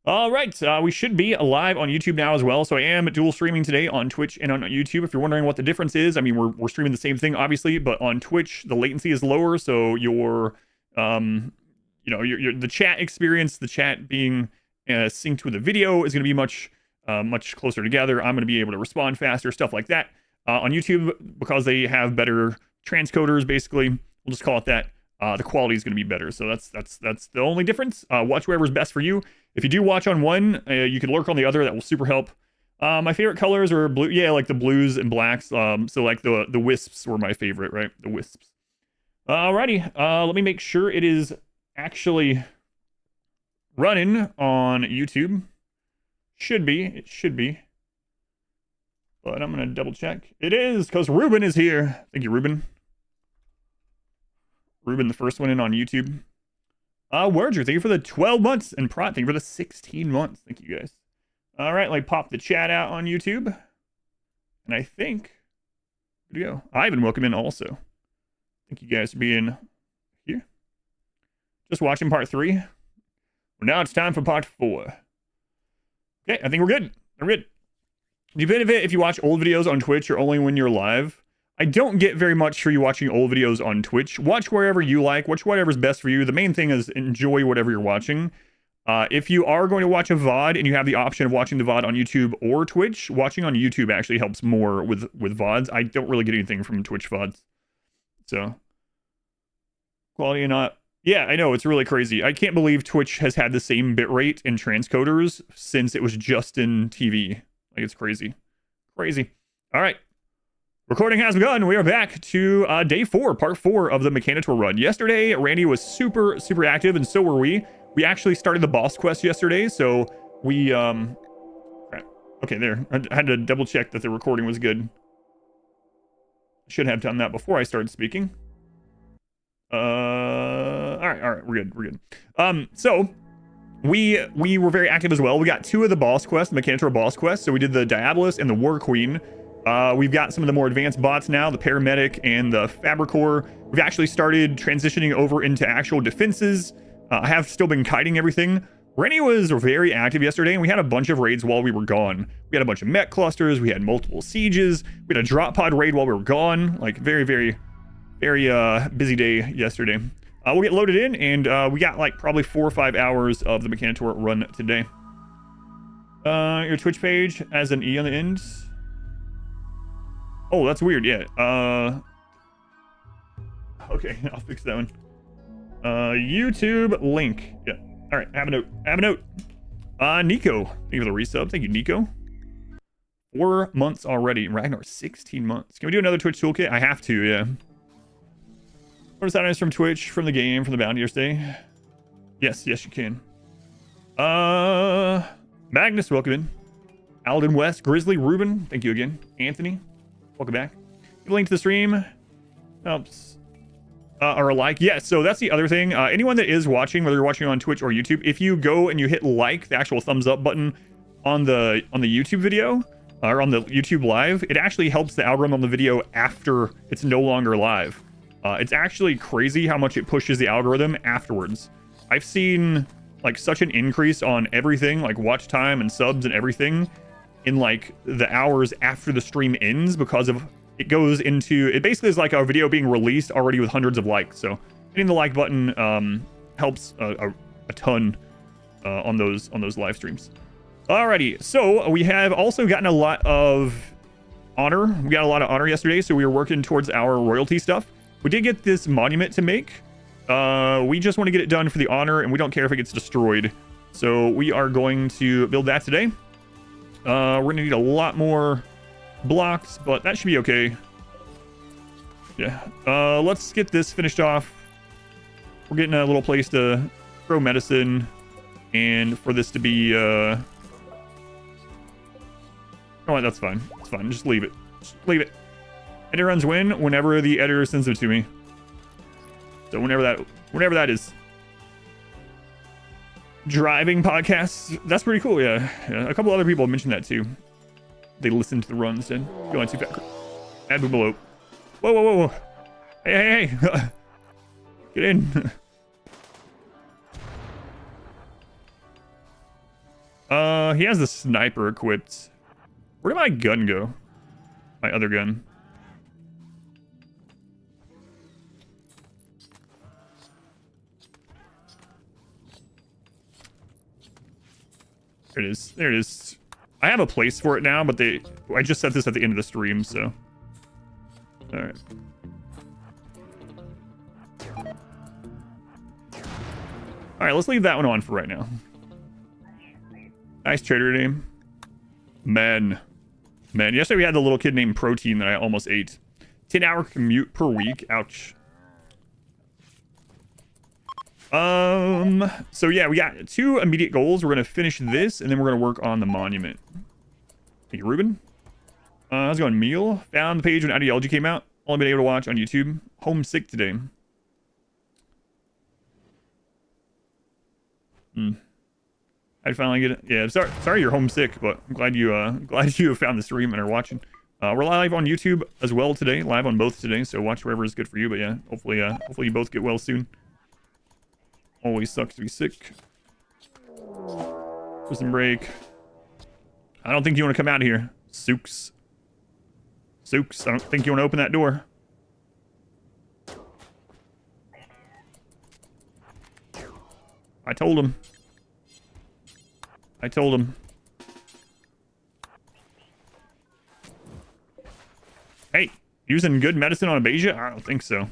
All right, we should be live on YouTube now as well. So I am dual streaming today on Twitch and on YouTube. If you're wondering what the difference is, I mean, we're streaming the same thing, obviously, but on Twitch, the latency is lower. So your, the chat experience, the chat being synced with the video is going to be much closer together. I'm going to be able to respond faster, stuff like that. On YouTube, because they have better transcoders, basically, we'll just call it that. The quality is going to be better. So that's the only difference. Watch whatever's best for you. If you do watch on one, you can lurk on the other. That will super help. My favorite colors are blue. Yeah, like the blues and blacks. So like the wisps were my favorite, right? The wisps. Alrighty. Let me make sure it is actually running on YouTube. Should be. It should be. But I'm going to double check. It is, because Ruben is here. Thank you, Ruben. Ruben, the first one in on YouTube. Wordger, thank you for the 12 months. And Prot, thank you for the 16 months. Thank you, guys. All right, like pop the chat out on YouTube. And I think, good to go. Ivan, welcome in also. Thank you guys for being here. Just watching part 3. Well, now it's time for part 4. Okay, I think we're good. We're good. You benefit if you watch old videos on Twitch or only when you're live. I don't get very much for you watching old videos on Twitch. Watch wherever you like. Watch whatever's best for you. The main thing is enjoy whatever you're watching. If you are going to watch a VOD and you have the option of watching the VOD on YouTube or Twitch, watching on YouTube actually helps more with VODs. I don't really get anything from Twitch VODs. So, quality or not. Yeah, I know. It's really crazy. I can't believe Twitch has had the same bitrate and transcoders since it was just in TV. Like, it's crazy. Crazy. All right. Recording has begun. We are back to day 4, part 4 of the Mechanitor run. Yesterday, Randy was super active, and so were we. We actually started the boss quest yesterday, so we, okay, there. I had to double check that the recording was good. I should have done that before I started speaking. All right, we're good. So, we were very active as well. We got 2 of the boss quests, the Mechanitor boss quests. So we did the Diabolus and the War Queen. We've got some of the more advanced bots now, the Paramedic and the Fabricor. We've actually started transitioning over into actual defenses. I have still been kiting everything. Rennie was very active yesterday, and we had a bunch of raids while we were gone. We had a bunch of mech clusters, we had multiple sieges, we had a drop pod raid while we were gone. Like, very busy day yesterday. We'll get loaded in, and we got like probably 4 or 5 hours of the Mechanitor run today. Your Twitch page has an E on the end. Oh, that's weird. Yeah. Okay, I'll fix that one. YouTube link. Yeah. All right. Have a note. Nico. Thank you for the resub. Thank you, Nico. 4 months already. Ragnar, 16 months. Can we do another Twitch toolkit? I have to. Yeah. What is that from Twitch, from the game, from the bounty yesterday? Yes, you can. Magnus, welcome in. Alden West, Grizzly, Ruben, thank you again. Anthony, welcome back. Give a link to the stream. Helps. Or a like. Yeah, so that's the other thing. Anyone that is watching, whether you're watching on Twitch or YouTube, if you go and you hit like, the actual thumbs up button on the YouTube video, or on the YouTube live, it actually helps the algorithm on the video after it's no longer live. It's actually crazy how much it pushes the algorithm afterwards. I've seen like such an increase on everything, like watch time and subs and everything, in like the hours after the stream ends, because of it goes into, it basically is like a video being released already with hundreds of likes. So hitting the like button helps a ton on those live streams. Alrighty, so we have also gotten a lot of honor. We got a lot of honor yesterday, so we were working towards our royalty stuff. We did get this monument to make. We just want to get it done for the honor, and we don't care if it gets destroyed. So we are going to build that today. We're going to need a lot more blocks, but that should be okay. Yeah. Let's get this finished off. We're getting a little place to throw medicine, and for this to be... Oh, that's fine. It's fine. Just leave it. Just leave it. Editor runs whenever the editor sends it to me. So whenever that is. Driving podcasts, that's pretty cool. Yeah. A couple other people mentioned that too. They listen to the runs and going too fast. Add below. Whoa. Hey. Get in. He has the sniper equipped. Where did my gun go? My other gun. There it is. There it is. I have a place for it now, but I just set this at the end of the stream, so. Alright. Alright, let's leave that one on for right now. Nice trader name. Men. Yesterday we had the little kid named Protein that I almost ate. 10-hour commute per week. Ouch. So yeah, we got 2 immediate goals. We're gonna finish this, and then we're gonna work on the monument. Thank you, Ruben. How's it going, Meal? Found the page when Ideology came out. Only been able to watch on YouTube. Homesick today. I'd finally get it. Yeah, sorry you're homesick, but I'm glad you found the stream and are watching. We're live on YouTube as well today. Live on both today, so watch wherever is good for you. But yeah, hopefully you both get well soon. Always sucks to be sick. Prison break. I don't think you want to come out of here. Sooks, I don't think you want to open that door. I told him. Hey, using good medicine on Abasia? I don't think so.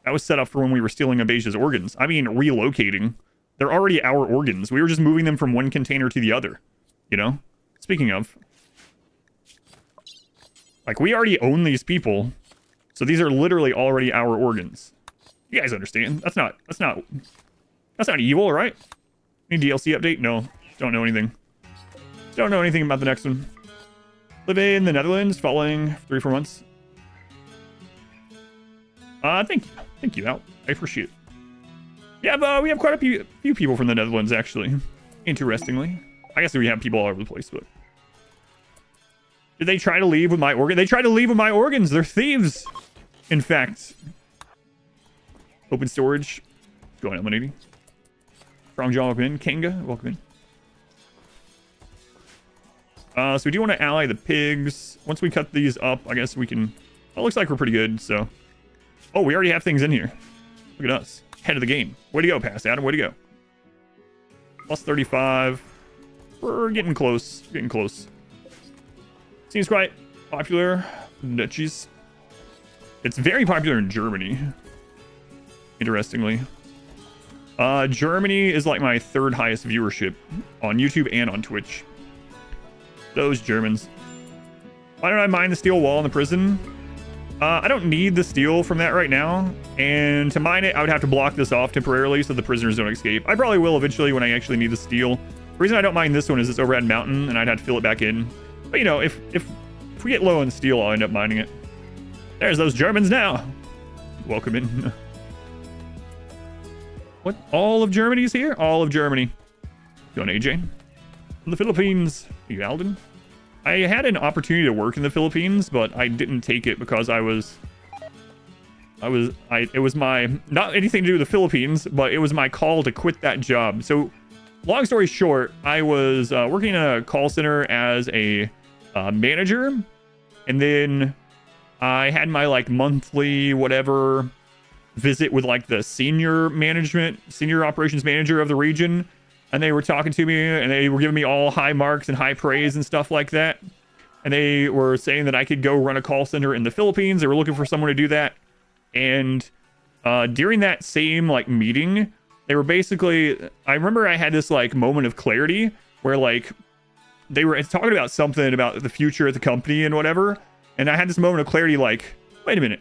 That was set up for when we were stealing Abasia's organs. I mean, relocating. They're already our organs. We were just moving them from one container to the other. You know? Speaking of. Like, we already own these people. So these are literally already our organs. You guys understand. That's not evil, right? Any DLC update? No. Don't know anything. Don't know anything about the next one. Live in the Netherlands, following 3-4 months. Thank you, Al. I appreciate it. Yeah, we have quite a few people from the Netherlands, actually. Interestingly. I guess we have people all over the place, but... Did they try to leave with my organ? They tried to leave with my organs! They're thieves! In fact. Open storage. Go on, Emanating. Strong Jaw, welcome in. Kanga, welcome in. So we do want to ally the pigs. Once we cut these up, I guess we can... Well, it looks like we're pretty good, so... Oh, we already have things in here. Look at us. Head of the game. Way to go, Pass Adam. Way to go. Plus 35. We're getting close. Getting close. Seems quite popular. Dutchies. It's very popular in Germany. Interestingly. Germany is like my 3rd highest viewership on YouTube and on Twitch. Those Germans. Why don't I mine the steel wall in the prison? I don't need the steel from that right now. And to mine it, I would have to block this off temporarily so the prisoners don't escape. I probably will eventually when I actually need the steel. The reason I don't mine this one is it's over at Mountain and I'd have to fill it back in. But you know, if we get low on steel, I'll end up mining it. There's those Germans now. Welcome in. What? All of Germany's here? All of Germany. Going AJ? From the Philippines. You Alden? I had an opportunity to work in the Philippines, but I didn't take it because it was my, not anything to do with the Philippines, but it was my call to quit that job. So long story short, I was working in a call center as a manager, and then I had my like monthly whatever visit with like the senior operations manager of the region. And they were talking to me, and they were giving me all high marks and high praise and stuff like that. And they were saying that I could go run a call center in the Philippines. They were looking for someone to do that. And during that same like meeting, they were basically... I remember I had this like moment of clarity where like they were talking about something about the future of the company and whatever. And I had this moment of clarity like, wait a minute.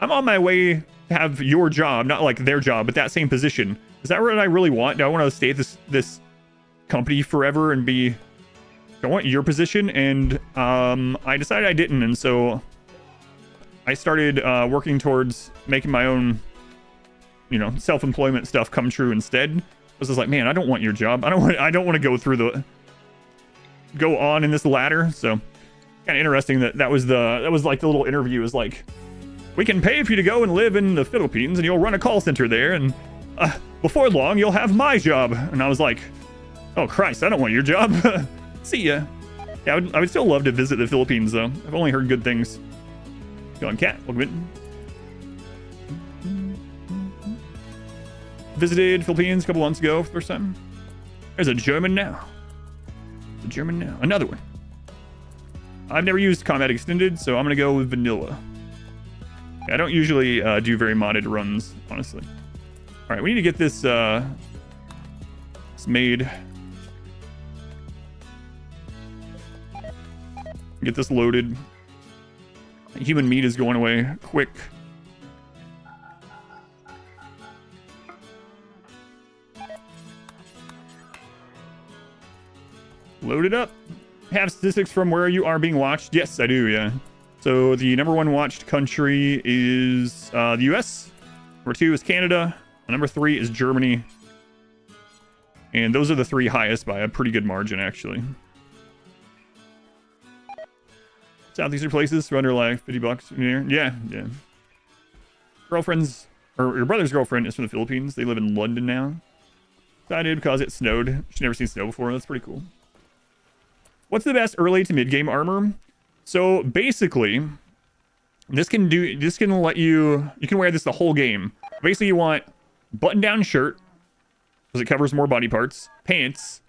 I'm on my way to have your job, not like their job, but that same position. Is that what I really want? Do I want to stay at this company forever and be... I want your position? And I decided I didn't. And so I started working towards making my own, you know, self-employment stuff come true instead. I was just like, man, I don't want your job. I don't want to go on in this ladder. So kind of interesting that was like the little interview is like, we can pay for you to go and live in the Philippines and you'll run a call center there. And before long, you'll have my job. And I was like, Oh, Christ, I don't want your job. See ya. Yeah, I would still love to visit the Philippines, though. I've only heard good things. Go on, cat. Welcome in. Visited Philippines a couple months ago for the first time. There's a German now. A German now. Another one. I've never used Combat Extended, so I'm going to go with Vanilla. I don't usually do very modded runs, honestly. All right, we need to get this made. Get this loaded. Human meat is going away quick. Load it up. Have statistics from where you are being watched? Yes, I do, yeah. So the #1 watched country is the US. #2 is Canada. #3 is Germany. And those are the 3 highest by a pretty good margin, actually. Southeastern places for under like $50 a year. Yeah, yeah. Girlfriend's, or your brother's girlfriend is from the Philippines. They live in London now. Excited because it snowed. She's never seen snow before. That's pretty cool. What's the best early to mid game armor? So basically, this can let you can wear this the whole game. Basically, you want button down shirt because it covers more body parts, pants,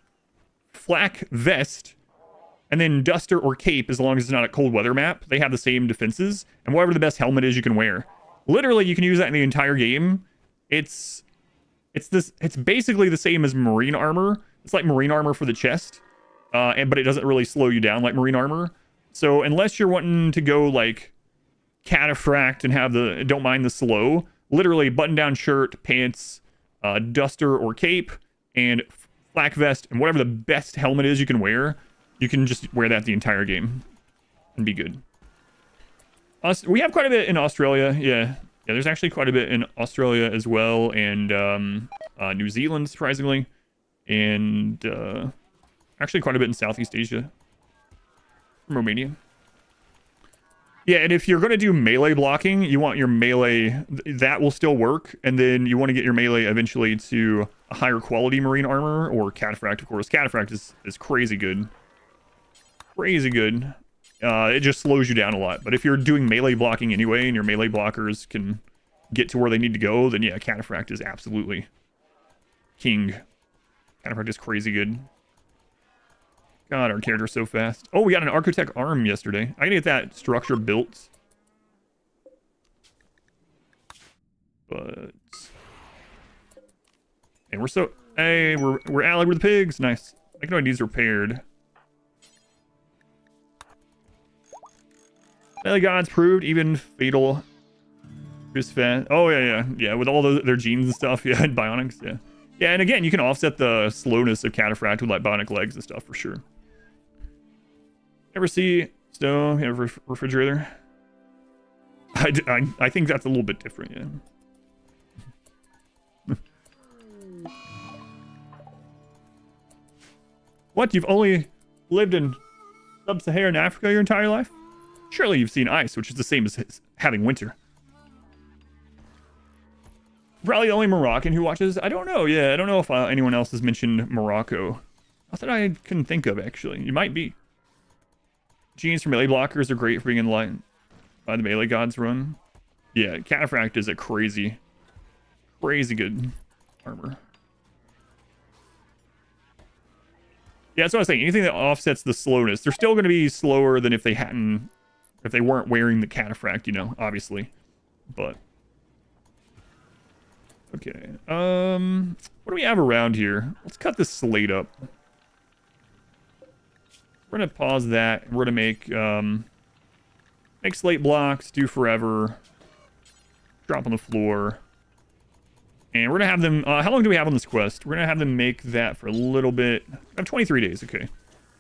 flak vest, and then duster or cape as long as it's not a cold weather map. They have the same defenses, and whatever the best helmet is you can wear. Literally, you can use that in the entire game. It's basically the same as marine armor. It's like marine armor for the chest. But it doesn't really slow you down like marine armor. So unless you're wanting to go like cataphract and don't mind the slow, literally button down shirt, pants, duster or cape, and flak vest, and whatever the best helmet is you can wear, you can just wear that the entire game and be good. We have quite a bit in Australia. Yeah, there's actually quite a bit in Australia as well, and New Zealand, surprisingly, and actually quite a bit in Southeast Asia. Romania. Yeah, and if you're going to do melee blocking, you want your melee, that will still work, and then you want to get your melee eventually to a higher quality marine armor, or cataphract, of course. Cataphract is crazy good. Crazy good. It just slows you down a lot. But if you're doing melee blocking anyway, and your melee blockers can get to where they need to go, then yeah, cataphract is absolutely king. Cataphract is crazy good. God, our character's so fast. Oh, we got an architect arm yesterday. I gotta get that structure built. But and we're allied with the pigs. Nice. I can needs repaired. Melee gods proved even fatal. Just fast. Oh yeah. With all their genes and stuff. Yeah, and bionics. Yeah. Yeah, and again, you can offset the slowness of cataphract with like bionic legs and stuff for sure. Ever see stove? You have a refrigerator? I think that's a little bit different, yeah. What? You've only lived in sub-Saharan Africa your entire life? Surely you've seen ice, which is the same as having winter. Probably the only Moroccan who watches. I don't know. Yeah, I don't know if anyone else has mentioned Morocco. Not that I couldn't think of, actually. You might be. Genes for melee blockers are great for being in line by the melee gods run. Yeah, cataphract is a crazy good armor. Yeah, that's what I was saying. Anything that offsets the slowness, they're still going to be slower than if they weren't wearing the cataphract, you know, obviously. But okay, what do we have around here? Let's cut this slate up. We're gonna pause that. We're gonna make slate blocks, do forever, drop on the floor, and we're gonna have them. How long do we have on this quest? We're gonna have them make that for a little bit. I have 23 days. Okay,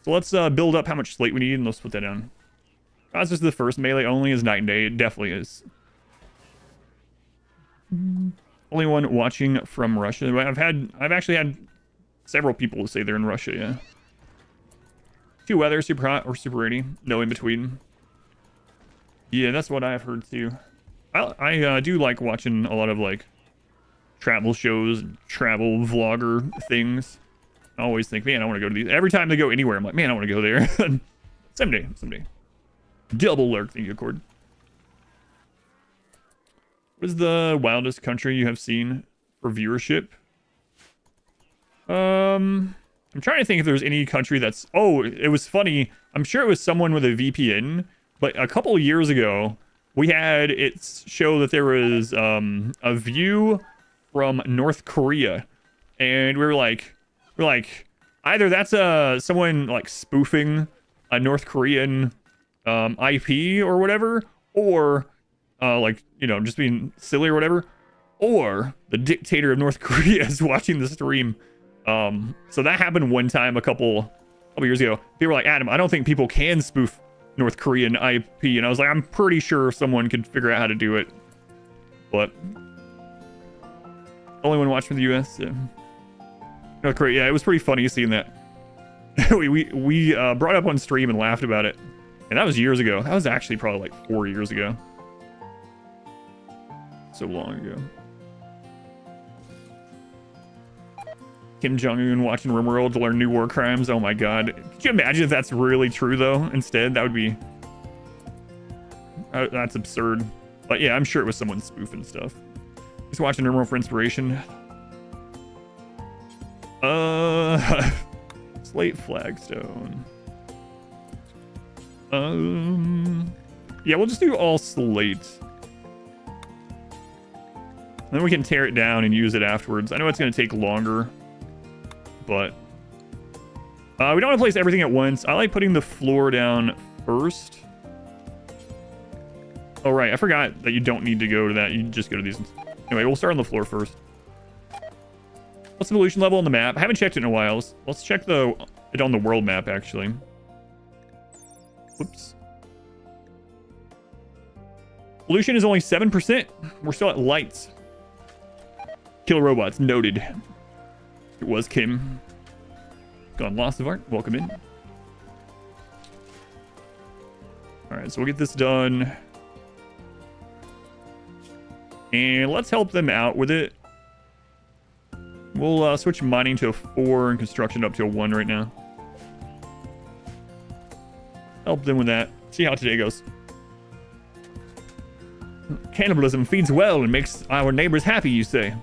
so let's build up how much slate we need, and let's put that down. That's just the first. Melee only is night and day. It definitely is. Only one watching from Russia. I've actually had several people say they're in Russia. Yeah. Two weather, super hot or super rainy. No in between. Yeah, that's what I've heard too. I do like watching a lot of like travel shows, travel vlogger things. I always think, man, I want to go to these. Every time they go anywhere, I'm like, man, I want to go there. Someday. Double lurk, thank you, Cord. What is the wildest country you have seen for viewership? I'm trying to think if there's any country that's... Oh, it was funny. I'm sure it was someone with a VPN, but a couple of years ago, we had it show that there was a view from North Korea, and we were like, either that's someone like spoofing a North Korean IP or whatever, or like, you know, just being silly or whatever, or the dictator of North Korea is watching the stream. So that happened one time a couple years ago. They were like, Adam, I don't think people can spoof North Korean IP, and I was like, I'm pretty sure someone could figure out how to do it, but only one watched from the US. North Korea, yeah, it was pretty funny seeing that. we brought up on stream and laughed about it, and that was years ago. That was actually probably like 4 years ago. So long ago. Kim Jong-un watching RimWorld to learn new war crimes. Oh my god. Could you imagine if that's really true, though, instead? That would be... that's absurd. But yeah, I'm sure it was someone spoofing stuff. Just watching RimWorld for inspiration. Slate flagstone. Yeah, we'll just do all slate. Then we can tear it down and use it afterwards. I know it's going to take longer, but we don't want to place everything at once. I like putting the floor down first. Oh, right. I forgot that you don't need to go to that. You just go to these. Anyway, we'll start on the floor first. What's the evolution level on the map? I haven't checked it in a while. Let's check it on the world map, actually. Whoops. Evolution is only 7%. We're still at lights. Kill robots. Noted. It was Kim. Gone lost of art. Welcome in. Alright, so we'll get this done. And let's help them out with it. We'll switch mining to a 4 and construction up to a 1 right now. Help them with that. See how today goes. Cannibalism feeds well and makes our neighbors happy, you say.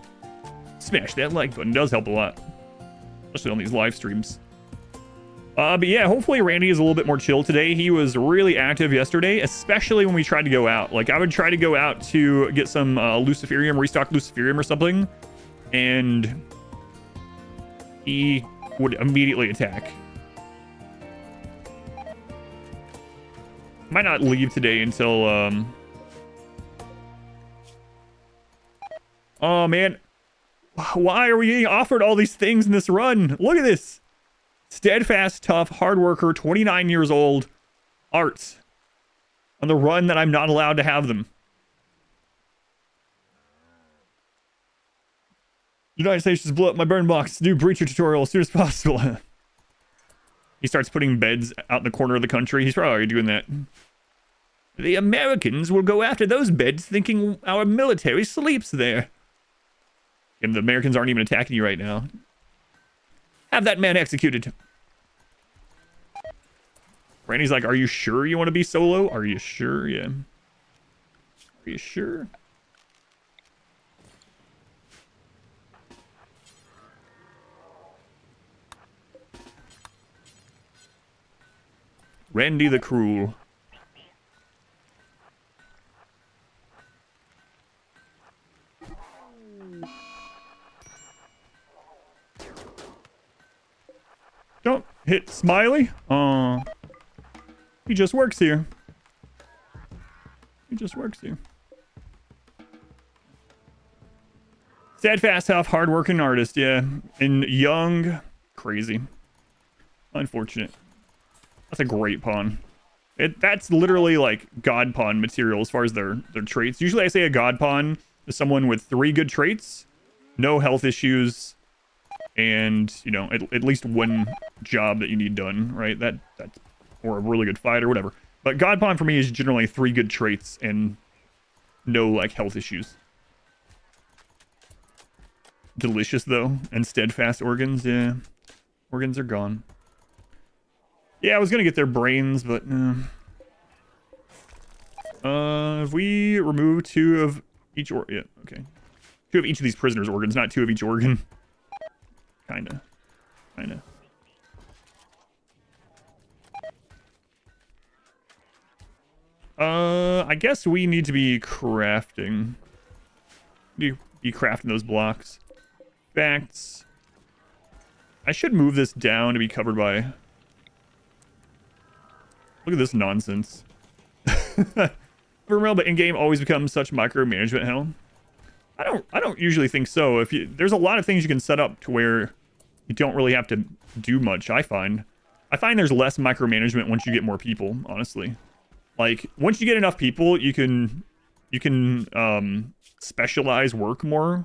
Smash that like button. It does help a lot. Especially on these live streams. But yeah, hopefully Randy is a little bit more chill today. He was really active yesterday, especially when we tried to go out. Like, I would try to go out to get some Luciferium, restock Luciferium or something, and he would immediately attack. Might not leave today until... Oh, man. Why are we getting offered all these things in this run? Look at this. Steadfast, tough, hard worker, 29 years old, arts. On the run that I'm not allowed to have them. United States just blew up my burn box. Do breacher tutorial as soon as possible. He starts putting beds out in the corner of the country. He's probably already doing that. The Americans will go after those beds thinking our military sleeps there. And the Americans aren't even attacking you right now. Have that man executed. Randy's like, are you sure you want to be solo? Are you sure? Yeah. Are you sure? Randy the Cruel. Don't hit Smiley. He just works here. He just works here. Steadfast, tough, hardworking artist, yeah. And young, crazy. Unfortunate. That's a great pawn. That's literally like god pawn material as far as their traits. Usually I say a god pawn is someone with 3 good traits, no health issues, and, you know, at least one job that you need done, right? That's or a really good fight or whatever. But god pawn for me is generally 3 good traits and no like health issues. Delicious though, and steadfast organs, yeah. Organs are gone. Yeah, I was gonna get their brains, but if we remove 2 of each yeah, okay. 2 of each of these prisoners' organs, not 2 of each organ. Kinda. I guess we need to be crafting. Be crafting those blocks. Facts. I should move this down to be covered by... Look at this nonsense. RimWorld, but in-game always becomes such micromanagement hell. I don't usually think so. There's a lot of things you can set up to where you don't really have to do much, I find. I find there's less micromanagement once you get more people, honestly. Like, once you get enough people, you can specialize work more.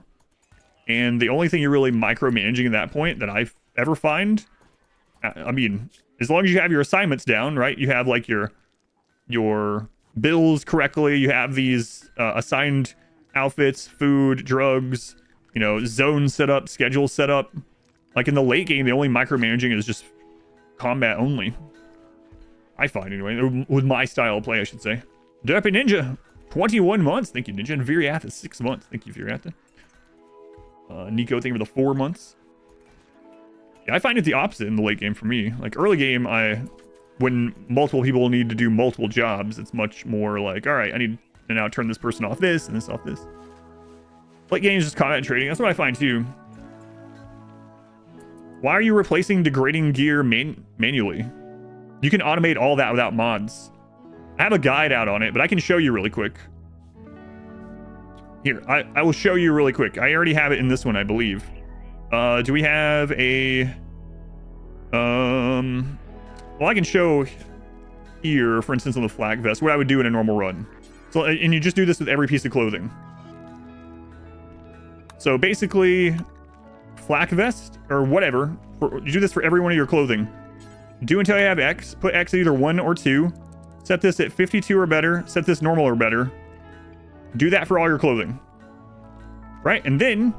And the only thing you're really micromanaging at that point that I ever find, I mean, as long as you have your assignments down, right? You have like your bills correctly. You have these assigned outfits, food, drugs, you know, zones set up, schedule set up. Like in the late game, the only micromanaging is just combat only. I find anyway, with my style of play, I should say. Derpy Ninja, 21 months. Thank you, Ninja. And Viriatha, 6 months. Thank you, Viriatha. Nico, thank you for the 4 months. Yeah, I find it the opposite in the late game for me. Like early game, when multiple people need to do multiple jobs, it's much more like, all right, I need to now turn this person off this and this off this. Late game is just combat trading. That's what I find too. Why are you replacing degrading gear manually? You can automate all that without mods. I have a guide out on it, but I can show you really quick. Here, I will show you really quick. I already have it in this one, I believe. Do we have a... Well, I can show here, for instance, on the flak vest, what I would do in a normal run. So, and you just do this with every piece of clothing. So basically, flak vest, or whatever, you do this for every one of your clothing. Do until you have X, put X at either 1 or 2, set this at 52 or better, set this normal or better. Do that for all your clothing. Right, and then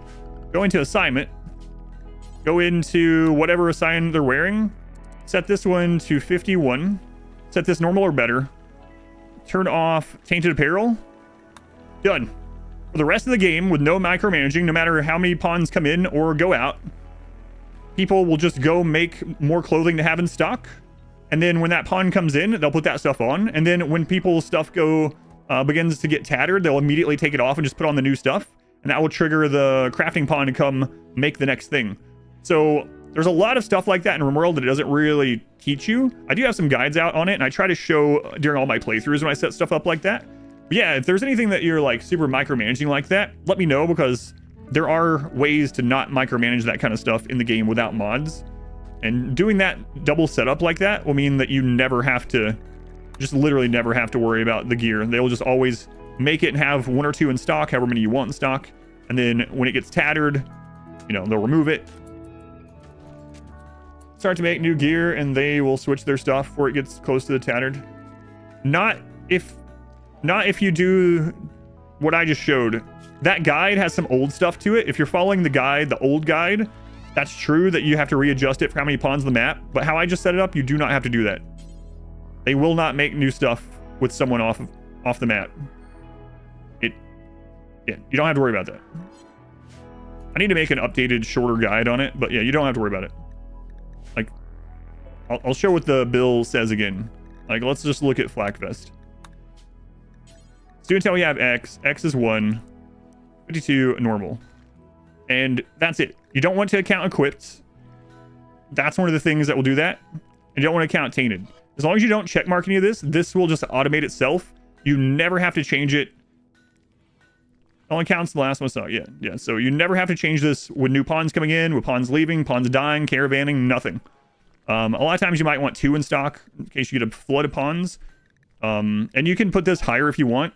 go into assignment, go into whatever assign they're wearing, set this one to 51, set this normal or better, turn off tainted apparel, done. For the rest of the game, with no micromanaging, no matter how many pawns come in or go out, people will just go make more clothing to have in stock. And then when that pawn comes in, they'll put that stuff on. And then when people's stuff begins to get tattered, they'll immediately take it off and just put on the new stuff. And that will trigger the crafting pawn to come make the next thing. So there's a lot of stuff like that in RimWorld that it doesn't really teach you. I do have some guides out on it, and I try to show during all my playthroughs when I set stuff up like that. But yeah, if there's anything that you're like super micromanaging like that, let me know, because there are ways to not micromanage that kind of stuff in the game without mods. And doing that double setup like that will mean that you never have to, just literally never have to worry about the gear. They'll just always make it and have 1 or 2 in stock, however many you want in stock. And then when it gets tattered, you know, they'll remove it. Start to make new gear, and they will switch their stuff before it gets close to the tattered. Not if you do what I just showed. That guide has some old stuff to it. If you're following the guide, the old guide, that's true that you have to readjust it for how many pawns on the map. But how I just set it up, you do not have to do that. They will not make new stuff with someone off the map. Yeah, you don't have to worry about that. I need to make an updated, shorter guide on it, but yeah, you don't have to worry about it. Like, I'll show what the bill says again. Like, let's just look at flak vest. Do until we have X. X is 1. 52 normal. And that's it. You don't want to account equipped. That's one of the things that will do that. And you don't want to account tainted. As long as you don't check mark any of this, this will just automate itself. You never have to change it. Only counts the last one. So yeah. So you never have to change this with new pawns coming in, with pawns leaving, pawns dying, caravanning, nothing. A lot of times you might want 2 in stock in case you get a flood of pawns. And you can put this higher if you want,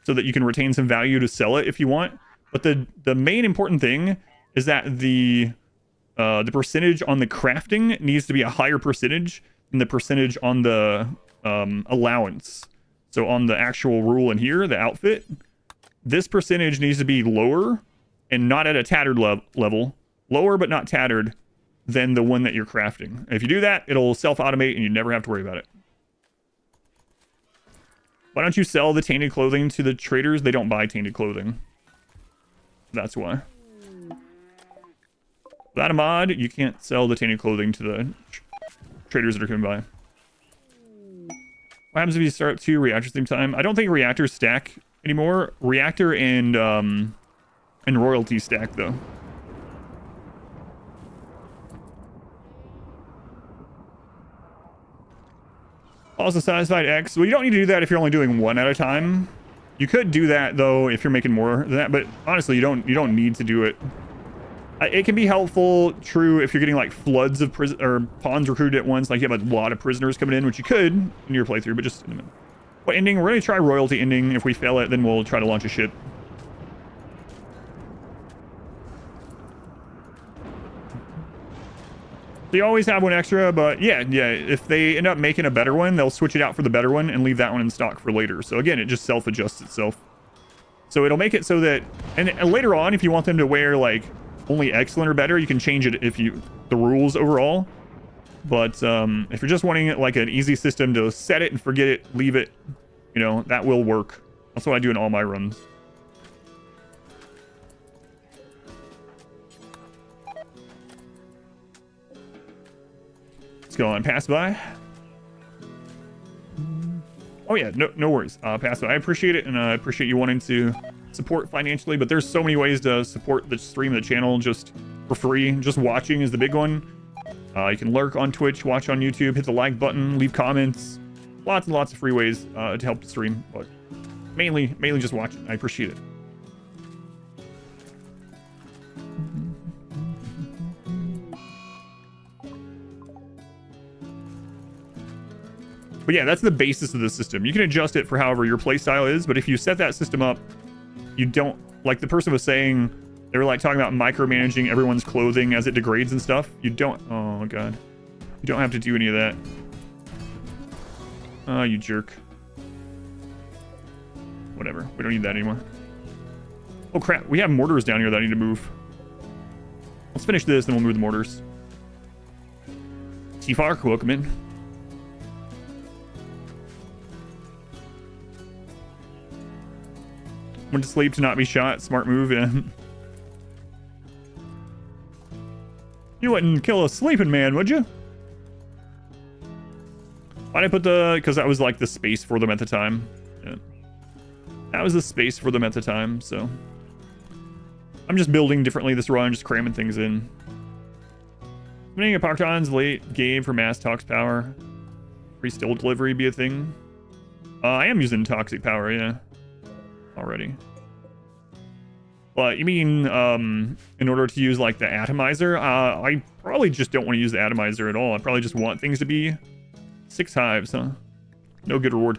so that you can retain some value to sell it if you want. But the main important thing is that the percentage on the crafting needs to be a higher percentage than the percentage on the allowance. So on the actual rule in here, the outfit, this percentage needs to be lower and not at a tattered level. Lower but not tattered than the one that you're crafting. If you do that, it'll self-automate and you never have to worry about it. Why don't you sell the tainted clothing to the traders? They don't buy tainted clothing. That's why. Without a mod, you can't sell the tainted clothing to the traders that are coming by. What happens if you start up 2 reactors at the same time? I don't think reactors stack anymore. Reactor and royalty stack, though. Also satisfied X. Well, you don't need to do that if you're only doing 1 at a time. You could do that though if you're making more than that, but honestly, you don't need to do it. It can be helpful, true, if you're getting like floods of pawns recruited at once, like you have a lot of prisoners coming in, which you could in your playthrough, but just in a minute. What ending? We're gonna try royalty ending. If we fail it, then we'll try to launch a ship. So you always have 1 extra, but yeah, if they end up making a better one, they'll switch it out for the better one and leave that one in stock for later. So again, it just self-adjusts itself. So it'll make it so that, and later on, if you want them to wear like only excellent or better, you can change it the rules overall. But if you're just wanting it like an easy system to set it and forget it, leave it, you know, that will work. That's what I do in all my runs. Let's go on, pass by. Oh yeah, no worries. Pass by. I appreciate it, and I appreciate you wanting to support financially, but there's so many ways to support the stream of the channel just for free. Just watching is the big one. You can lurk on Twitch, watch on YouTube, hit the like button, leave comments. Lots and lots of free ways to help the stream, but mainly just watching. I appreciate it. But yeah, that's the basis of the system. You can adjust it for however your playstyle is, but if you set that system up, you don't, like the person was saying, they were like talking about micromanaging everyone's clothing as it degrades and stuff. You don't, oh god. You don't have to do any of that. Oh, you jerk. Whatever, we don't need that anymore. Oh crap, we have mortars down here that I need to move. Let's finish this, then we'll move the mortars. T-Fark, welcome in. Went to sleep to not be shot. Smart move, yeah. You wouldn't kill a sleeping man, would you? Why'd I put the... Because that was like the space for them at the time. Yeah. That was the space for them at the time, so... I'm just building differently this run, just cramming things in. Winning a Parkton's late game for mass tox power. Free still delivery be a thing. I am using toxic power, yeah. Already. But you mean in order to use like the atomizer? I probably just don't want to use the atomizer at all. I probably just want things to be 6 hives, huh? No good reward.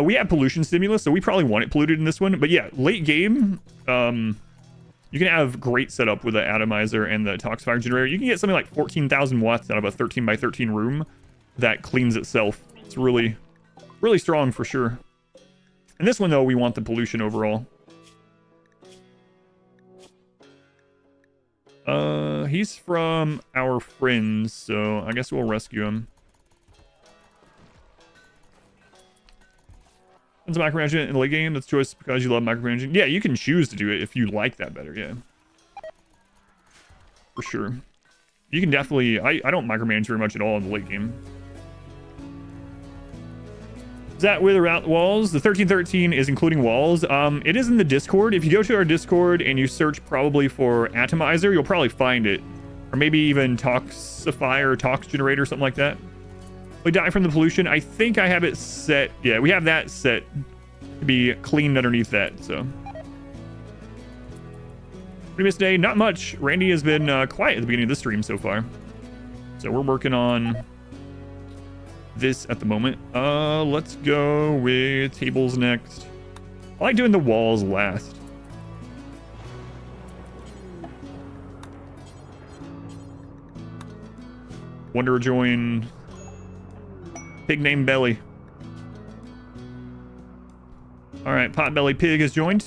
We have pollution stimulus, so we probably want it polluted in this one. But yeah, late game, you can have great setup with the atomizer and the toxifier generator. You can get something like 14,000 watts out of a 13 by 13 room that cleans itself. It's really, really strong for sure. In this one, though, we want the pollution overall. He's from our friends, so I guess we'll rescue him. It's a micromanagement in the late game. That's choice because you love micromanaging. Yeah, you can choose to do it if you like that better, yeah. For sure. You can definitely... I don't micromanage very much at all in the late game. Is that with or without the walls? The 1313 is including walls. It is in the Discord. If you go to our Discord and you search probably for atomizer, you'll probably find it. Or maybe even toxifier, tox generator, something like that. We die from the pollution. I think I have it set. Yeah, we have that set to be cleaned underneath that, so. Previous day, not much. Randy has been quiet at the beginning of the stream so far. So we're working on this at the moment. Let's go with tables next. I like doing the walls last. Wonder join pig named Belly. All right, Potbelly Pig has joined.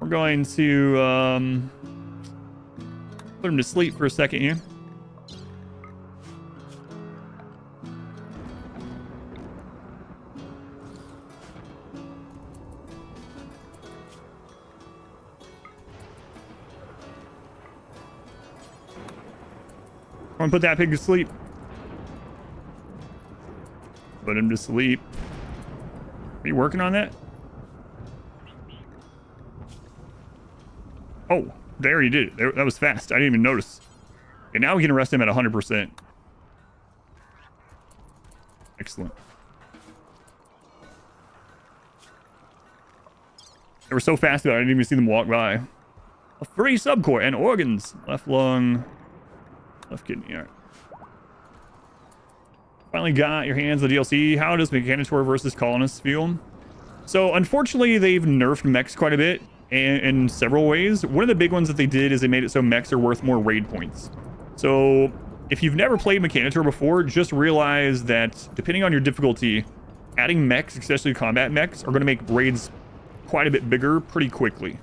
We're going to put him to sleep for a second here. I'm gonna put that pig to sleep. Put him to sleep. Are you working on that? Oh, there he did it. That was fast. I didn't even notice. Okay, now we can arrest him at 100%. Excellent. They were so fast that I didn't even see them walk by. A free subcore and organs. Left lung. Left kidney. All right. Finally got your hands on the DLC. How does Mechanitor versus colonists feel? So unfortunately, they've nerfed mechs quite a bit in several ways. One of the big ones that they did is they made it so mechs are worth more raid points. So if you've never played Mechanitor before, just realize that depending on your difficulty, adding mechs, especially combat mechs, are going to make raids quite a bit bigger pretty quickly.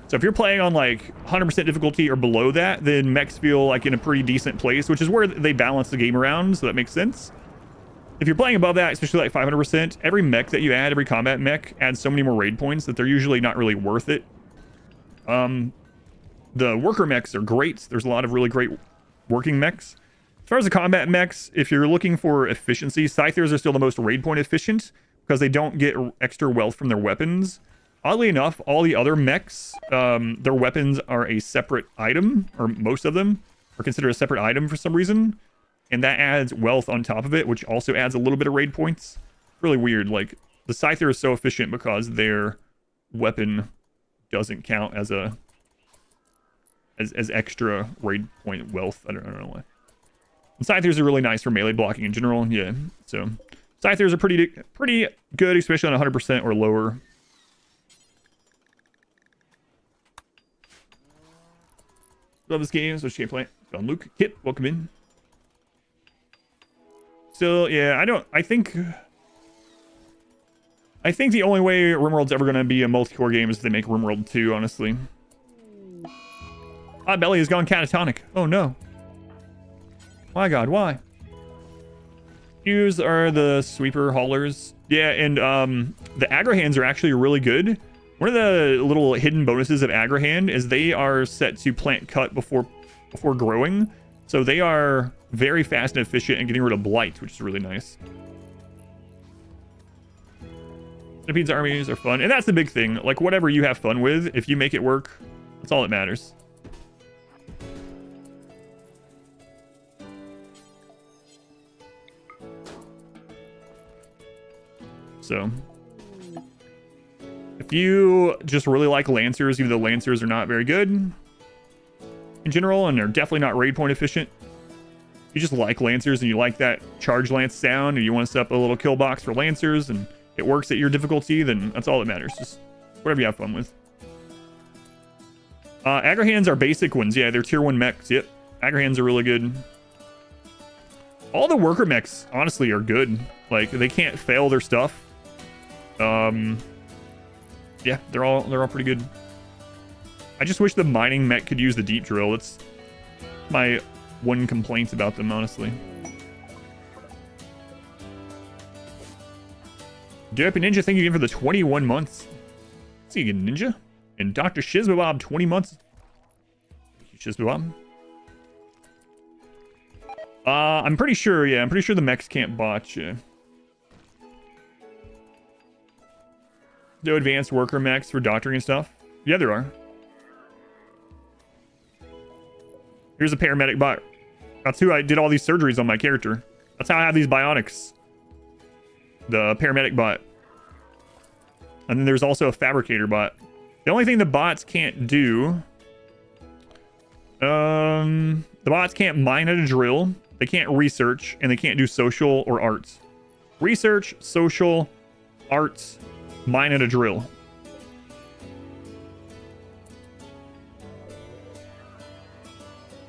So if you're playing on like 100% difficulty or below that, then mechs feel like in a pretty decent place, which is where they balance the game around, so that makes sense. If you're playing above that, especially like 500%, every mech that you add, every combat mech, adds so many more raid points that they're usually not really worth it. The worker mechs are great. There's a lot of really great working mechs. As far as the combat mechs, if you're looking for efficiency, Scythers are still the most raid point efficient because they don't get extra wealth from their weapons. Oddly enough, all the other mechs, their weapons are a separate item, or most of them are considered a separate item for some reason. And that adds wealth on top of it, which also adds a little bit of raid points. Really weird. Like, the Scyther is so efficient because their weapon doesn't count as as extra raid point wealth. I don't know why. And Scythers are really nice for melee blocking in general. Yeah, so Scythers are pretty good, especially on 100% or lower. Love this game. So you can't play it. It's on Luke. Kip, welcome in. So yeah, I think the only way RimWorld's ever going to be a multi-core game is if they make RimWorld 2, honestly. Belly has gone catatonic. Oh no. My god, why? Here's are the sweeper haulers. Yeah, and the aggro hands are actually really good. One of the little hidden bonuses of aggro hand is they are set to plant cut before growing. So they are very fast and efficient in getting rid of blight, which is really nice. Centipede's armies are fun, and that's the big thing. Like, whatever you have fun with, if you make it work, that's all that matters. So, if you just really like Lancers, even though Lancers are not very good in general, and they're definitely not raid point efficient, you just like Lancers and you like that charge lance sound and you want to set up a little kill box for Lancers and it works at your difficulty, then that's all that matters. Just whatever you have fun with. Aggro hands are basic ones. Yeah, they're tier 1 mechs. Yep. Aggro hands are really good. All the worker mechs, honestly, are good. Like, they can't fail their stuff. Yeah, they're all pretty good. I just wish the mining mech could use the deep drill. It's my one complaint about them, honestly. Derpy Ninja, thank you again for the 21 months. See you again, Ninja. And Dr. Shizbabob, 20 months. Thank you, Shizbabob. I'm pretty sure, yeah, I'm pretty sure the mechs can't botch. No advanced worker mechs for doctoring and stuff. Yeah, there are. Here's a paramedic bot. That's who I did all these surgeries on my character. That's how I have these bionics. The paramedic bot. And then there's also a fabricator bot. The only thing the bots can't do... the bots can't mine at a drill. They can't research. And they can't do social or arts. Research, social, arts, mine at a drill.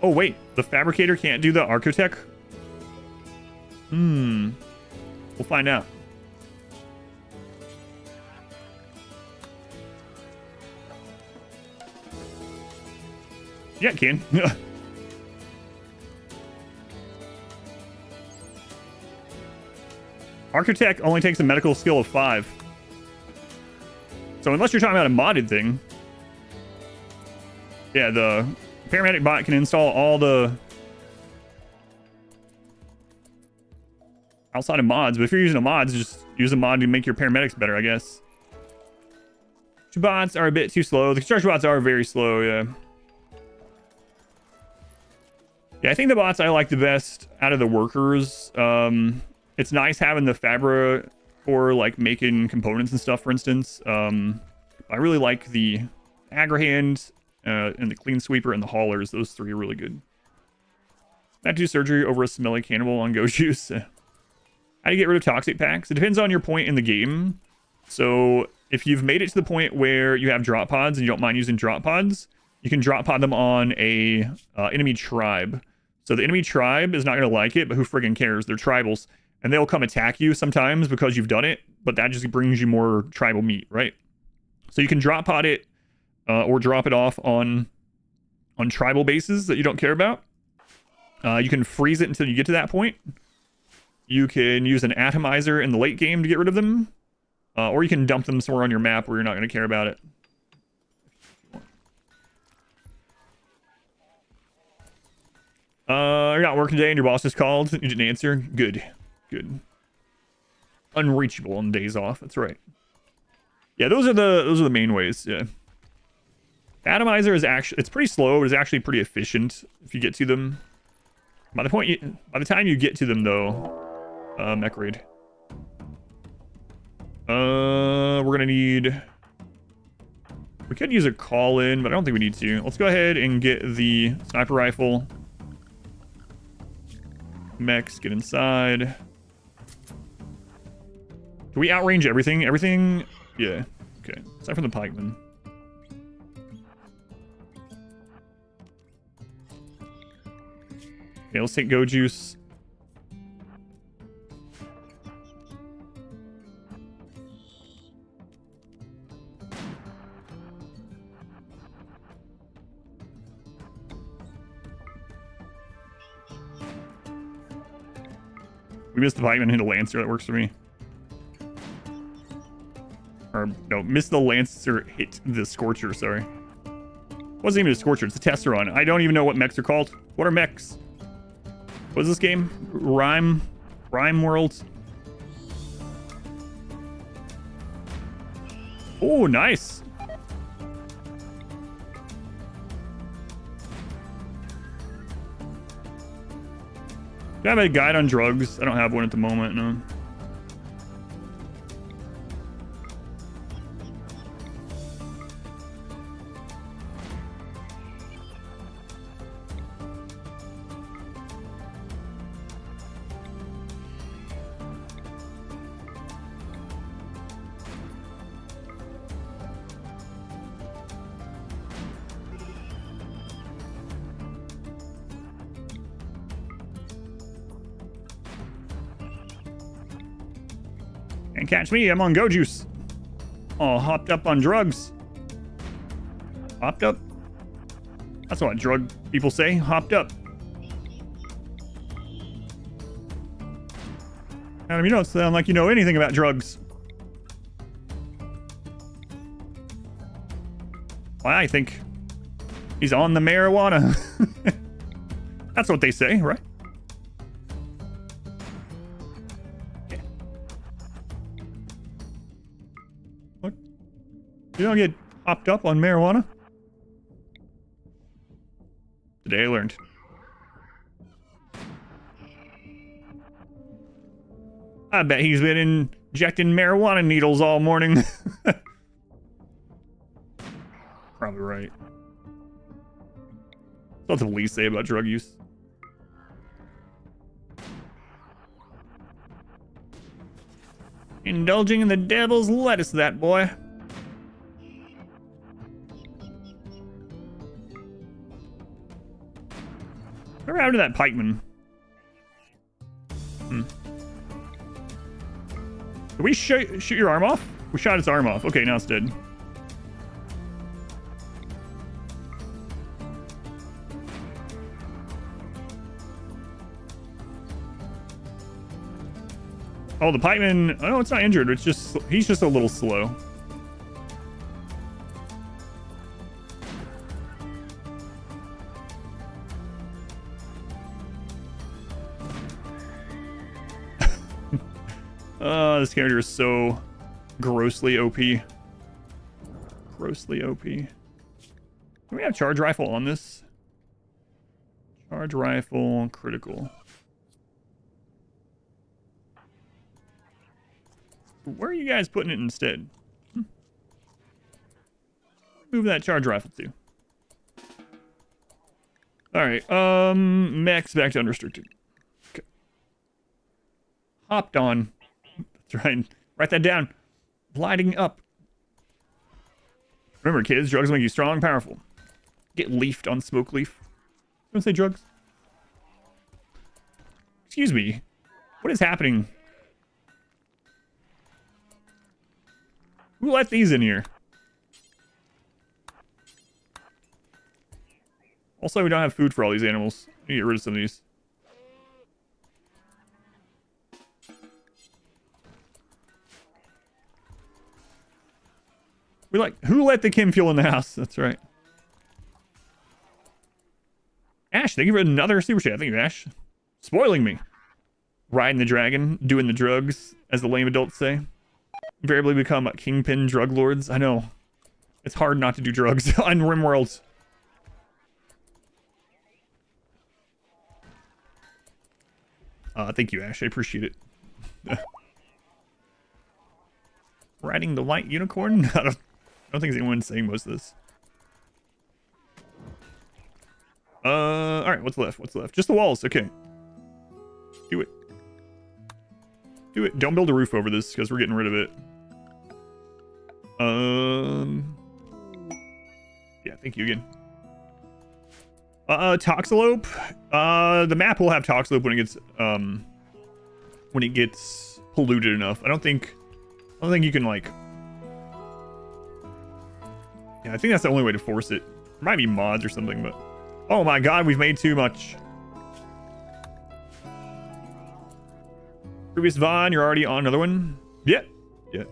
Oh, wait. The fabricator can't do the architect? We'll find out. Yeah, it can. Architect only takes a medical skill of 5. So unless you're talking about a modded thing. Yeah, the paramedic bot can install all the outside of mods, but if you're using a mod, just use a mod to make your paramedics better, I guess. Bots are a bit too slow. The construction bots are very slow, yeah. Yeah, I think the bots I like the best out of the workers. It's nice having the Fabra for like making components and stuff, for instance. I really like the Agrahand and the Clean Sweeper and the Haulers. Those 3 are really good. Not do surgery over a smelly cannibal on Go Juice. How do you get rid of toxic packs? It depends on your point in the game. So if you've made it to the point where you have drop pods and you don't mind using drop pods, you can drop pod them on a enemy tribe. So the enemy tribe is not going to like it, but who friggin' cares? They're tribals. And they'll come attack you sometimes because you've done it, but that just brings you more tribal meat, right? So you can drop pod it or drop it off on tribal bases that you don't care about. You can freeze it until you get to that point. You can use an atomizer in the late game to get rid of them. Or you can dump them somewhere on your map where you're not going to care about it. You're not working today and your boss just called. You didn't answer. Good. Good. Unreachable on days off. That's right. Yeah, those are the main ways. Yeah. Atomizer is actually, it's pretty slow, but it's actually pretty efficient if you get to them. By the time you get to them though, mech raid. We're gonna need. We could use a call in, but I don't think we need to. Let's go ahead and get the sniper rifle. Mechs, get inside. Can we outrange everything? Everything? Yeah. Okay. Aside from the pikeman. Okay, let's take Go Juice. We missed the pikeman, hit a lancer. That works for me. Or, no, missed the lancer, hit the scorcher, sorry. Wasn't even a scorcher, it's a tester run. I don't even know what mechs are called. What are mechs? What is this game? RimWorld. Oh, nice. Do I have a guide on drugs? I don't have one at the moment, no. Can't catch me, I'm on Go Juice. Oh, hopped up on drugs. Hopped up? That's what drug people say, hopped up. Adam, you don't sound like you know anything about drugs. Well, I think he's on the marijuana. That's what they say, right? You don't get hopped up on marijuana? Today I learned. I bet he's been injecting marijuana needles all morning. Probably right. That's what the police say about drug use. Indulging in the devil's lettuce, that boy. What happened to that pikeman? Did we shoot your arm off? We shot its arm off. Okay, now it's dead. Oh, the pikeman. Oh, it's not injured. It's just he's just a little slow. This character is so grossly OP. Grossly OP. Do we have charge rifle on this? Charge rifle, critical. Where are you guys putting it instead? Move that charge rifle to. Alright, max back to unrestricted. Okay. Hopped on. That's right. Write that down. Lighting up. Remember, kids, drugs make you strong, powerful. Get leafed on smoke leaf. Don't say drugs. Excuse me. What is happening? Who let these in here? Also, we don't have food for all these animals. We need to get rid of some of these. Who let the Kim fuel in the house? That's right. Ash, thank you for another super chat. Thank you, Ash. Spoiling me. Riding the dragon, doing the drugs, as the lame adults say. Invariably become kingpin drug lords. I know. It's hard not to do drugs on RimWorld. Thank you, Ash. I appreciate it. Riding the light unicorn? I don't think anyone's saying most of this. Alright, what's left? What's left? Just the walls. Okay. Do it. Do it. Don't build a roof over this, because we're getting rid of it. Yeah, thank you again. Toxalope. The map will have Toxalope when it gets polluted enough. I don't think you can, like... Yeah, I think that's the only way to force it. There might be mods or something, but... Oh my god, we've made too much. Previous Vaughn, you're already on another one? Yeah. Yeah.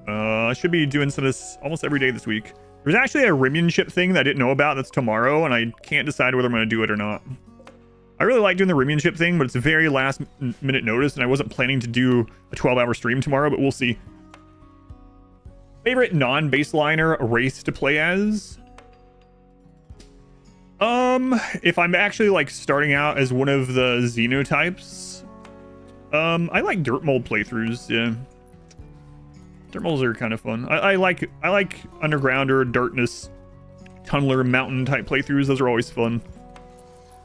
I should be doing some of this almost every day this week. There's actually a Rimmanship thing that I didn't know about that's tomorrow, and I can't decide whether I'm going to do it or not. I really like doing the Rimmanship thing, but it's a very last minute notice, and I wasn't planning to do a 12-hour stream tomorrow, but we'll see. Favorite non-baseliner race to play as? If I'm actually, like, starting out as one of the xenotypes, I like dirt mold playthroughs, yeah. Dirt molds are kind of fun. I like underground or darkness, tunneler, mountain type playthroughs. Those are always fun.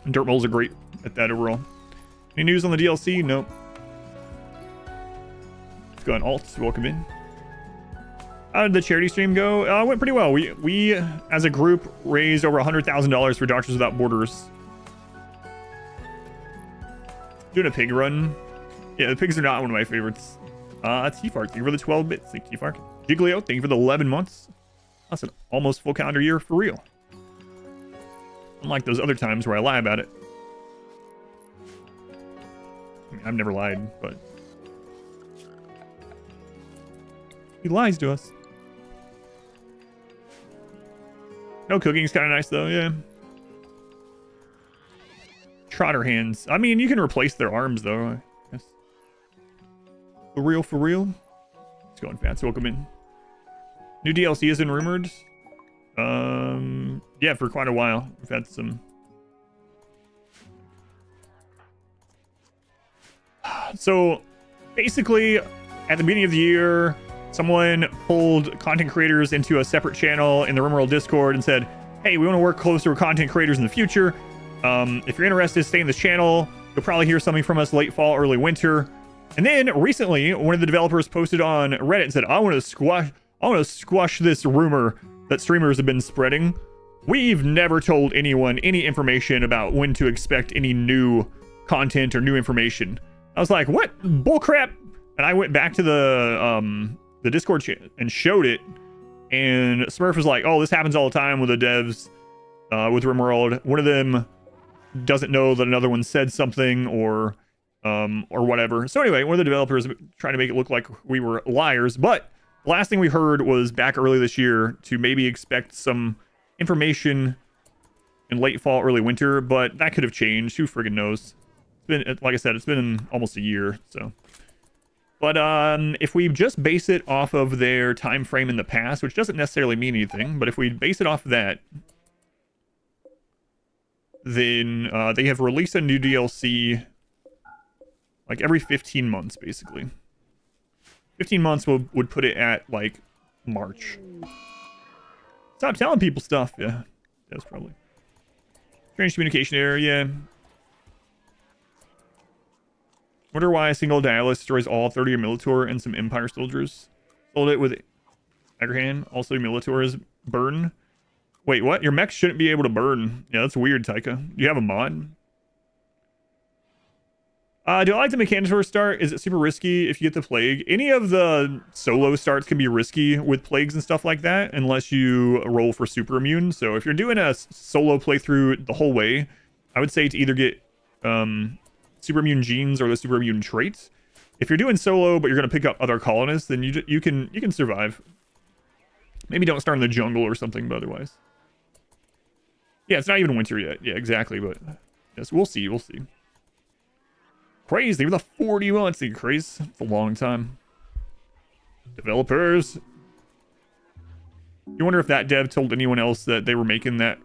And dirt molds are great at that overall. Any news on the DLC? Nope. Let's go on alt. Welcome in. How did the charity stream go? It went pretty well. We as a group raised over $100,000 for Doctors Without Borders. Doing a pig run. Yeah, the pigs are not one of my favorites. T-Fark, thank you for the 12 bits. Thank you, T-Fark. Giglio, thank you for the 11 months. That's an almost full calendar year for real. Unlike those other times where I lie about it. I mean, I've never lied, but... he lies to us. No cooking's kind of nice, though, yeah. Trotter hands. I mean, you can replace their arms, though, I guess. For real, for real. Let's go on fast. Welcome in. New DLC has been rumored. Yeah, for quite a while. We've had some. So, basically, at the beginning of the year, someone pulled content creators into a separate channel in the RimWorld Discord and said, hey, we want to work closer with content creators in the future. If you're interested, stay in this channel. You'll probably hear something from us late fall, early winter. And then recently, one of the developers posted on Reddit and said, I want to squash this rumor that streamers have been spreading. We've never told anyone any information about when to expect any new content or new information. I was like, what bullcrap? And I went back to the Discord chat and showed it. And Smurf was like, oh, this happens all the time with the devs with RimWorld. One of them doesn't know that another one said something, or or whatever. So anyway, one of the developers trying to make it look like we were liars, but the last thing we heard was back early this year to maybe expect some information in late fall, early winter, but that could have changed. Who friggin' knows? It's been, like I said, it's been almost a year, so. But if we just base it off of their time frame in the past, which doesn't necessarily mean anything, but if we base it off of that, then they have released a new DLC like every 15 months, basically. 15 months would put it at, like, March. Stop telling people stuff. Yeah, that's probably. Strange communication error, yeah. Wonder why a single dialyst destroys all 30 Mechanitor and some Empire soldiers. Sold it with Agrahan. Also, Mechanitor's burn. Wait, what? Your mechs shouldn't be able to burn. Yeah, that's weird, Taika. Do you have a mod? Do I like the Mechanitor start? Is it super risky if you get the plague? Any of the solo starts can be risky with plagues and stuff like that, unless you roll for super immune. So if you're doing a solo playthrough the whole way, I would say to either get super immune genes or the super immune traits. If you're doing solo, but you're going to pick up other colonists, then you can survive. Maybe don't start in the jungle or something, but otherwise. Yeah, it's not even winter yet. Yeah, exactly. But yes, we'll see. We'll see. Crazy. With the 40 months, crazy. It's a long time. Developers. You wonder if that dev told anyone else that they were making that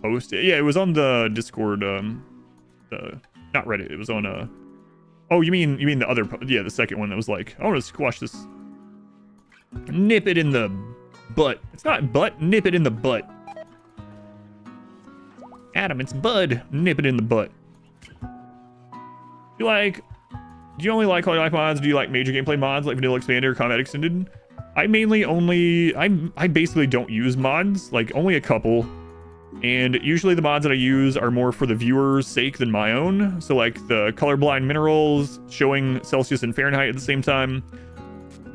post. Yeah, it was on the Discord. Not Reddit. It was on Oh, you mean the other? Yeah, the second one that was like, I want to squash this. Nip it in the butt. It's not butt. Nip it in the butt. Adam, it's Bud. Nip it in the butt. Do you only like Holy Life mods? Do you like major gameplay mods like Vanilla Expander, Combat Extended? I basically don't use mods, like only a couple. And usually the mods that I use are more for the viewer's sake than my own. So like the colorblind minerals, showing Celsius and Fahrenheit at the same time.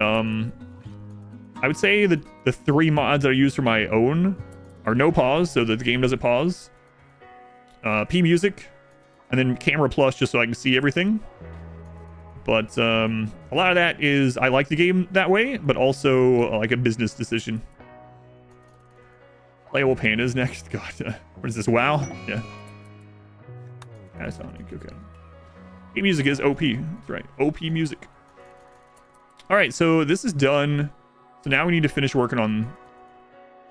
I would say that the 3 mods that I use for my own are no pause, so that the game doesn't pause. P music, and then camera plus just so I can see everything. But a lot of that is I like the game that way, but also like a business decision. Playable Pandas next. God, what is this? WoW? Yeah. Panasonic, okay. P music is OP. That's right. OP music. All right, so this is done. So now we need to finish working on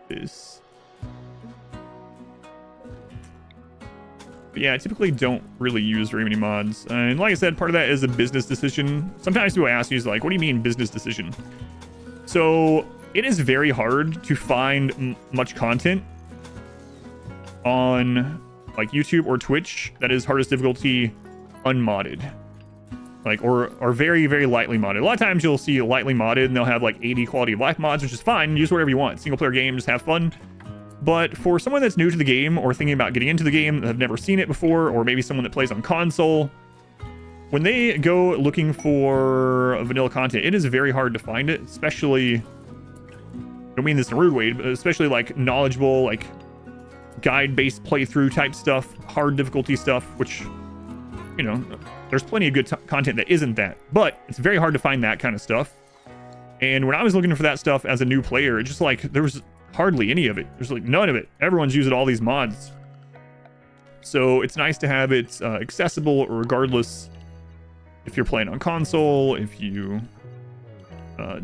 this. But yeah, I typically don't really use very many mods. And like I said, part of that is a business decision. Sometimes people ask me, like, what do you mean business decision? So it is very hard to find much content on like YouTube or Twitch that is hardest difficulty unmodded. Like, or very, very lightly modded. A lot of times you'll see lightly modded and they'll have like 80 quality of life mods, which is fine. Use whatever you want. Single player game, just have fun. But for someone that's new to the game or thinking about getting into the game, that have never seen it before, or maybe someone that plays on console, when they go looking for vanilla content, it is very hard to find it, especially, I don't mean this in a rude way, but especially like knowledgeable, like guide-based playthrough type stuff, hard difficulty stuff, which, you know, there's plenty of good content that isn't that, but it's very hard to find that kind of stuff. And when I was looking for that stuff as a new player, it's just like, there was hardly any of it. There's like none of it. Everyone's using all these mods. So it's nice to have it accessible regardless if you're playing on console, if you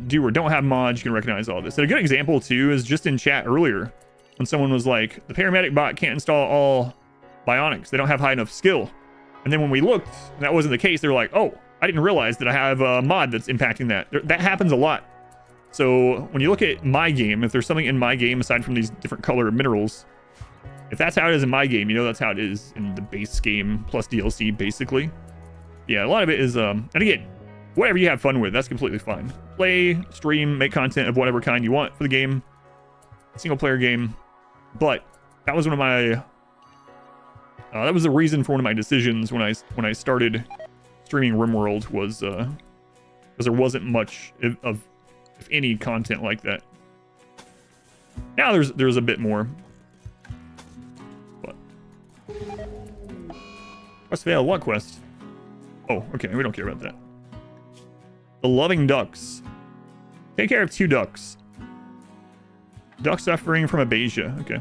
do or don't have mods, you can recognize all this. And a good example too is just in chat earlier when someone was like, the paramedic bot can't install all bionics. They don't have high enough skill. And then when we looked, that wasn't the case. They were like, oh, I didn't realize that I have a mod that's impacting that. That happens a lot. So when you look at my game, if there's something in my game aside from these different color minerals, if that's how it is in my game, you know that's how it is in the base game plus DLC, basically. Yeah, a lot of it is, and again, whatever you have fun with, that's completely fine. Play, stream, make content of whatever kind you want for the game. Single player game. But that was one of my, that was the reason for one of my decisions when I started streaming RimWorld was, because there wasn't much of if any content like that. Now there's a bit more, but Quest failed. What quest? Oh, okay. We don't care about that. The loving ducks. Take care of 2 ducks. Duck suffering from abasia. Okay.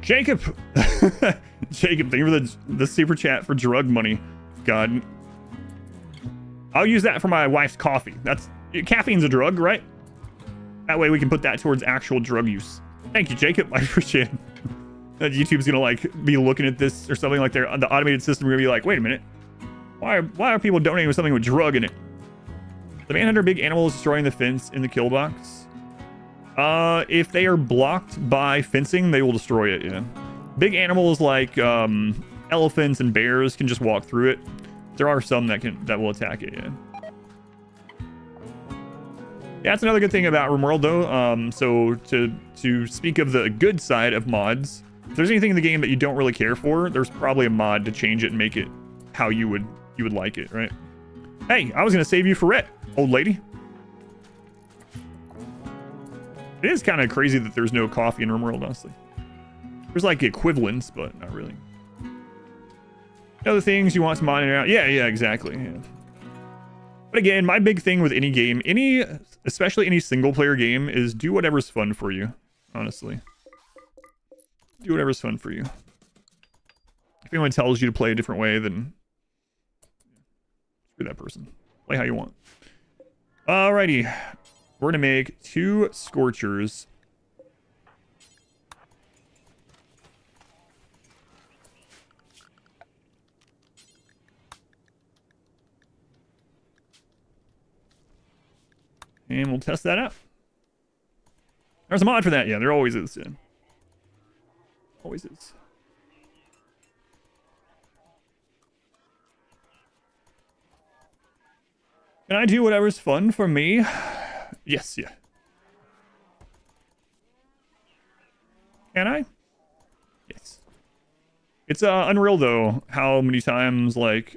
Jacob! Jacob, thank you for the super chat for drug money. God. I'll use that for my wife's coffee. Caffeine's a drug, right? That way we can put that towards actual drug use. Thank you, Jacob. I appreciate it. YouTube's gonna like be looking at this or something like the automated system gonna be like, wait a minute. Why are people donating with something with drug in it? The manhunter big animal is destroying the fence in the kill box. If they are blocked by fencing, they will destroy it, yeah. Big animals like elephants and bears can just walk through it. There are some that will attack it, yeah. Yeah, that's another good thing about RimWorld though. So to speak of the good side of mods, if there's anything in the game that you don't really care for, there's probably a mod to change it and make it how you would like it, right? Hey, I was gonna save you for Rhett, old lady. It is kind of crazy that there's no coffee in RimWorld, honestly. There's like equivalents, but not really. Other things you want to monitor out. Yeah, exactly. Yeah. But again, my big thing with any game, especially any single player game, is do whatever's fun for you, honestly. Do whatever's fun for you. If anyone tells you to play a different way, then screw that person. Play how you want. Alrighty. We're gonna make 2 scorchers. And we'll test that out. There's a mod for that. Yeah, there always is. Yeah. Always is. Can I do whatever's fun for me? Yes, yeah. Can I? Yes. It's unreal though how many times like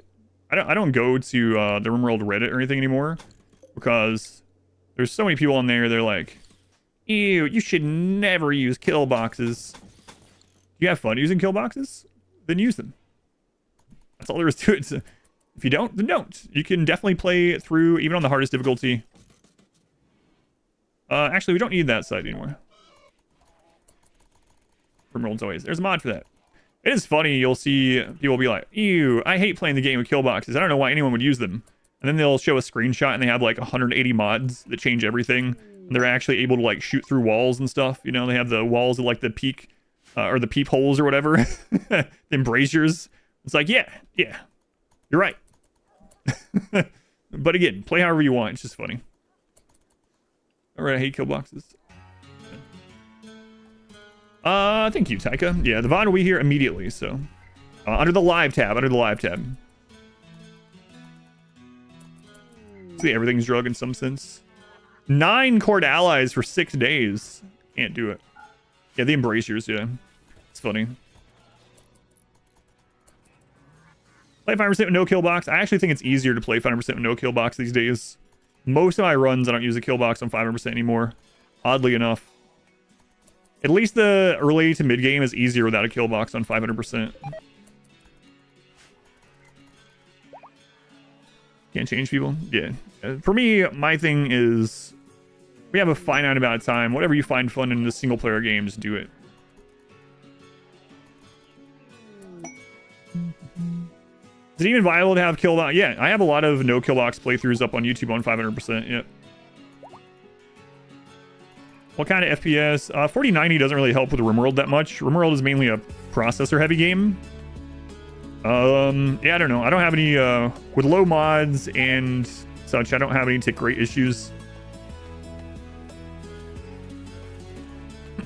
I don't go to the RimWorld Reddit or anything anymore because there's so many people on there. They're like, ew, you should never use kill boxes. You have fun using kill boxes? Then use them. That's all there is to it. So if you don't, then don't. You can definitely play through even on the hardest difficulty. Actually, we don't need that site anymore. RimWorld's always. There's a mod for that. It is funny. You'll see people be like, ew, I hate playing the game with kill boxes. I don't know why anyone would use them. And then they'll show a screenshot and they have like 180 mods that change everything. And they're actually able to like shoot through walls and stuff. You know, they have the walls of like the peak or the peep holes or whatever. The embrasures. It's like, yeah, you're right. But again, play however you want. It's just funny. All right, I hate kill boxes. Thank you, Taika. Yeah, the VOD will be here immediately, so under the live tab, See, everything's drug in some sense. 9 cord allies for 6 days. Can't do it. Yeah, the embrasures, yeah. It's funny. Play 5% with no kill box. I actually think it's easier to play 5% with no kill box these days. Most of my runs, I don't use a kill box on 500% anymore. Oddly enough. At least the early to mid game is easier without a kill box on 500%. Can't change people? Yeah. For me, my thing is we have a finite amount of time. Whatever you find fun in the single player game, just do it. Is it even viable to have kill box? Yeah, I have a lot of no kill box playthroughs up on YouTube on 500%. Yep. What kind of FPS? 4090 doesn't really help with RimWorld that much. RimWorld is mainly a processor-heavy game. Yeah, I don't know. I don't have any with low mods and such. I don't have any tick rate issues.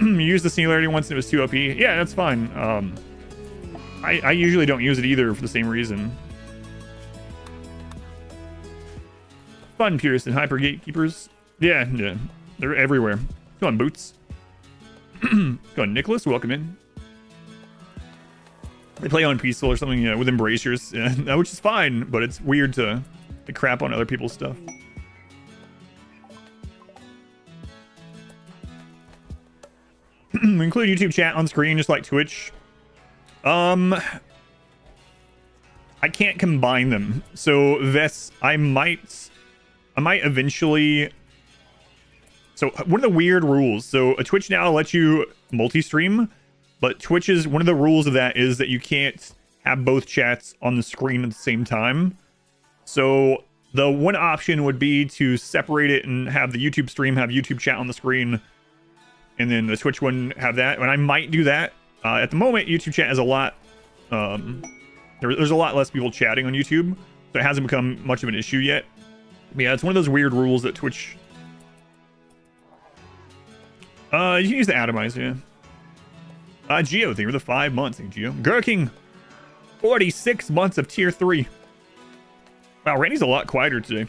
You used the singularity once and it was too OP. Yeah, that's fine. I usually don't use it either for the same reason. Fun, Pearson. Hyper Gatekeepers. Yeah, they're everywhere. Come on, Boots. Go on, Nicholas. Welcome in. They play on peaceful or something, yeah, with embracers, yeah, which is fine, but it's weird to crap on other people's stuff. Include YouTube chat on screen, just like Twitch. I can't combine them, so this I might eventually. So one of the weird rules. So a Twitch now lets you multi-stream, but Twitch's one of the rules of that is that you can't have both chats on the screen at the same time. So the one option would be to separate it and have the YouTube stream have YouTube chat on the screen, and then the Twitch one have that. And I might do that. At the moment, YouTube chat has a lot. There's a lot less people chatting on YouTube, so it hasn't become much of an issue yet. But yeah, it's one of those weird rules that Twitch. You can use the atomizer. Yeah. Geo, thank you for the 5 months. Thank you, Geo. Gurking, 46 months of tier 3. Wow, Randy's a lot quieter today.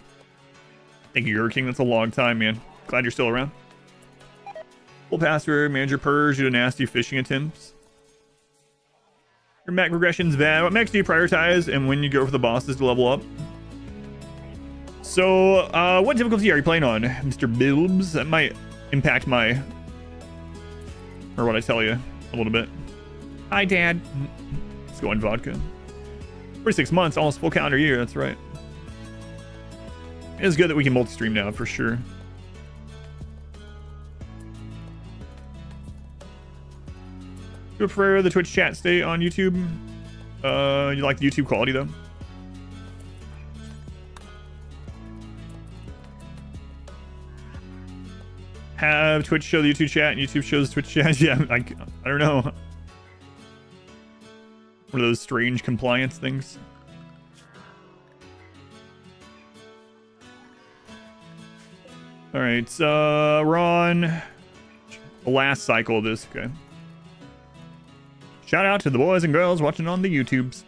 Thank you, Gurking. That's a long time, man. Glad you're still around. Full password, manager purge, due to nasty phishing attempts. Your mech regression's bad. What mechs do you prioritize and when you go for the bosses to level up? So, what difficulty are you playing on, Mr. Bilbs? That might impact my... or what I tell you a little bit. Hi, Dad. Let's go on vodka. 46 months, almost full calendar year. That's right. It is good that we can multi-stream now, for sure. Do you prefer the Twitch chat stay on YouTube? You like the YouTube quality, though? Have Twitch show the YouTube chat and YouTube shows Twitch chat? Yeah, I don't know. One of those strange compliance things. All right, we're on the last cycle of this. Okay. Shout out to the boys and girls watching on the YouTubes.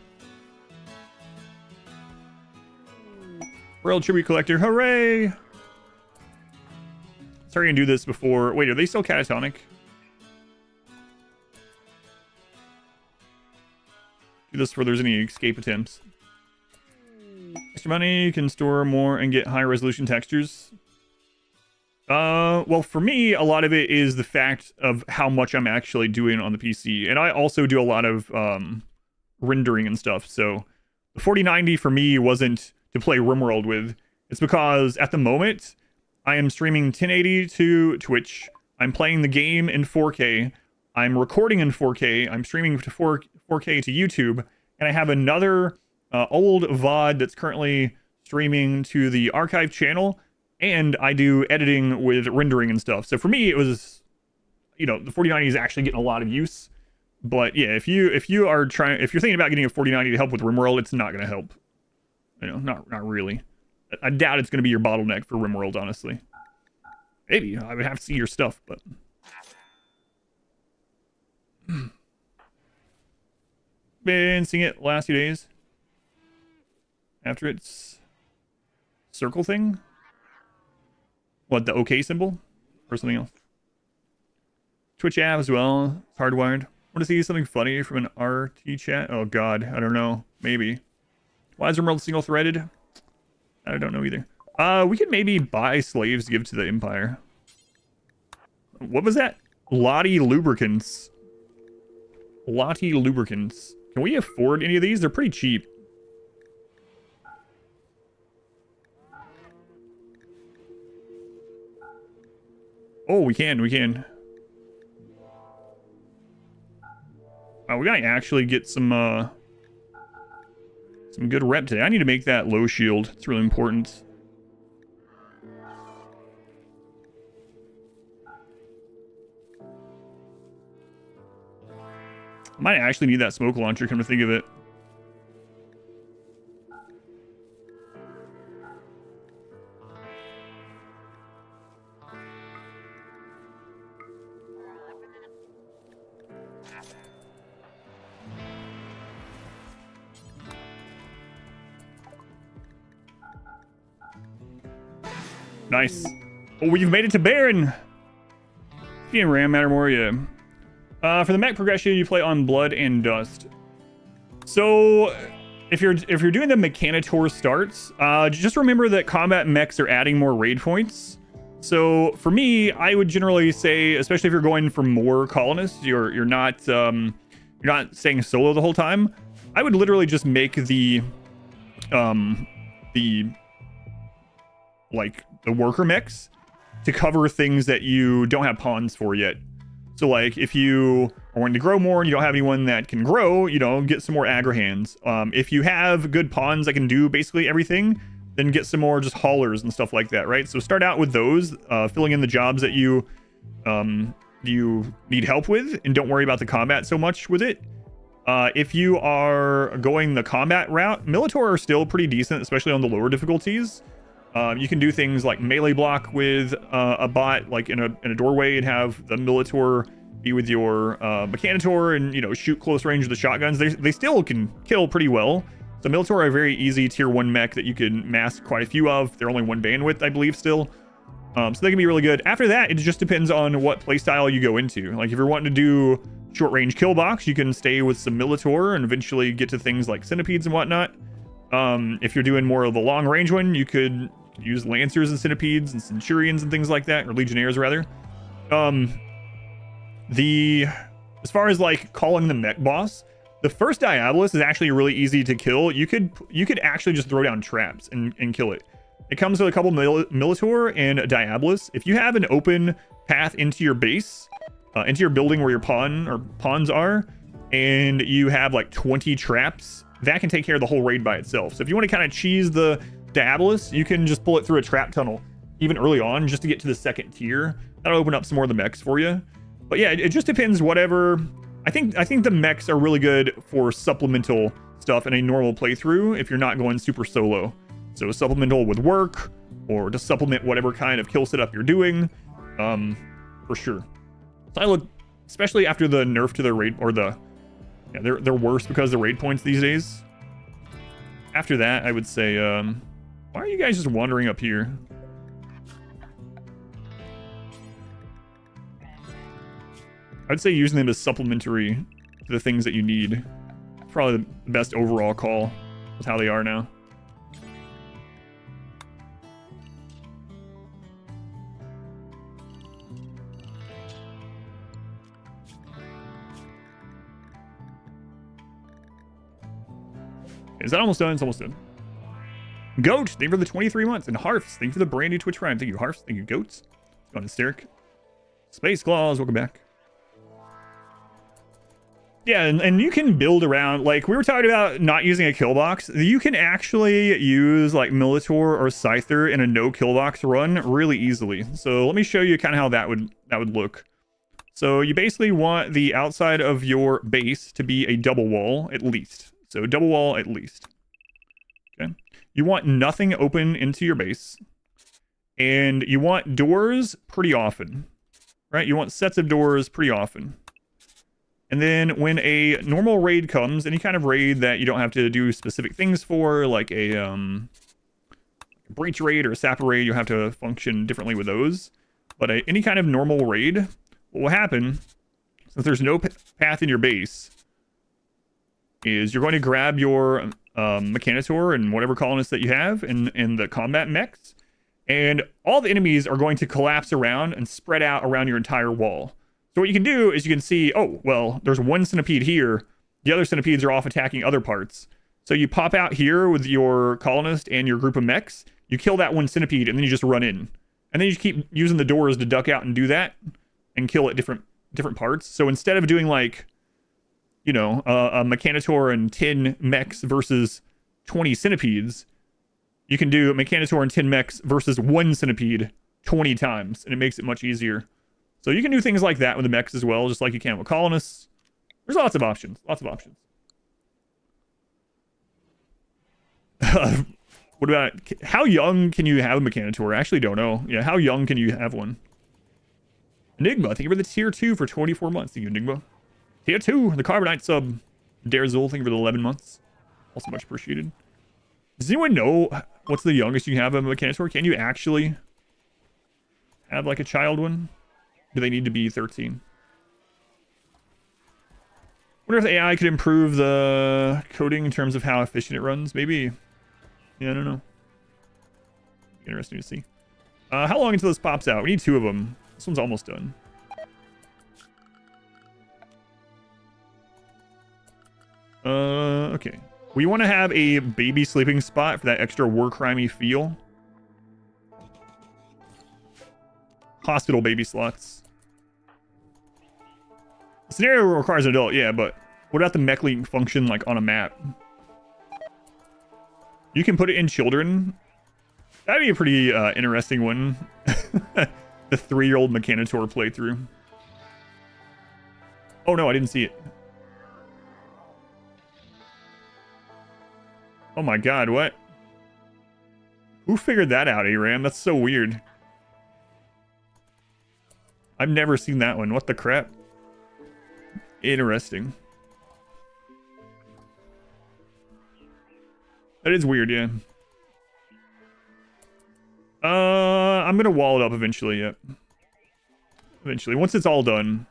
World Tribute Collector, hooray! Sorry, I can do this before. Wait, are they still catatonic? Do this before there's any escape attempts. Extra money, you can store more and get high resolution textures. Well, for me, a lot of it is the fact of how much I'm actually doing on the PC. And I also do a lot of rendering and stuff. So the 4090 for me wasn't to play RimWorld with. It's because at the moment, I am streaming 1080 to Twitch. I'm playing the game in 4K. I'm recording in 4K. I'm streaming to 4K to YouTube. And I have another old VOD that's currently streaming to the archive channel. And I do editing with rendering and stuff. So for me, it was, you know, the 4090 is actually getting a lot of use. But yeah, if you're thinking about getting a 4090 to help with RimWorld, it's not going to help. You know, not really. I doubt it's going to be your bottleneck for RimWorld, honestly. Maybe I would have to see your stuff, but been seeing it last few days after its circle thing. What, the OK symbol? Or something else? Twitch app as well. It's hardwired. Want to see something funny from an RT chat? Oh god, I don't know. Maybe. Why is RimWorld single-threaded? I don't know either. We could maybe buy slaves to give to the Empire. What was that? Lottie Lubricants. Lottie Lubricants. Can we afford any of these? They're pretty cheap. Oh, we can. We gotta actually get some good rep today. I need to make that low shield. It's really important. I might actually need that smoke launcher, come to think of it. Nice. Oh, you've made it to Baron. If you RAM matter more, yeah. For the mech progression, you play on Blood and Dust. So if you're doing the Mechanitor starts, just remember that combat mechs are adding more raid points. So for me, I would generally say, especially if you're going for more colonists, you're not staying solo the whole time. I would literally just make the worker mechs to cover things that you don't have pawns for yet. So like if you are wanting to grow more and you don't have anyone that can grow, you know, get some more aggro hands. If you have good pawns that can do basically everything, then get some more just haulers and stuff like that, right? So start out with those, filling in the jobs that you need help with, and don't worry about the combat so much with it. If you are going the combat route, Mechanitor are still pretty decent, especially on the lower difficulties. You can do things like melee block with a bot, like in a doorway, and have the Mechanitor be with your Mechanitor, and you know, shoot close range with the shotguns. They still can kill pretty well. So Mechanitor are a very easy tier 1 mech that you can mask quite a few of. They're only 1 bandwidth, I believe, still. So they can be really good. After that, it just depends on what playstyle you go into. Like if you're wanting to do short range kill box, you can stay with some Mechanitor and eventually get to things like centipedes and whatnot. If you're doing more of the long range one, you could use lancers and centipedes and centurions and things like that, or legionnaires rather. As far as like calling the mech boss, the first Diabolus is actually really easy to kill. You could actually just throw down traps and kill it. It comes with a couple Mechanitor and a Diabolus. If you have an open path into your base, into your building where your pawns are, and you have like 20 traps, that can take care of the whole raid by itself. So if you want to kind of cheese the Diabolus, you can just pull it through a trap tunnel even early on just to get to the 2nd tier. That'll open up some more of the mechs for you. But yeah, it just depends. Whatever. I think the mechs are really good for supplemental stuff in a normal playthrough if you're not going super solo. So supplemental with work, or to supplement whatever kind of kill setup you're doing, for sure. So I look, especially after the nerf to the raid, or they're worse because of the raid points these days. After that, I would say, why are you guys just wandering up here? I'd say using them as supplementary to the things that you need. It's probably the best overall call with how they are now. Is that almost done? It's almost done. Goat, thank you for the 23 months. And Harfs, thank you for the brand new Twitch Prime. Thank you, Harfs. Thank you, Goats. Going hysteric. Space Claws, welcome back. Yeah, and you can build around, like, we were talking about not using a kill box. You can actually use, like, Mechanitor or Scyther in a no kill box run really easily. So let me show you kind of how that would look. So you basically want the outside of your base to be a double wall, at least. So double wall at least. Okay. You want nothing open into your base. And you want doors pretty often. Right? You want sets of doors pretty often. And then when a normal raid comes, any kind of raid that you don't have to do specific things for, like a breach raid or a sapper raid, you'll have to function differently with those. But any kind of normal raid, what will happen, since there's no path in your base, is you're going to grab your Mechanitor and whatever colonists that you have in the combat mechs, and all the enemies are going to collapse around and spread out around your entire wall. So what you can do is you can see, oh, well, there's one centipede here. The other centipedes are off attacking other parts. So you pop out here with your colonist and your group of mechs. You kill that one centipede, and then you just run in. And then you keep using the doors to duck out and do that and kill at different parts. So instead of doing, like, you know, a Mechanitor and 10 mechs versus 20 centipedes, you can do Mechanitor and 10 mechs versus 1 centipede 20 times, and it makes it much easier. So you can do things like that with the mechs as well, just like you can with colonists. There's lots of options. Lots of options. What about, how young can you have a Mechanitor? I actually don't know. Yeah, how young can you have one? Enigma, thank you for the tier 2 for 24 months. Thank you, Enigma. Tier 2, the Carbonite sub. Darzul, thank you for the 11 months. Also much appreciated. Does anyone know what's the youngest you can have a Mechanitor? Can you actually have, like, a child one? Do they need to be 13? Wonder if the AI could improve the coding in terms of how efficient it runs. Maybe. Yeah, I don't know. Interesting to see. How long until this pops out? We need 2 of them. This one's almost done. Okay. We want to have a baby sleeping spot for that extra war crimey feel. Hospital baby slots. The scenario requires an adult, yeah, but what about the mech leak function like on a map? You can put it in children. That'd be a pretty interesting one. The 3-year-old Mechanitor playthrough. Oh no, I didn't see it. Oh my god, what? Who figured that out, ARAM? That's so weird. I've never seen that one. What the crap? Interesting. That is weird, yeah. I'm gonna wall it up eventually, yep. Eventually, once it's all done.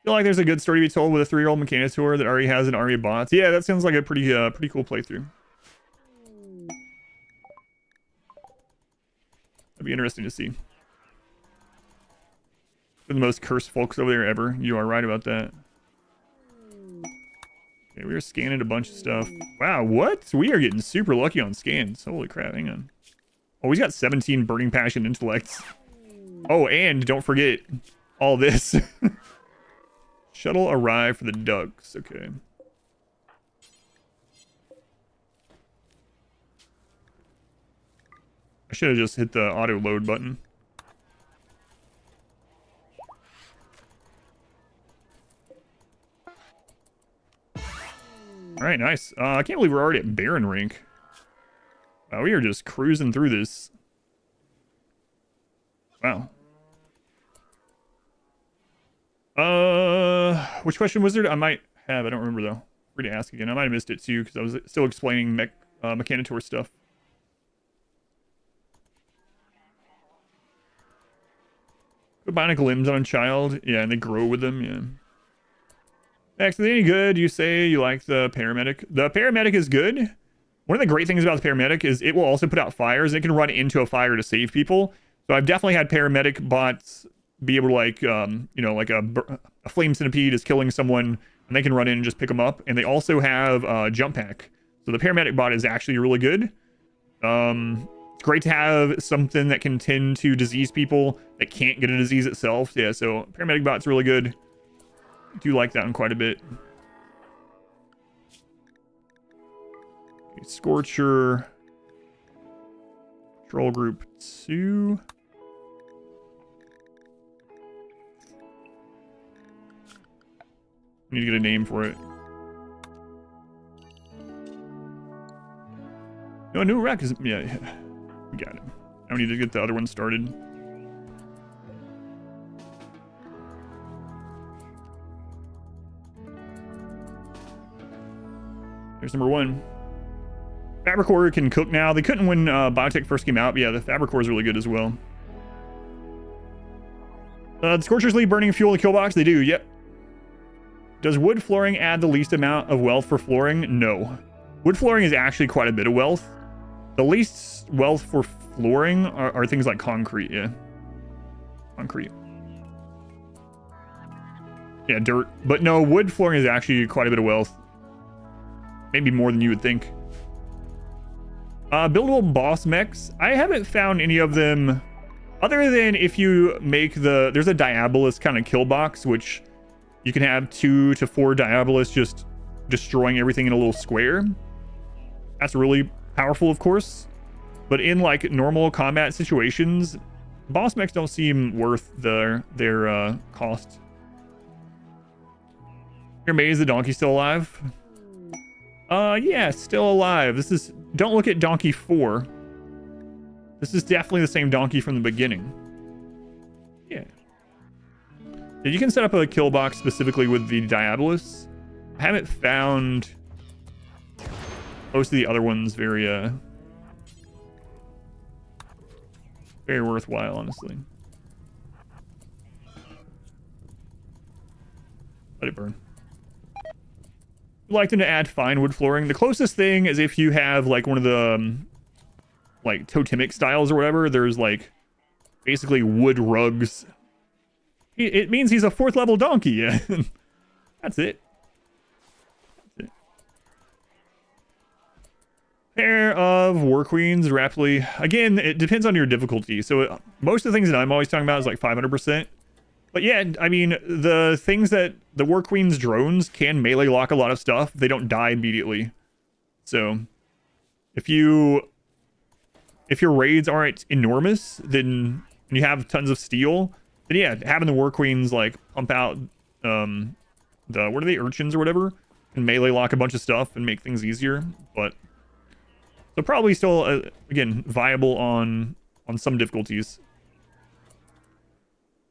Feel like there's a good story to be told with a 3-year-old Mechanitor that already has an army of bots. Yeah, that sounds like a pretty cool playthrough. That'd be interesting to see. They're the most cursed folks over there ever. You are right about that. Okay, we are scanning a bunch of stuff. Wow, what? We are getting super lucky on scans. Holy crap, hang on. Oh, he's got 17 burning passion intellects. Oh, and don't forget all this. Shuttle arrived for the ducks. Okay. I should have just hit the auto load button. All right, nice. I can't believe we're already at Baron rank. We are just cruising through this. Wow. Which question was there? I might have. I don't remember though. Free to ask again. I might have missed it too because I was still explaining Mechanitor stuff. Bionic limbs on a child. Yeah, and they grow with them. Yeah. Next, is it any good? You say you like the paramedic. The paramedic is good. One of the great things about the paramedic is it will also put out fires. And it can run into a fire to save people. So I've definitely had paramedic bots be able to like, you know, like a flame centipede is killing someone and they can run in and just pick them up. And they also have jump pack. So the paramedic bot is actually really good. It's great to have something that can tend to disease people that can't get a disease itself. Yeah, so paramedic bot's really good. I do like that one quite a bit. Okay, Scorcher. Control group 2. I need to get a name for it. No, new rack is... Yeah, we got it. Now we need to get the other one started. There's number 1. Fabricore can cook now. They couldn't when Biotech first came out, but yeah, the Fabricore is really good as well. The Scorchers leave burning fuel in the kill box? They do, yep. Does wood flooring add the least amount of wealth for flooring? No. Wood flooring is actually quite a bit of wealth. The least wealth for flooring are things like concrete, yeah. Concrete. Yeah, dirt. But no, wood flooring is actually quite a bit of wealth. Maybe more than you would think. Buildable boss mechs. I haven't found any of them other than if you make the... There's a Diabolus kind of kill box, which you can have 2 to 4 Diabolus just destroying everything in a little square. That's really powerful, of course. But in like normal combat situations, boss mechs don't seem worth their cost. You're amazed the donkey's still alive? Yeah, still alive. This is... Don't look at Donkey 4. This is definitely the same donkey from the beginning. Yeah. Yeah, you can set up a kill box specifically with the Diabolus. I haven't found most of the other ones very worthwhile, honestly. Let it burn. I'd like them to add fine wood flooring. The closest thing is if you have like one of the like totemic styles or whatever. There's like basically wood rugs. It means he's a 4th level donkey. Yeah. That's it. Pair of war queens rapidly. Again, it depends on your difficulty. So most of the things that I'm always talking about is like 500%. But yeah, I mean, the things that the war queen's drones can melee lock a lot of stuff. They don't die immediately. So if your raids aren't enormous, then and you have tons of steel, then yeah, having the war queens like pump out the what are they, urchins or whatever, and melee lock a bunch of stuff and make things easier. But so probably still again viable on some difficulties.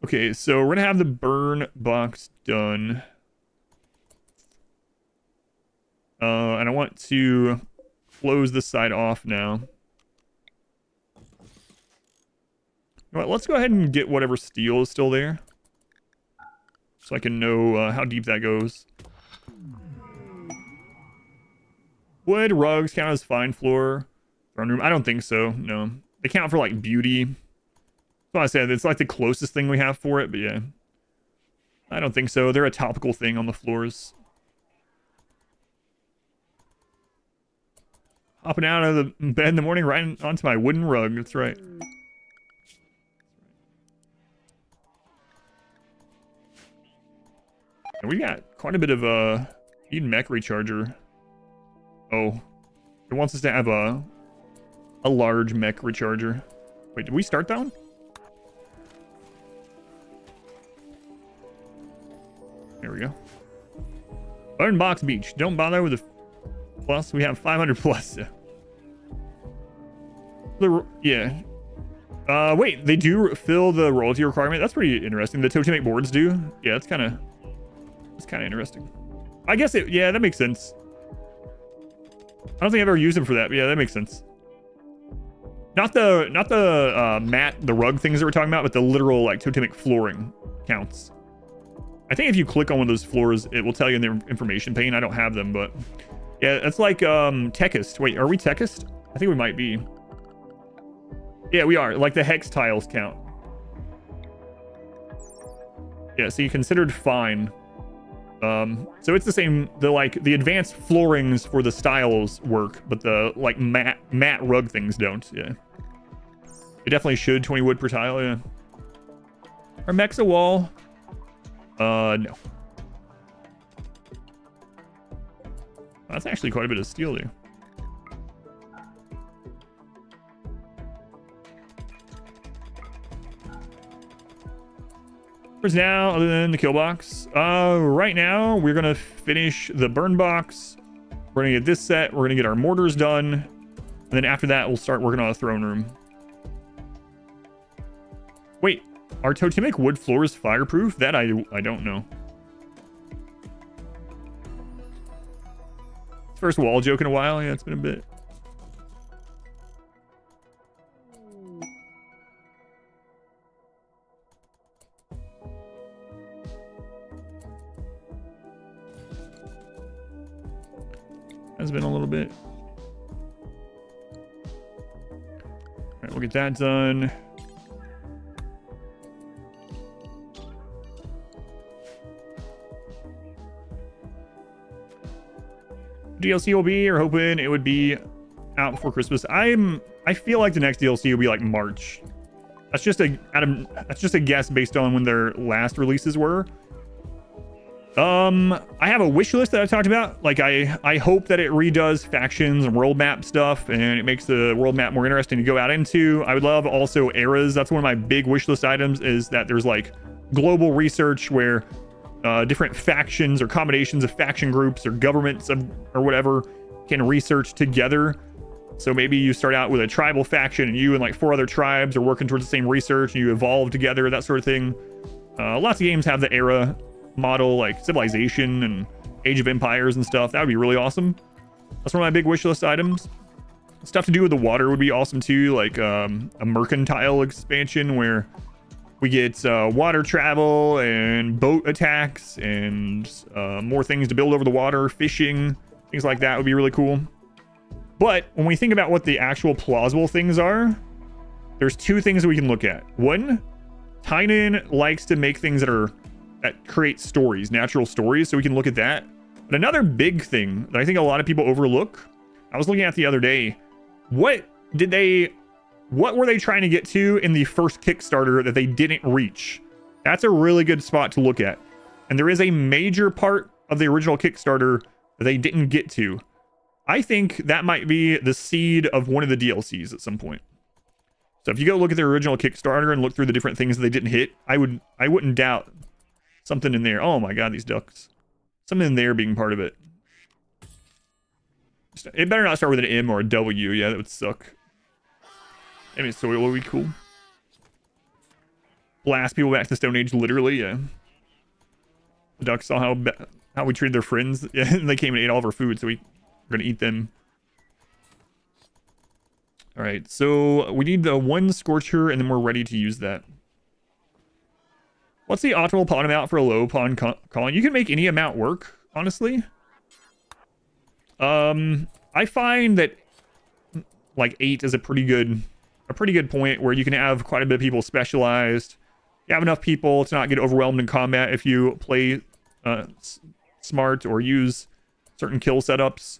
Okay, so we're gonna have the burn box done, and I want to close this side off now. All right, let's go ahead and get whatever steel is still there, so I can know how deep that goes. Wood rugs count as fine floor throne room? I don't think so. No, they count for like beauty. That's what I said. It's like the closest thing we have for it, but yeah, I don't think so. They're a topical thing on the floors. Hopping out of the bed in the morning, right onto my wooden rug. That's right. And we got quite a bit of need mech recharger. Oh, it wants us to have a large mech recharger. Wait, did we start that one? There we go. Burn box beach. Don't bother with the plus. We have 500 plus. Yeah. Wait, they do fill the royalty requirement. That's pretty interesting. The totemic boards do. Yeah, that's kind of interesting. I guess it. Yeah, that makes sense. I don't think I've ever used them for that, but yeah, that makes sense. Not the mat, the rug things that we're talking about, but the literal like totemic flooring counts. I think if you click on one of those floors, it will tell you in the information pane. I don't have them, but yeah, it's like techist. Wait, are we techist? I think we might be. Yeah, we are. Like the hex tiles count. Yeah, so you considered fine. So it's the same. The advanced floorings for the styles work, but the like matte rug things don't. Yeah, it definitely should. 20 wood per tile. Yeah. Our mech's a wall. No. That's actually quite a bit of steel there. Now, other than the kill box, right now we're gonna finish the burn box. We're gonna get this set. We're gonna get our mortars done, and then after that we'll start working on a throne room. Wait, are totemic wood floors fireproof? That I don't know. First wall joke in a while. Yeah, it's been a bit. Has been a little bit. All right, we'll get that done. DLC will be, or hoping it would be out before Christmas. I feel like the next DLC will be like March. That's just a guess based on when their last releases were. I have a wish list that I talked about. Like I hope that it redoes factions and world map stuff, and it makes the world map more interesting to go out into. I would love also eras. That's one of my big wish list items, is that there's like global research where different factions or combinations of faction groups or governments or whatever can research together. So maybe you start out with a tribal faction and you and like 4 other tribes are working towards the same research and you evolve together, that sort of thing. Lots of games have the era model, like Civilization and Age of Empires and stuff. That would be really awesome. That's one of my big wish list items. Stuff to do with the water would be awesome too, like a mercantile expansion where we get water travel and boat attacks and more things to build over the water, fishing, things like that would be really cool. But when we think about what the actual plausible things are, there's two things that we can look at. One, Tynan likes to make things that create stories, natural stories, so we can look at that. But another big thing that I think a lot of people overlook, I was looking at the other day, what were they trying to get to in the first Kickstarter that they didn't reach? That's a really good spot to look at. And there is a major part of the original Kickstarter that they didn't get to. I think that might be the seed of one of the DLCs at some point. So if you go look at their original Kickstarter and look through the different things that they didn't hit, I wouldn't doubt something in there. Oh my god, these ducks. Something in there being part of it. It better not start with an M or a W. Yeah, that would suck. I mean, soil would be cool. Blast people back to the Stone Age, literally, yeah. The ducks saw how we treated their friends. Yeah, and they came and ate all of our food, so we're gonna eat them. Alright, so we need the one Scorcher, and then we're ready to use that. What's the optimal pawn amount for a low pawn calling? You can make any amount work, honestly. I find that like 8 is a pretty good point where you can have quite a bit of people specialized. You have enough people to not get overwhelmed in combat if you play smart or use certain kill setups.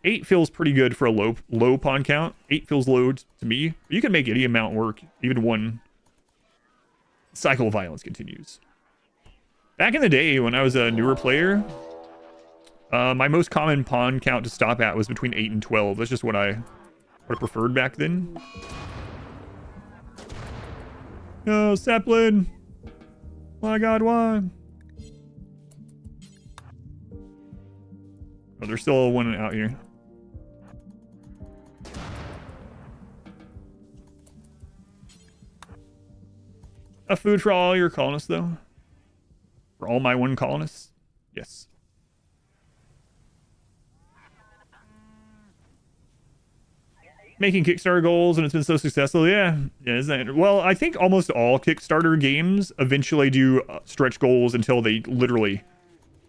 8 feels pretty good for a low pawn count. 8 feels low to me. You can make any amount work, even one. Cycle of violence continues. Back in the day when I was a newer player, my most common pawn count to stop at was between 8 and 12. That's just what I preferred back then. No, Zeppelin. My god, why? Oh, there's still one out here. Enough food for all your colonists, though? For all my one colonists? Yes. Making Kickstarter goals and it's been so successful. Yeah, isn't it? Well, I think almost all Kickstarter games eventually do stretch goals until they literally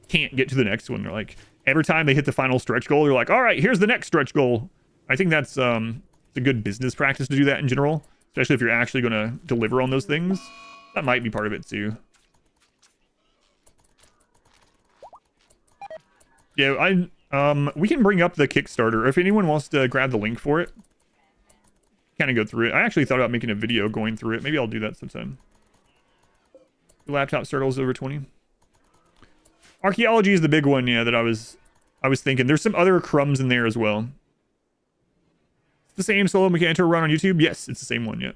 can't get to the next one. They're like, every time they hit the final stretch goal, they're like, all right, here's the next stretch goal. I think that's it's a good business practice to do that in general, especially if you're actually going to deliver on those things. That might be part of it too. Yeah, we can bring up the Kickstarter if anyone wants to grab the link for it. Kind of go through it. I actually thought about making a video going through it. Maybe I'll do that sometime. Your laptop startles over 20. Archaeology is the big one, yeah, that I was thinking. There's some other crumbs in there as well. It's the same solo Mechanitor run on YouTube? Yes, it's the same one, yeah.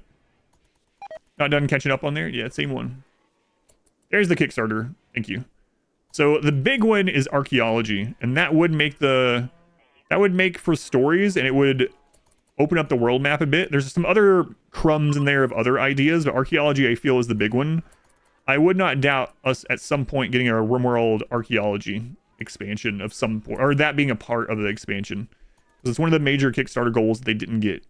Not done catching up on there? Yeah, same one. There's the Kickstarter. Thank you. So the big one is archaeology, and that would make for stories, and it would open up the world map a bit. There's some other crumbs in there of other ideas, but archaeology I feel is the big one. I would not doubt us at some point getting a RimWorld archaeology expansion of some point, or that being a part of the expansion. It's one of the major Kickstarter goals that they didn't get.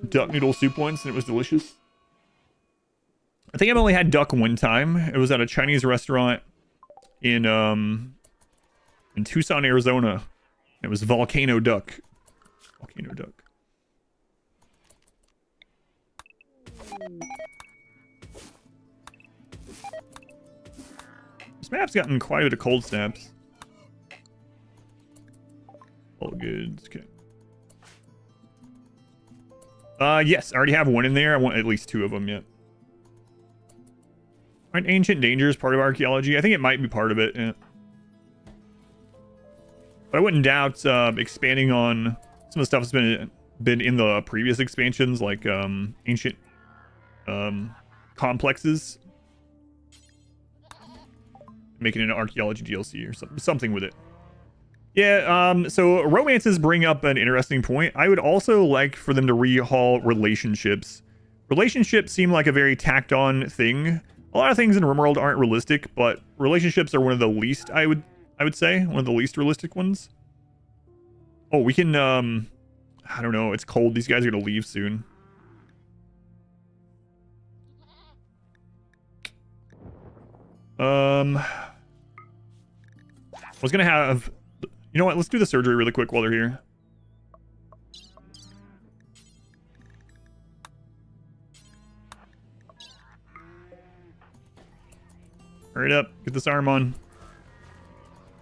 Duck noodle soup once, and it was delicious. I think I've only had duck one time. It was at a Chinese restaurant in Tucson, Arizona. It was volcano duck. Volcano duck. This map's gotten quite a bit of cold snaps. All good. Okay. Yes, I already have one in there. I want at least 2 of them yet. Aren't ancient dangers part of archaeology? I think it might be part of it, yeah. But I wouldn't doubt expanding on some of the stuff that's been in the previous expansions, like ancient complexes. Making an archaeology DLC or something with it. Yeah, so romances bring up an interesting point. I would also like for them to rehaul relationships. Relationships seem like a very tacked on thing. A lot of things in RimWorld aren't realistic, but relationships are one of the least, I would say, one of the least realistic ones. Oh, we can I don't know. It's cold. These guys are gonna leave soon. I was gonna have... You know what? Let's do the surgery really quick while they're here. Hurry up. Get this arm on.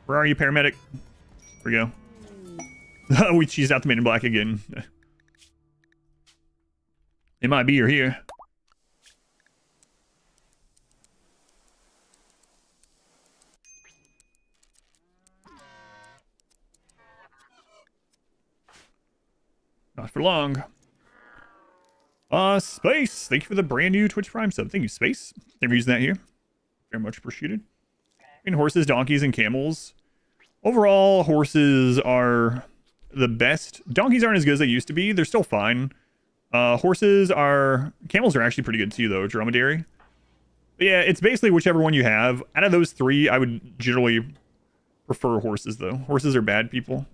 Where are you, paramedic? There we go. We cheesed out the Men in Black again. It might be here. Not for long. Space. Thank you for the brand new Twitch Prime sub. Thank you, Space. Thank you for using that here. Very much appreciated. And horses, donkeys, and camels. Overall, horses are the best. Donkeys aren't as good as they used to be. They're still fine. Camels are actually pretty good too, though. Dromedary. But yeah, it's basically whichever one you have. Out of those three, I would generally prefer horses, though. Horses are bad people.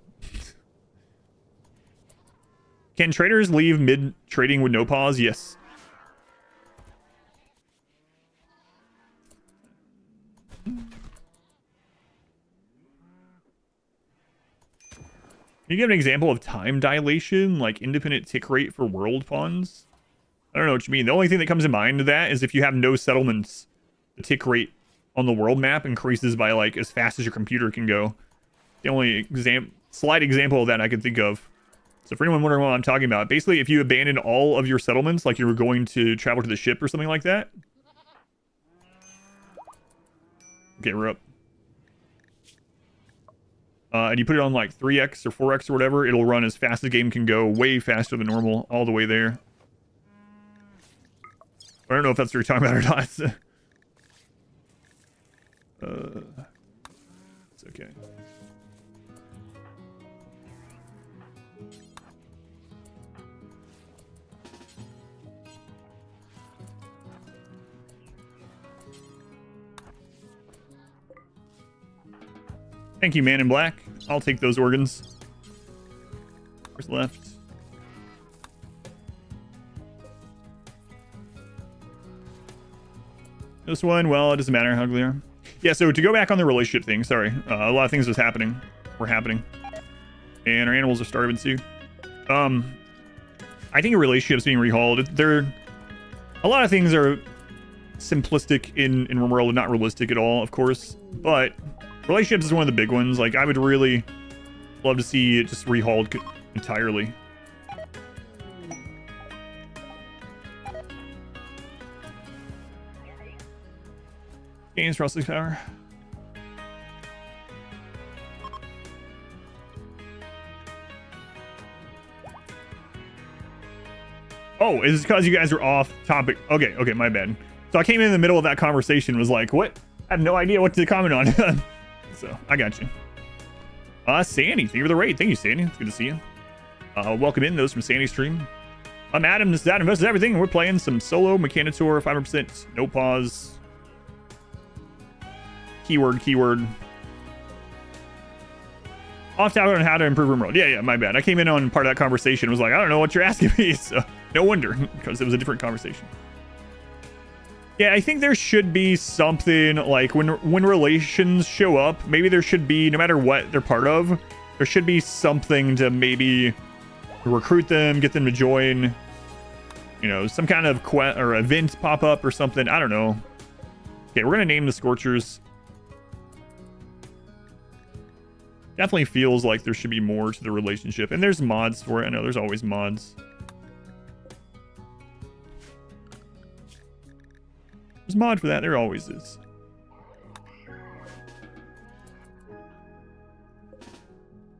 Can traders leave mid-trading with no pause? Yes. Can you give an example of time dilation, like independent tick rate for world pawns? I don't know what you mean. The only thing that comes to mind to that is if you have no settlements, the tick rate on the world map increases by like as fast as your computer can go. The only slight example of that I can think of. So for anyone wondering what I'm talking about, basically if you abandon all of your settlements, like you were going to travel to the ship or something like that. Okay, we're up. And you put it on like 3x or 4x or whatever, it'll run as fast as the game can go, way faster than normal, all the way there. I don't know if that's what you're talking about or not. It's okay. Thank you, Man in Black. I'll take those organs. Where's left? This one, well, it doesn't matter how ugly they are. Yeah, so to go back on the relationship thing, sorry. A lot of things were happening. And our animals are starving too. I think relationships being rehauled, a lot of things are simplistic in RimWorld and not realistic at all, of course. But relationships is one of the big ones. Like, I would really love to see it just rehauled entirely. Games for Wrestling Power. Oh, is it because you guys are off topic? Okay, my bad. So I came in the middle of that conversation and was like, what? I have no idea what to comment on. So, I got you. Sandy, thank you for the raid. Thank you, Sandy. It's good to see you. Welcome in those from Sandy's stream. I'm Adam. This is Adam versus everything. And we're playing some solo Mechanitor, 500%, no pause. Keyword. Off topic on how to improve RimWorld. Yeah, my bad. I came in on part of that conversation. Was like, I don't know what you're asking me. So, no wonder, because it was a different conversation. Yeah, I think there should be something like when relations show up, maybe there should be, no matter what they're part of, there should be something to maybe recruit them, get them to join, you know, some kind of quest or event pop up or something. I don't know. Okay, we're going to name the Scorchers. Definitely feels like there should be more to the relationship. And there's mods for it. I know there's always mods. There's mod for that. There always is.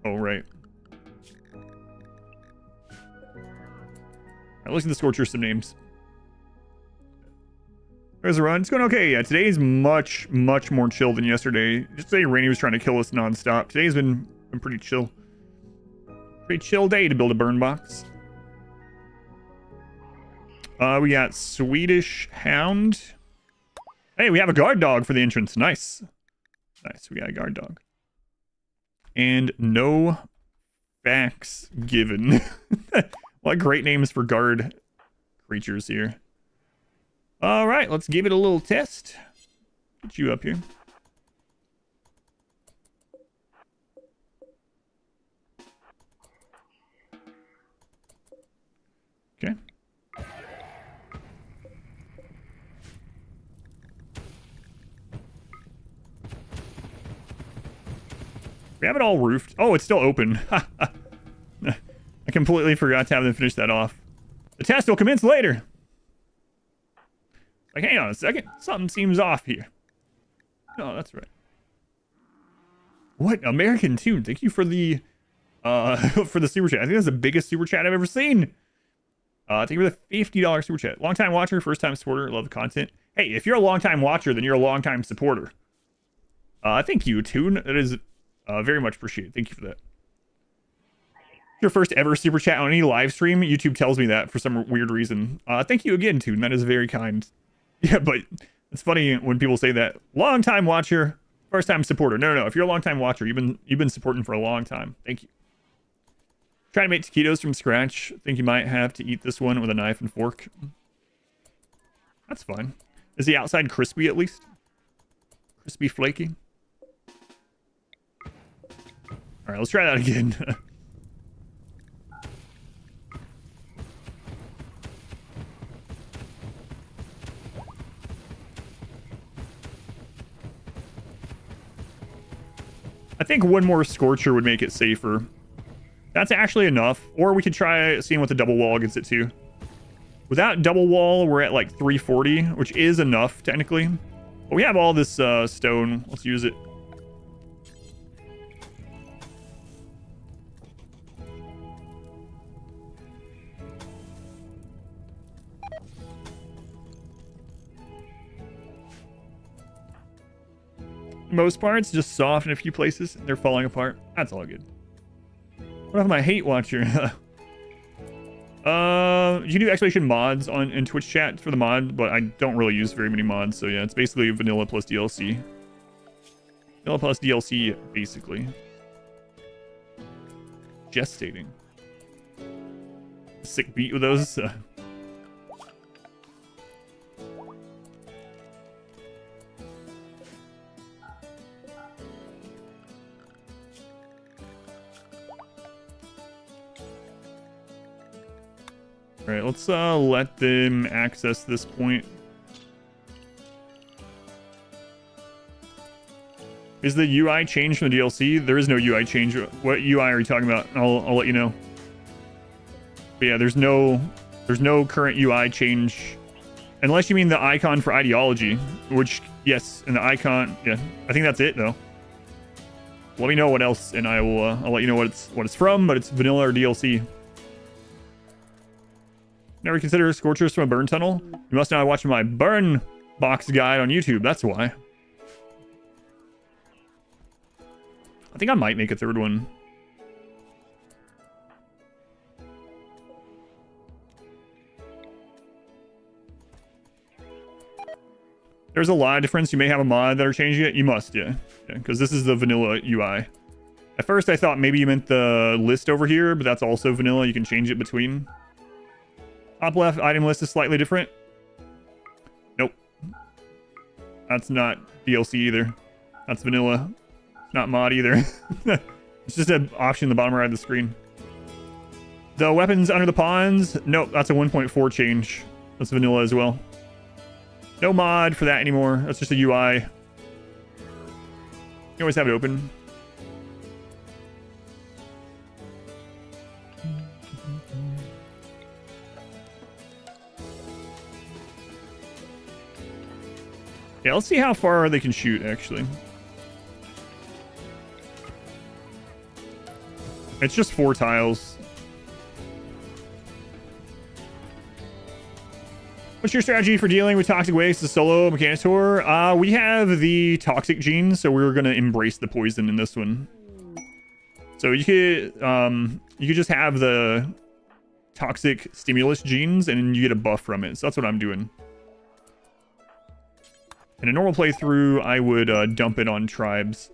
Oh, right. Alright, let's get the Scorchers some names. There's a run. It's going okay. Yeah, today's much more chill than yesterday. Yesterday, Rainy was trying to kill us nonstop. Today's been pretty chill. Pretty chill day to build a burn box. We got Swedish Hound. Hey, we have a guard dog for the entrance. Nice. We got a guard dog. And no Facts given. What great names for guard creatures here. All right, let's give it a little test. Get you up here. Okay. We have it all roofed. Oh, it's still open. I completely forgot to have them finish that off. The test will commence later. Like, hang on a second. Something seems off here. Oh, that's right. What? American Tune. Thank you for the for the super chat. I think that's the biggest super chat I've ever seen. Thank you for the $50 super chat. Long time watcher, first time supporter. Love the content. Hey, if you're a long time watcher, then you're a long time supporter. Thank you, Tune. That is very much appreciated. Thank you for that. Your first ever super chat on any live stream. YouTube tells me that for some weird reason. Thank you again, Tune. That is very kind. Yeah, but it's funny when people say that. Long time watcher, first time supporter. No. If you're a long time watcher, you've been supporting for a long time. Thank you. Trying to make taquitos from scratch. Think you might have to eat this one with a knife and fork. That's fine. Is the outside crispy at least? Crispy, flaky? All right, let's try that again. I think one more scorcher would make it safer. That's actually enough. Or we could try seeing what the double wall gets it to. Without double wall, we're at like 340, which is enough technically. But we have all this stone. Let's use it. Most parts just soft in a few places. They're falling apart. That's all good. What if my hate watcher? You can do exclamation mods in Twitch chat for the mod, but I don't really use very many mods. So yeah, it's basically vanilla plus DLC. Vanilla plus DLC, basically. Gestating. Sick beat with those. All right, let's let them access this point. Is the UI changed from the DLC? There is no UI change. What UI are you talking about? I'll let you know. But yeah, there's no current UI change, unless you mean the icon for ideology, which yes, and the icon, yeah, I think that's it though. Let me know what else, and I will I'll let you know what it's from, but it's vanilla or DLC. Never consider scorchers from a burn tunnel? You must not have watched my burn box guide on YouTube. That's why. I think I might make a third one. There's a lot of difference. You may have a mod that are changing it. You must, yeah. Because this is the vanilla UI. At first, I thought maybe you meant the list over here, but that's also vanilla. You can change it between. Top left item list is slightly different. Nope. That's not DLC either. That's vanilla. It's not mod either. It's just an option in the bottom right of the screen. The weapons under the pawns. Nope, that's a 1.4 change. That's vanilla as well. No mod for that anymore. That's just a UI. You always have it open. Yeah, let's see how far they can shoot, actually. It's just 4 tiles. What's your strategy for dealing with toxic waste as solo Mechanitor? We have the toxic genes, so we're going to embrace the poison in this one. So you could just have the toxic stimulus genes, and you get a buff from it. So that's what I'm doing. In a normal playthrough, I would dump it on tribes.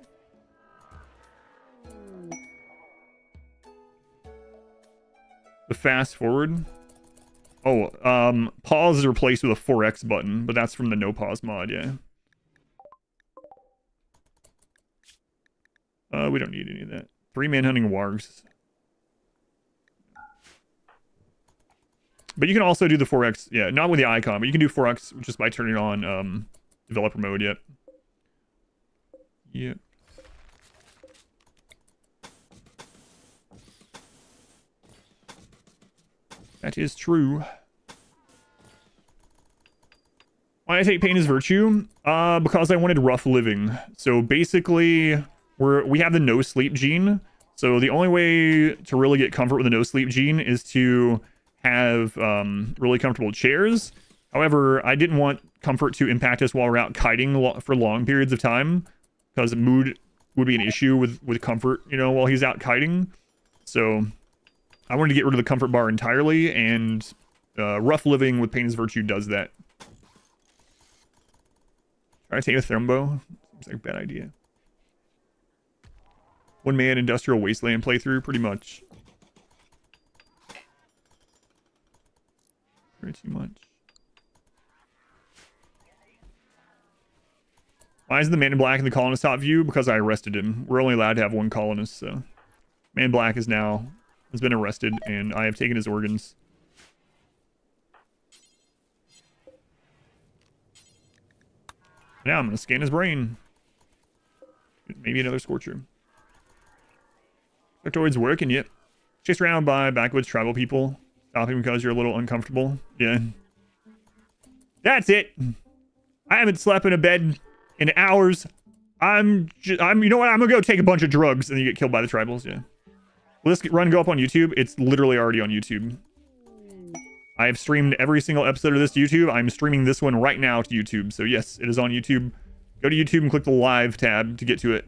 The fast forward. Oh, pause is replaced with a 4x button, but that's from the no pause mod, yeah. We don't need any of that. 3 manhunting wargs. But you can also do the 4x, yeah, not with the icon, but you can do 4x just by turning on developer mode, yep. Yep. That is true. Why I take pain as virtue? Because I wanted rough living. So basically, we have the no sleep gene. So the only way to really get comfort with the no sleep gene is to have really comfortable chairs. However, I didn't want comfort to impact us while we're out kiting for long periods of time, because mood would be an issue with comfort, you know, while he's out kiting. So I wanted to get rid of the comfort bar entirely, and rough living with pain as virtue does that. Try to take a thrombo. Seems like a bad idea. 1 man industrial wasteland playthrough, pretty much. Very too much. Why is the man in black in the colonist top view? Because I arrested him. We're only allowed to have 1 colonist, so man in black has been arrested, and I have taken his organs. Now I'm gonna scan his brain. Maybe another scorcher. Sectoid's working, yep. Chased around by backwoods tribal people. Stopping because you're a little uncomfortable. Yeah. That's it. I haven't slept in a bed in hours. You know what? I'm gonna go take a bunch of drugs, and then you get killed by the tribals, yeah. Will this run go up on YouTube? It's literally already on YouTube. I have streamed every single episode of this to YouTube. I'm streaming this one right now to YouTube. So yes, it is on YouTube. Go to YouTube and click the live tab to get to it.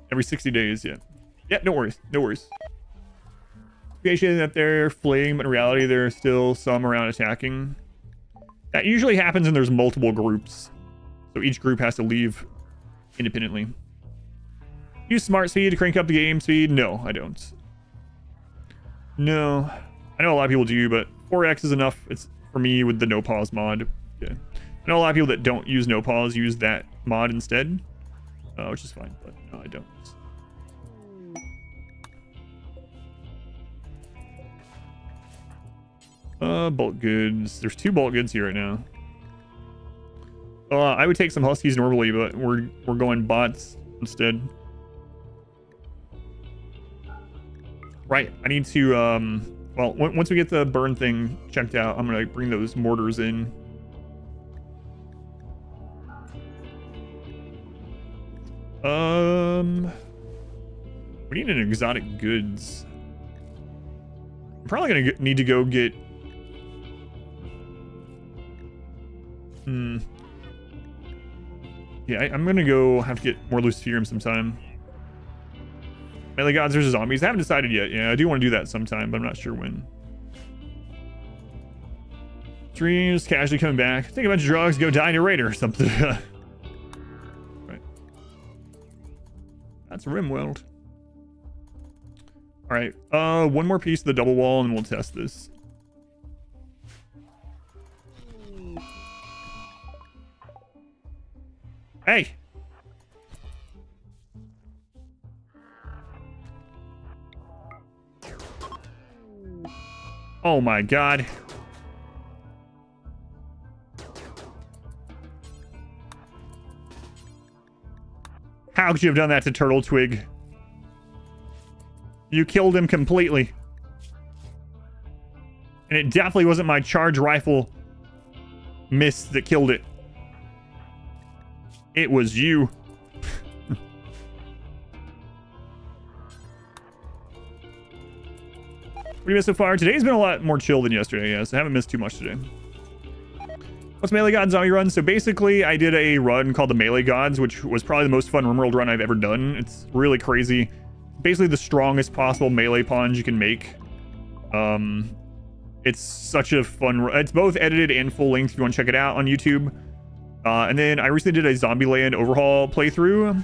Every 60 days, yeah. Yeah, no worries. No worries. Appreciating that they're fleeing, but in reality, there are still some around attacking. That usually happens when there's multiple groups. So each group has to leave independently. Use smart speed to crank up the game speed? No, I don't. No. I know a lot of people do, but 4x is enough. It's for me with the no pause mod. Yeah. I know a lot of people that don't use no pause use that mod instead, which is fine, but no, I don't. Bulk goods. There's 2 bulk goods here right now. I would take some huskies normally, but we're going bots instead. Right, I need to, well, once we get the burn thing checked out, I'm gonna bring those mortars in. We need an exotic goods. I'm probably gonna need to go get... Yeah, I'm gonna go have to get more Luciferium sometime. Melee gods versus zombies. I haven't decided yet. Yeah, I do want to do that sometime, but I'm not sure when. Dreams, casually coming back. Take a bunch of drugs, go die in your raider or something. Right. That's RimWorld. Alright, one more piece of the double wall and we'll test this. Hey! Oh my god. How could you have done that to Turtle Twig? You killed him completely. And it definitely wasn't my charge rifle miss that killed it. It was you. What do you miss so far? Today's been a lot more chill than yesterday, yes. I haven't missed too much today. What's Melee God Zombie Run? So basically, I did a run called the Melee Gods, which was probably the most fun RimWorld run I've ever done. It's really crazy. Basically the strongest possible melee pawns you can make. It's such a fun run. It's both edited and full length if you want to check it out on YouTube. And then I recently did a Zombieland overhaul playthrough.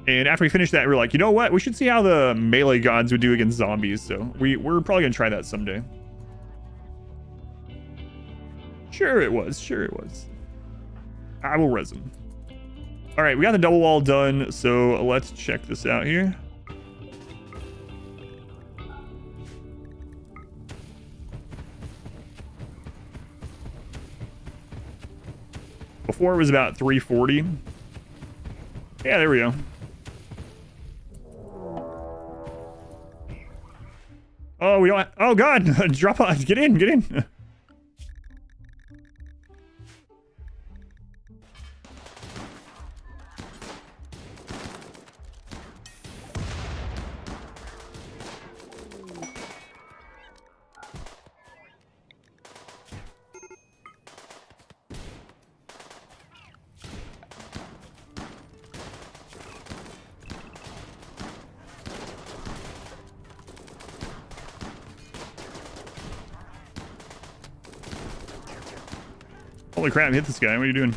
And after we finished that, we were like, you know what? We should see how the melee gods would do against zombies. So we're probably going to try that someday. Sure it was. Sure it was. I will resin. All right, we got the double wall done. So let's check this out here. Before it was about 340. Yeah, there we go. Oh, we don't. Oh God! Drop pods. Get in. Get in. Holy crap, hit this guy. What are you doing?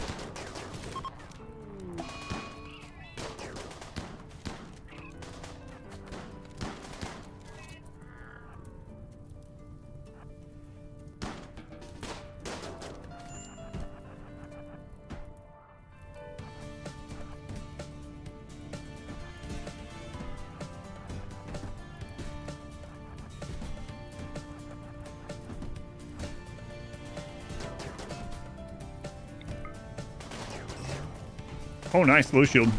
Oh, nice. Low shield.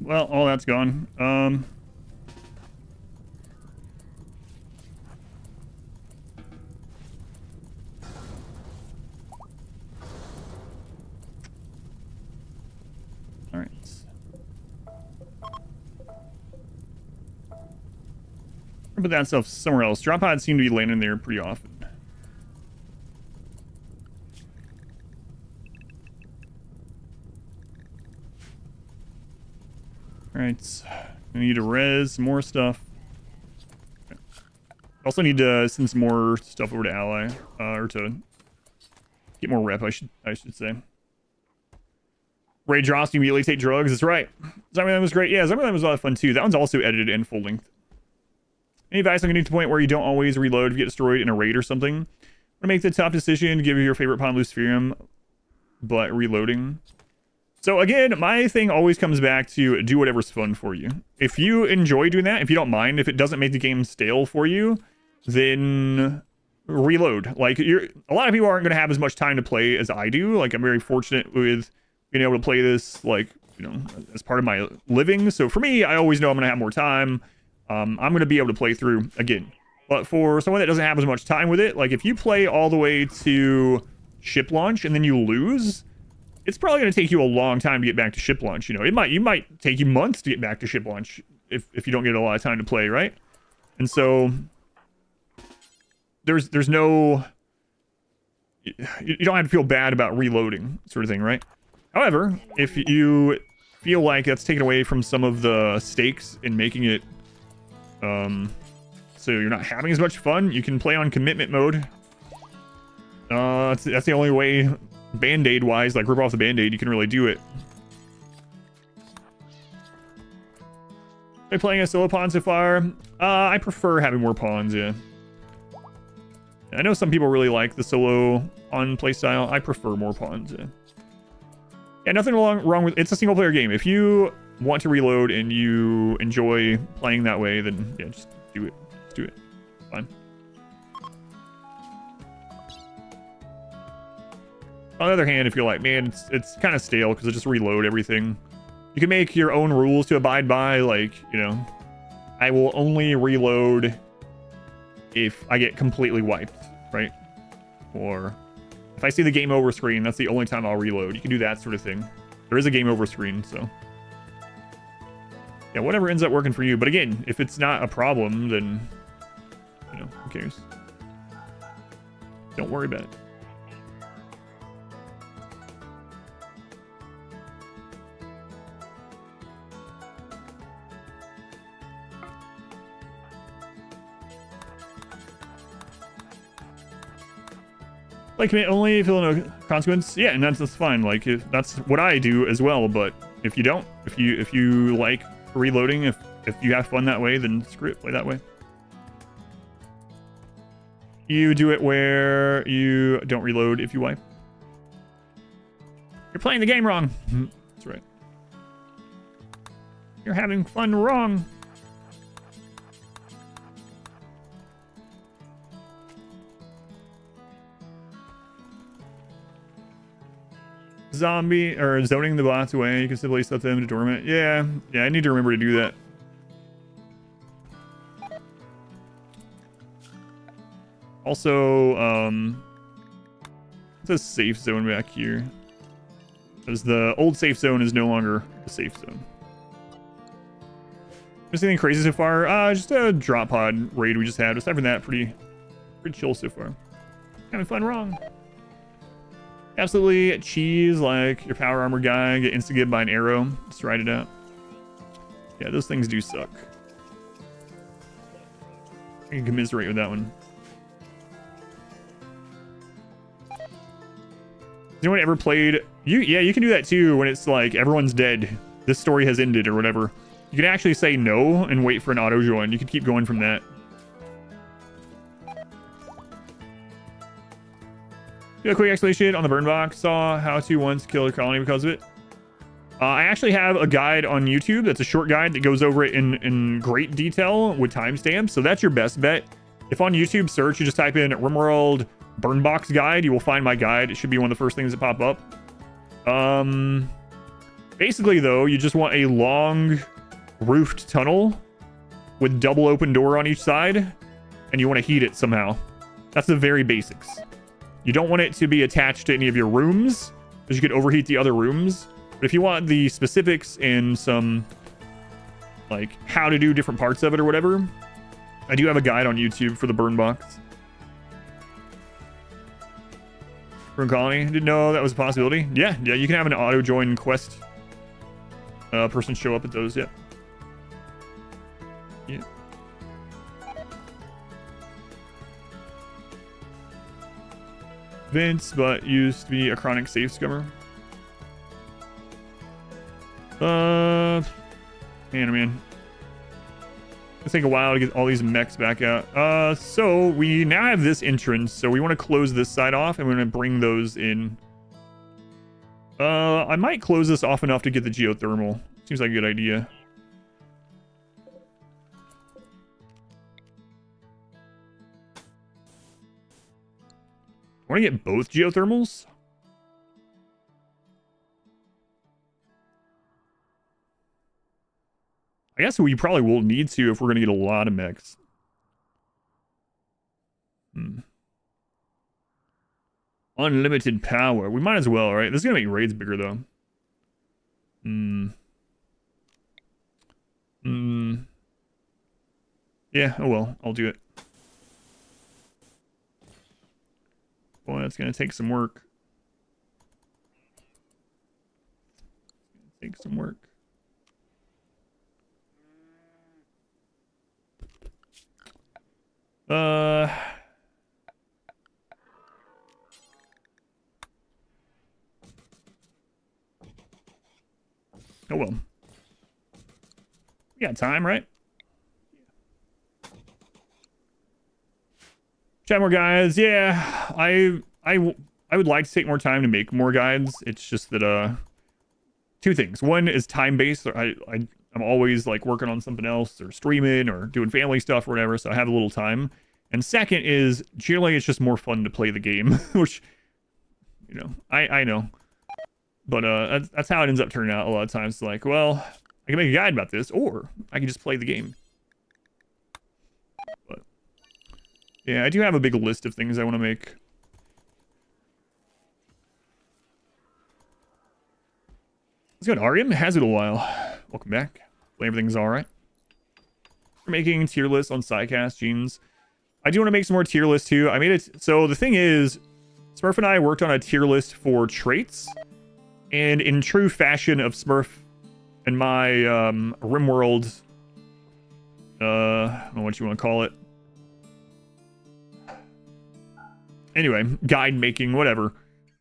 Well, all that's gone. All right. Put that stuff somewhere else. Drop pods seem to be landing there pretty often. All right. We need to res some more stuff. Okay. Also need to send some more stuff over to ally, or to get more rep. I should say. Ray drops, you immediately take drugs. That's right. Zombieland was great. Yeah, Zombieland was a lot of fun too. That one's also edited in full length. Any advice on getting to the point where you don't always reload if you get destroyed in a raid or something? Want to make the tough decision, give your favorite pawn Luciferium, but reloading. So again, my thing always comes back to do whatever's fun for you. If you enjoy doing that, if you don't mind, if it doesn't make the game stale for you, then reload. Like, a lot of people aren't going to have as much time to play as I do. Like, I'm very fortunate with being able to play this, like, you know, as part of my living. So for me, I always know I'm going to have more time. I'm going to be able to play through again. But for someone that doesn't have as much time with it, like if you play all the way to ship launch and then you lose, it's probably going to take you a long time to get back to ship launch. You know, you might take you months to get back to ship launch if you don't get a lot of time to play, right? And so there's no, you don't have to feel bad about reloading, sort of thing, right? However, if you feel like that's taken away from some of the stakes in making it so you're not having as much fun, you can play on commitment mode. That's the only way, band-aid wise, like rip off the band-aid, you can really do it. Are you playing a solo pawn so far? I prefer having more pawns, yeah. I know some people really like the solo on playstyle. I prefer more pawns, yeah. Yeah, nothing wrong with it's a single player game. If you want to reload and you enjoy playing that way, then yeah, just do it. Just do it. Fine. On the other hand, if you're like, man, it's kind of stale because I just reload everything, you can make your own rules to abide by. Like, you know, I will only reload if I get completely wiped, right? Or if I see the game over screen, that's the only time I'll reload. You can do that sort of thing. There is a game over screen, so yeah, whatever ends up working for you. But again, if it's not a problem, then, you know, who cares? Don't worry about it. Like, only if you'll no consequence. Yeah, and that's fine. Like, that's what I do as well. But if you don't, if you like reloading, if you have fun that way, then screw it, play that way. You do it where you don't reload if you wipe. You're playing the game wrong. That's right. You're having fun wrong. Zombie or zoning the bots away. You can simply set them to dormant. Yeah, I need to remember to do that. Also, it's a safe zone back here. Because the old safe zone is no longer a safe zone. Just anything crazy so far? Just a drop pod raid we just had. Aside from that, pretty chill so far. Having fun wrong. Absolutely cheese, like your power armor guy, get instigated by an arrow. Just ride it out. Yeah, those things do suck. I can commiserate with that one. Has anyone ever played... Yeah, you can do that too when it's like everyone's dead. This story has ended or whatever. You can actually say no and wait for an auto join. You can keep going from that. Do a quick explanation on the burn box. Saw how to once kill a colony because of it. I actually have a guide on YouTube. That's a short guide that goes over it in great detail with timestamps. So that's your best bet. If on YouTube search, you just type in RimWorld burn box guide, you will find my guide. It should be one of the first things that pop up. Basically though, you just want a long roofed tunnel with double open door on each side, and you want to heat it somehow. That's the very basics. You don't want it to be attached to any of your rooms, because you could overheat the other rooms. But if you want the specifics and some like how to do different parts of it or whatever, I do have a guide on YouTube for the burn box. Burn colony, didn't know that was a possibility. Yeah, you can have an auto join quest person show up at those. Yeah. Vince, but used to be a chronic safe scummer. Man. It'll take a while to get all these mechs back out. So we now have this entrance, so we want to close this side off, and we're going to bring those in. I might close this off enough to get the geothermal. Seems like a good idea. Want to get both geothermals? I guess we probably will need to if we're going to get a lot of mechs. Unlimited power. We might as well, right? This is going to make raids bigger, though. Yeah, oh well. I'll do it. Boy, that's going to take some work. Take some work. Oh well. We got time, right? Chat more guides. Yeah, I would like to take more time to make more guides. It's just that two things. One is time based. I'm always like working on something else or streaming or doing family stuff or whatever, so I have a little time. And second is generally it's just more fun to play the game, which, you know, I know. But that's how it ends up turning out a lot of times. It's like, well, I can make a guide about this, or I can just play the game. But yeah, I do have a big list of things I want to make. Let's go to Arium. It has been a while. Welcome back. Hopefully everything's alright. We're making tier lists on Sidecast, Genes. I do want to make some more tier lists too. I made it. So the thing is, Smurf and I worked on a tier list for traits. And in true fashion of Smurf and my RimWorld, I don't know what you want to call it. anyway, guide making, whatever.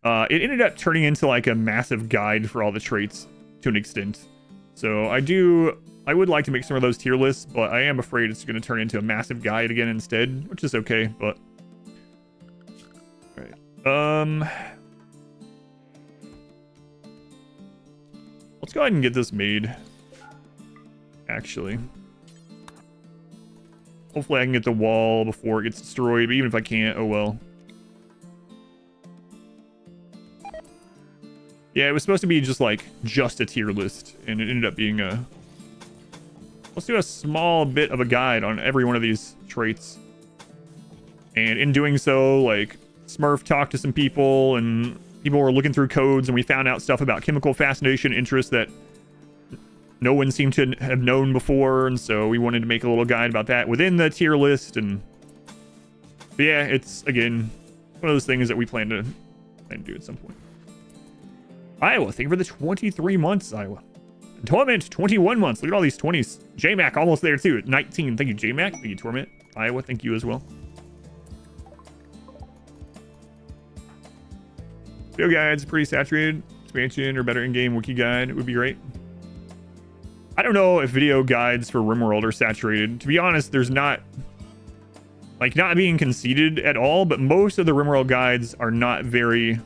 It ended up turning into like a massive guide for all the traits to an extent. So I would like to make some of those tier lists, but I am afraid it's going to turn into a massive guide again instead, which is okay, but... Alright. Let's go ahead and get this made. Actually. Hopefully I can get the wall before it gets destroyed, but even if I can't, oh well. Yeah, it was supposed to be just a tier list, and it ended up being a... Let's do a small bit of a guide on every one of these traits. And in doing so, like, Smurf talked to some people, and people were looking through codes, and we found out stuff about chemical fascination interest that no one seemed to have known before, and so we wanted to make a little guide about that within the tier list. And but yeah, it's, again, one of those things that we plan to do at some point. Iowa, thank you for the 23 months, Iowa. Torment, 21 months. Look at all these 20s. JMac, almost there too. 19. Thank you, JMac. Thank you, Torment. Iowa, thank you as well. Video guides, pretty saturated. Expansion or better in-game wiki guide would be great. I don't know if video guides for RimWorld are saturated. To be honest, there's not... Like, not being conceited at all, but most of the RimWorld guides are not very...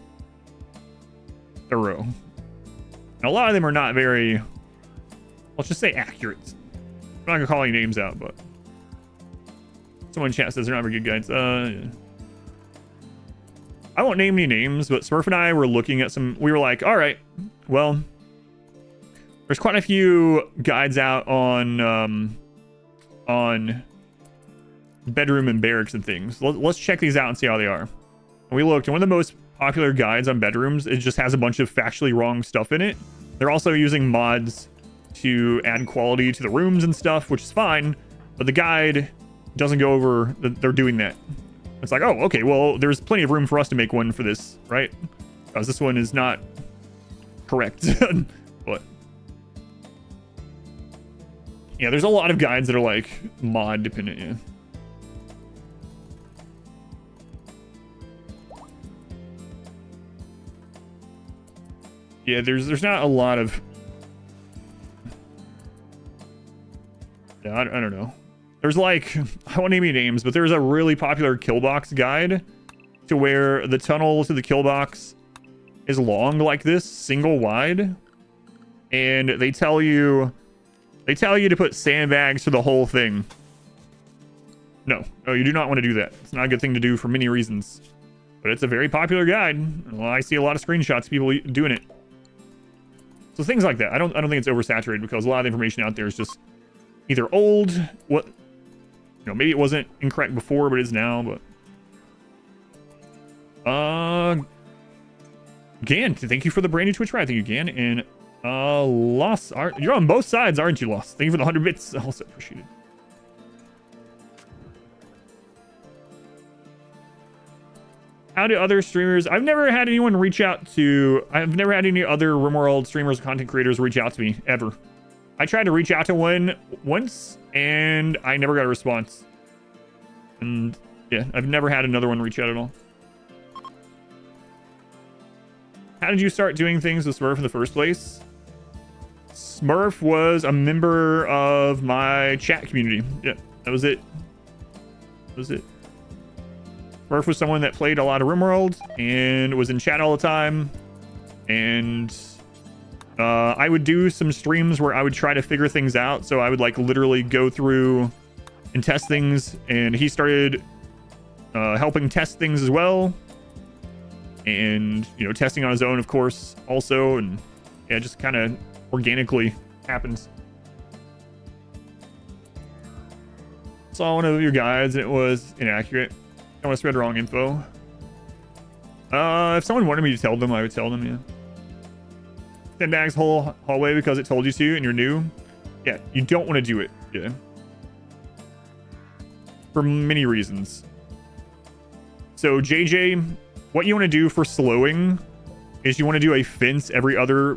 thorough. And a lot of them are not very, let's just say, accurate. I'm not gonna call any names out, but someone in chat says they're not very good guides. Yeah. I won't name any names, but Smurf and I were looking at some. We were like, all right, well, there's quite a few guides out on bedroom and barracks and things. Let's check these out and see how they are. And we looked, and one of the most popular guides on bedrooms, it just has a bunch of factually wrong stuff in it. They're also using mods to add quality to the rooms and stuff, which is fine, but the guide doesn't go over that they're doing that. It's like, oh, okay, well, there's plenty of room for us to make one for this, right? Because this one is not correct. But yeah, there's a lot of guides that are like mod dependent. Yeah. Yeah, there's not a lot of... Yeah, I don't know. There's like... I won't name any names, but there's a really popular killbox guide to where the tunnel to the killbox is long like this, single wide. And they tell you to put sandbags to the whole thing. No, you do not want to do that. It's not a good thing to do for many reasons. But it's a very popular guide. Well, I see a lot of screenshots of people doing it. So things like that. I don't think it's oversaturated because a lot of the information out there is just either old, maybe it wasn't incorrect before, but it is now, but Gan, thank you for the brand new Twitch ride. Thank you, Gan. And Loss, you're on both sides, aren't you, Loss? Thank you for the 100 bits. Also appreciated. How do other streamers... I've never had anyone reach out to... I've never had any other RimWorld streamers, content creators reach out to me, ever. I tried to reach out to one once, and I never got a response. And, yeah, I've never had another one reach out at all. How did you start doing things with Smurf in the first place? Smurf was a member of my chat community. Yeah, that was it. That was it. Smurf was someone that played a lot of RimWorld and was in chat all the time. And I would do some streams where I would try to figure things out. So I would like literally go through and test things. And he started helping test things as well. And, testing on his own, of course, also. And yeah, just kind of organically happens. Saw one of your guides and it was inaccurate. I don't want to spread wrong info. If someone wanted me to tell them, I would tell them, yeah. Sandbags whole hallway because it told you to and you're new. Yeah, you don't want to do it, yeah. For many reasons. So, JJ, what you want to do for slowing is you want to do a fence every other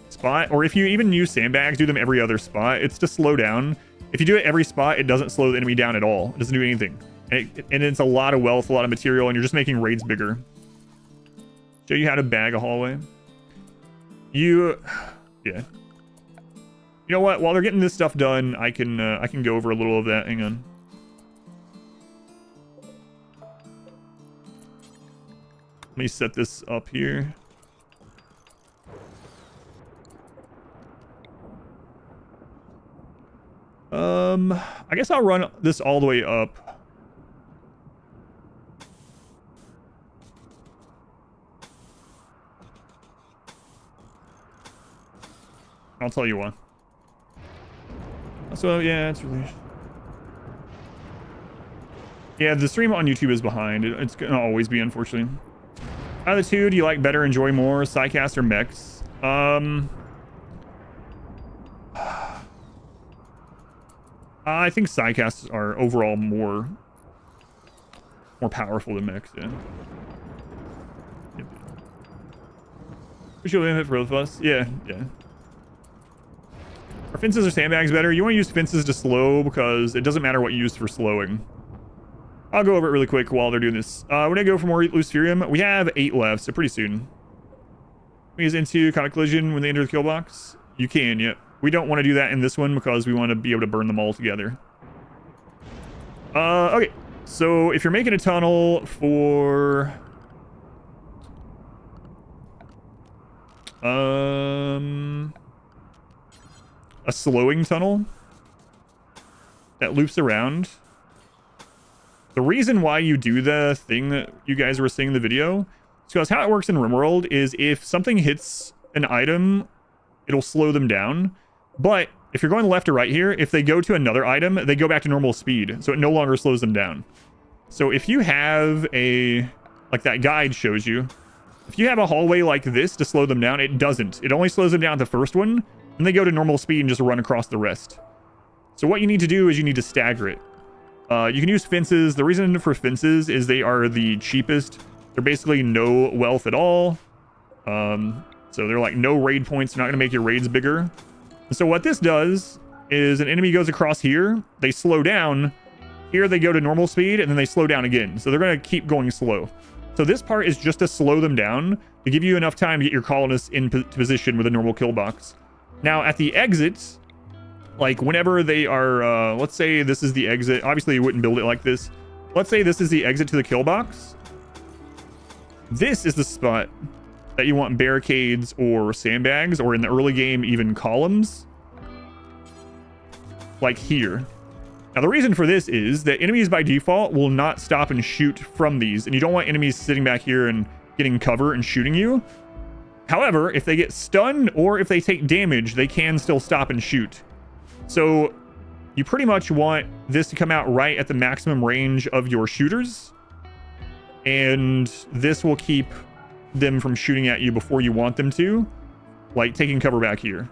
spot. Or if you even use sandbags, do them every other spot. It's to slow down. If you do it every spot, it doesn't slow the enemy down at all. It doesn't do anything. And it's a lot of wealth, a lot of material, and you're just making raids bigger. Show you how to bag a hallway. Yeah. You know what? While they're getting this stuff done, I can go over a little of that. Hang on. Let me set this up here. I guess I'll run this all the way up. I'll tell you why. So yeah, it's really... Yeah, the stream on YouTube is behind. It's gonna always be, unfortunately. Out of the two, do you like better, enjoy more, Psycast or Mechs? I think Psycasts are overall more powerful than Mechs, yeah. Yep. We should limit for both of us. Yeah. Are fences or sandbags better? You want to use fences to slow because it doesn't matter what you use for slowing. I'll go over it really quick while they're doing this. We're gonna go for more Luciferium. We have 8 left, so pretty soon. We use into combat collision when they enter the kill box. You can, yep. We don't want to do that in this one because we want to be able to burn them all together. Okay. So if you're making a tunnel for... a slowing tunnel that loops around. The reason why you do the thing that you guys were seeing in the video is because how it works in RimWorld is if something hits an item, it'll slow them down. But if you're going left or right here, if they go to another item, they go back to normal speed. So it no longer slows them down. So if you have a, like that guide shows you, if you have a hallway like this to slow them down, it doesn't. It only slows them down at the first one, and they go to normal speed and just run across the rest. So what you need to do is you need to stagger it. You can use fences. The reason for fences is they are the cheapest. They're basically no wealth at all. So they're like no raid points. They're not going to make your raids bigger. So what this does is an enemy goes across here, they slow down, here they go to normal speed, and then they slow down again. So they're going to keep going slow. So this part is just to slow them down, to give you enough time to get your colonists in position with a normal kill box. Now at the exits, like whenever they are, let's say this is the exit, obviously you wouldn't build it like this. Let's say this is the exit to the kill box. This is the spot that you want barricades or sandbags, or in the early game, even columns. Like here. Now the reason for this is that enemies by default will not stop and shoot from these, and you don't want enemies sitting back here and getting cover and shooting you. However, if they get stunned or if they take damage, they can still stop and shoot. So you pretty much want this to come out right at the maximum range of your shooters, and this will keep them from shooting at you before you want them to, like taking cover back here.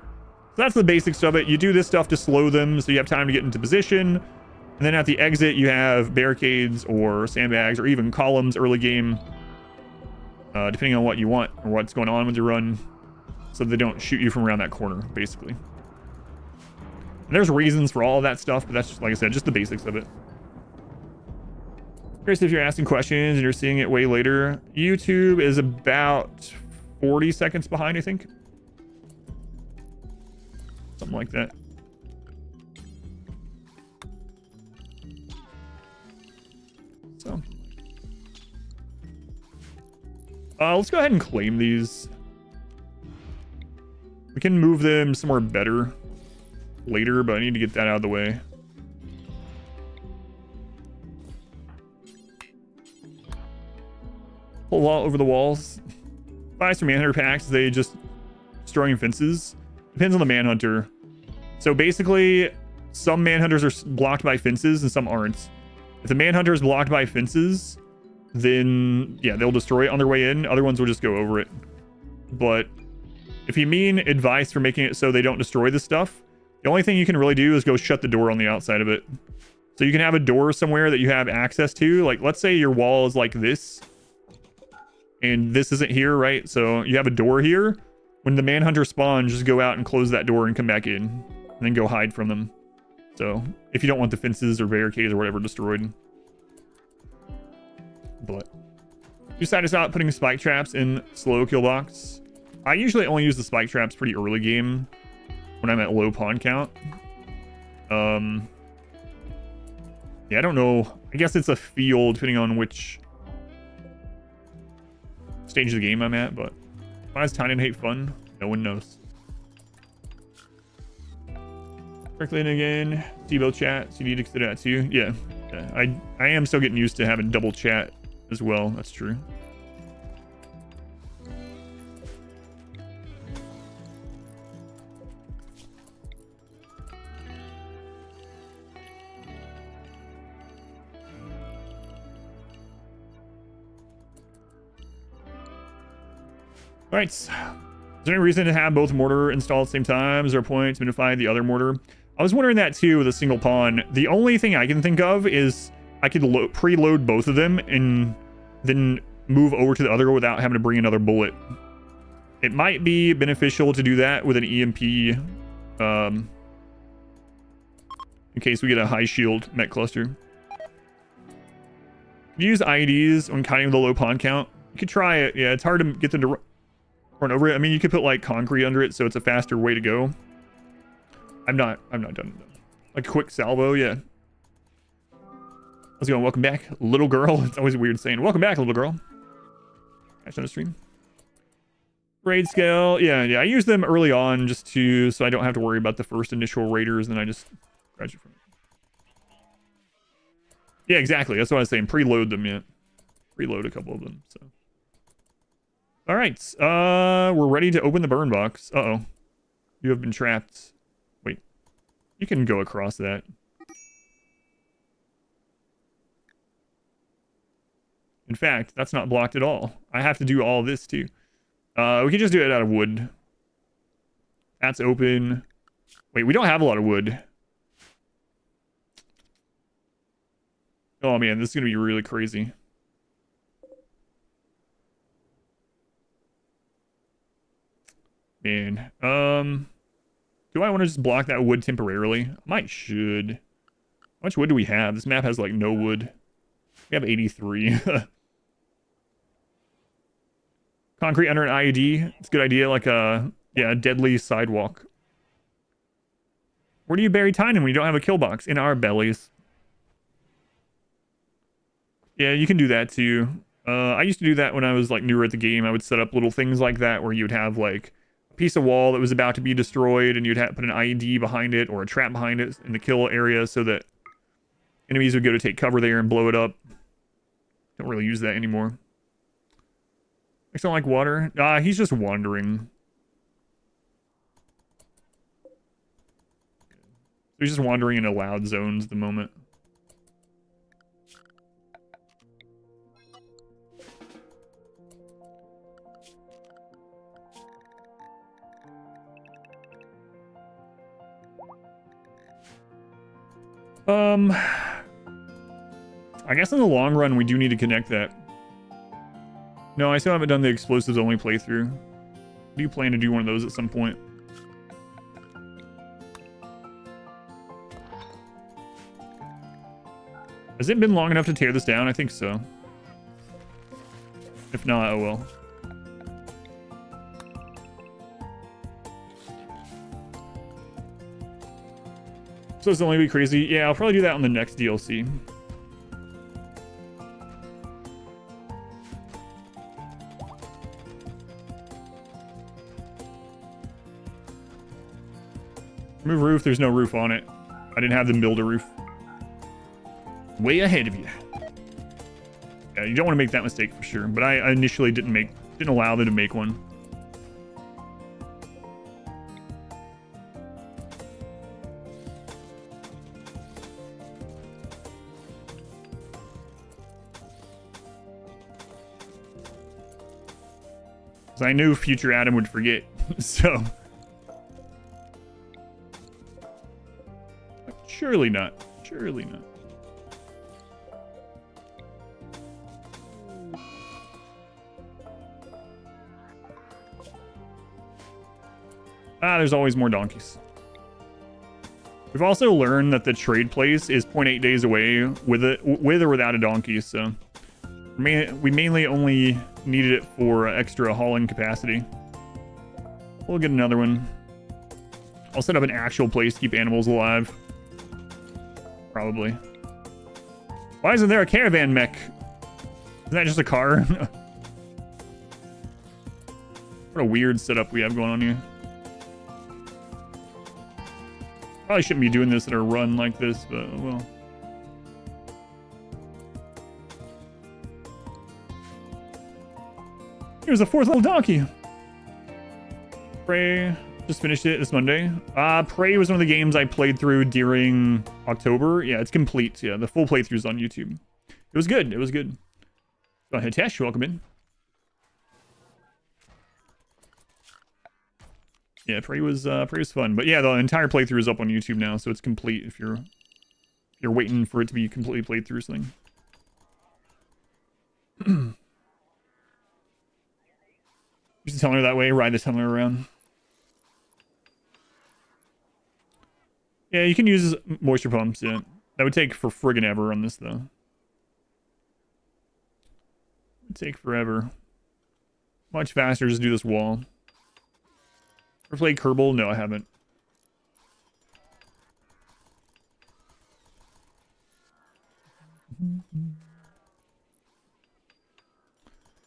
So that's the basics of it. You do this stuff to slow them so you have time to get into position, and then at the exit you have barricades or sandbags or even columns early game, depending on what you want or what's going on with your run, so they don't shoot you from around that corner, basically. And there's reasons for all of that stuff, but that's just, like I said, just the basics of it. Curious if you're asking questions and you're seeing it way later. YouTube is about 40 seconds behind, I think. Something like that. So. Let's go ahead and claim these. We can move them somewhere better later, but I need to get that out of the way. Whole lot over the walls. Buys from Manhunter packs, they just destroying fences. Depends on the Manhunter. So basically, some Manhunters are blocked by fences and some aren't. If the Manhunter is blocked by fences, then yeah, they'll destroy it on their way in. Other ones will just go over it. But if you mean advice for making it so they don't destroy this stuff, the only thing you can really do is go shut the door on the outside of it. So you can have a door somewhere that you have access to. Like, let's say your wall is like this, and this isn't here, right? So you have a door here. When the Manhunter spawns, just go out and close that door and come back in, and then go hide from them. So if you don't want the fences or barricades or whatever destroyed. but you decided to stop putting spike traps in slow kill box. I usually only use the spike traps pretty early game when I'm at low pawn count. Yeah, I don't know. I guess it's a feel depending on which stage of the game I'm at, but why is Tiny and Hate fun? No one knows. Strickland again. T-Bill chat. So you need to consider that too. Yeah. I am still getting used to having double chat as well. That's true. All right. Is there any reason to have both mortar installed at the same time? Is there a point to minify the other mortar? I was wondering that too with a single pawn. The only thing I can think of is I could preload both of them and then move over to the other without having to bring another bullet. It might be beneficial to do that with an EMP in case we get a high shield mech cluster. You use IEDs when counting the low pawn count. You could try it. Yeah, it's hard to get them to run over it. I mean, you could put like concrete under it so it's a faster way to go. I'm not done. Like a quick salvo, yeah. How's it going? Welcome back, little girl. It's always weird saying, welcome back, little girl. Catch on the stream. Raid scale, yeah. I use them early on just so I don't have to worry about the first initial raiders, and then I just graduate from it. Yeah, exactly. That's what I was saying. Preload them, yeah. Preload a couple of them, so. All right, we're ready to open the burn box. Uh-oh. You have been trapped. Wait, you can go across that. In fact, that's not blocked at all. I have to do all this too. We can just do it out of wood. That's open. Wait, we don't have a lot of wood. Oh man, this is gonna be really crazy. Man, do I want to just block that wood temporarily? I might should. How much wood do we have? This map has like no wood. We have 83. Concrete under an IED. It's a good idea. Like a deadly sidewalk. Where do you bury Tynan when you don't have a kill box? In our bellies. Yeah, you can do that too. I used to do that when I was like newer at the game. I would set up little things like that where you would have like piece of wall that was about to be destroyed and you'd have to put an IED behind it or a trap behind it in the kill area so that enemies would go to take cover there and blow it up. Don't really use that anymore. I don't like water. He's just wandering. He's just wandering in allowed zones at the moment. I guess in the long run, we do need to connect that. No, I still haven't done the explosives only playthrough. Do you plan to do one of those at some point? Has it been long enough to tear this down? I think so. If not, oh well. So it's only be crazy. Yeah, I'll probably do that on the next DLC. Remove roof. There's no roof on it. I didn't have them build a roof. Way ahead of you. Yeah, you don't want to make that mistake for sure. But I initially didn't allow them to make one. Because I knew future Adam would forget, so. Surely not. Surely not. There's always more donkeys. We've also learned that the trade place is 0.8 days away with or without a donkey, so We mainly only needed it for extra hauling capacity. We'll get another one. I'll set up an actual place to keep animals alive. Probably. Why isn't there a caravan mech? Isn't that just a car? What a weird setup we have going on here. Probably shouldn't be doing this at a run like this, but well. Here's a 4th level donkey. Prey. Just finished it this Monday. Prey was one of the games I played through during October. Yeah, it's complete. Yeah, the full playthrough's on YouTube. It was good. It was good. Go ahead, Tesh. Welcome in. Yeah, Prey was fun. But yeah, the entire playthrough is up on YouTube now, so it's complete if you're waiting for it to be completely played through something. Use the tunnel that way, ride the tunnel around. Yeah, you can use moisture pumps, yeah. That would take for friggin' ever on this, though. It would take forever. Much faster just do this wall. Ever played Kerbal? No, I haven't.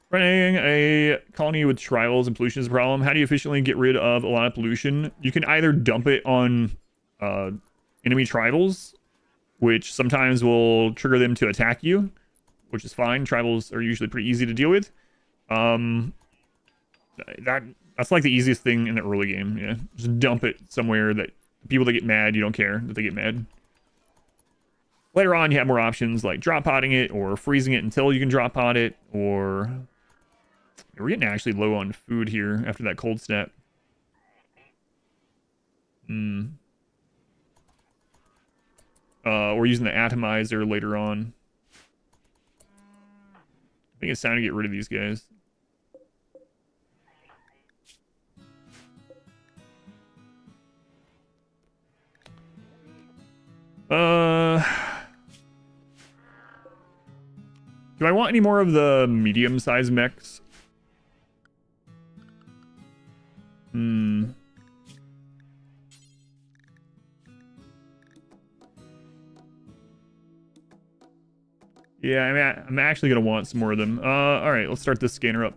Running a colony with tribals and pollution is a problem. How do you efficiently get rid of a lot of pollution? You can either dump it on enemy tribals, which sometimes will trigger them to attack you, which is fine. Tribals are usually pretty easy to deal with. That's like the easiest thing in the early game. Yeah, just dump it somewhere that people that get mad, you don't care that they get mad. Later on, you have more options like drop potting it or freezing it until you can drop pot it, or we're getting actually low on food here after that cold snap. We're using the atomizer later on. I think it's time to get rid of these guys. Do I want any more of the medium-sized mechs? Yeah, I mean, I'm actually gonna want some more of them. All right, let's start this scanner up.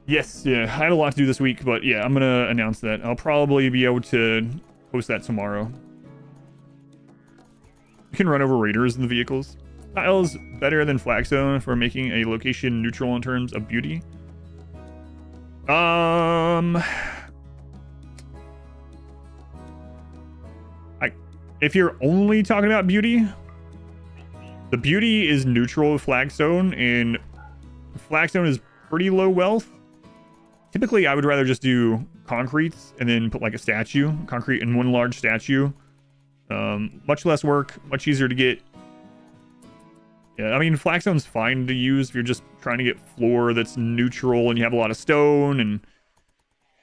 Yes, yeah, I had a lot to do this week, but yeah, I'm gonna announce that. I'll probably be able to post that tomorrow. You can run over raiders in the vehicles. Tiles better than Flagstone for making a location neutral in terms of beauty. If you're only talking about beauty, the beauty is neutral with Flagstone, and Flagstone is pretty low wealth. Typically, I would rather just do concrete and then put like a statue, concrete and one large statue. Much less work, much easier to get. Yeah, I mean, Flagstone's fine to use if you're just trying to get floor that's neutral and you have a lot of stone and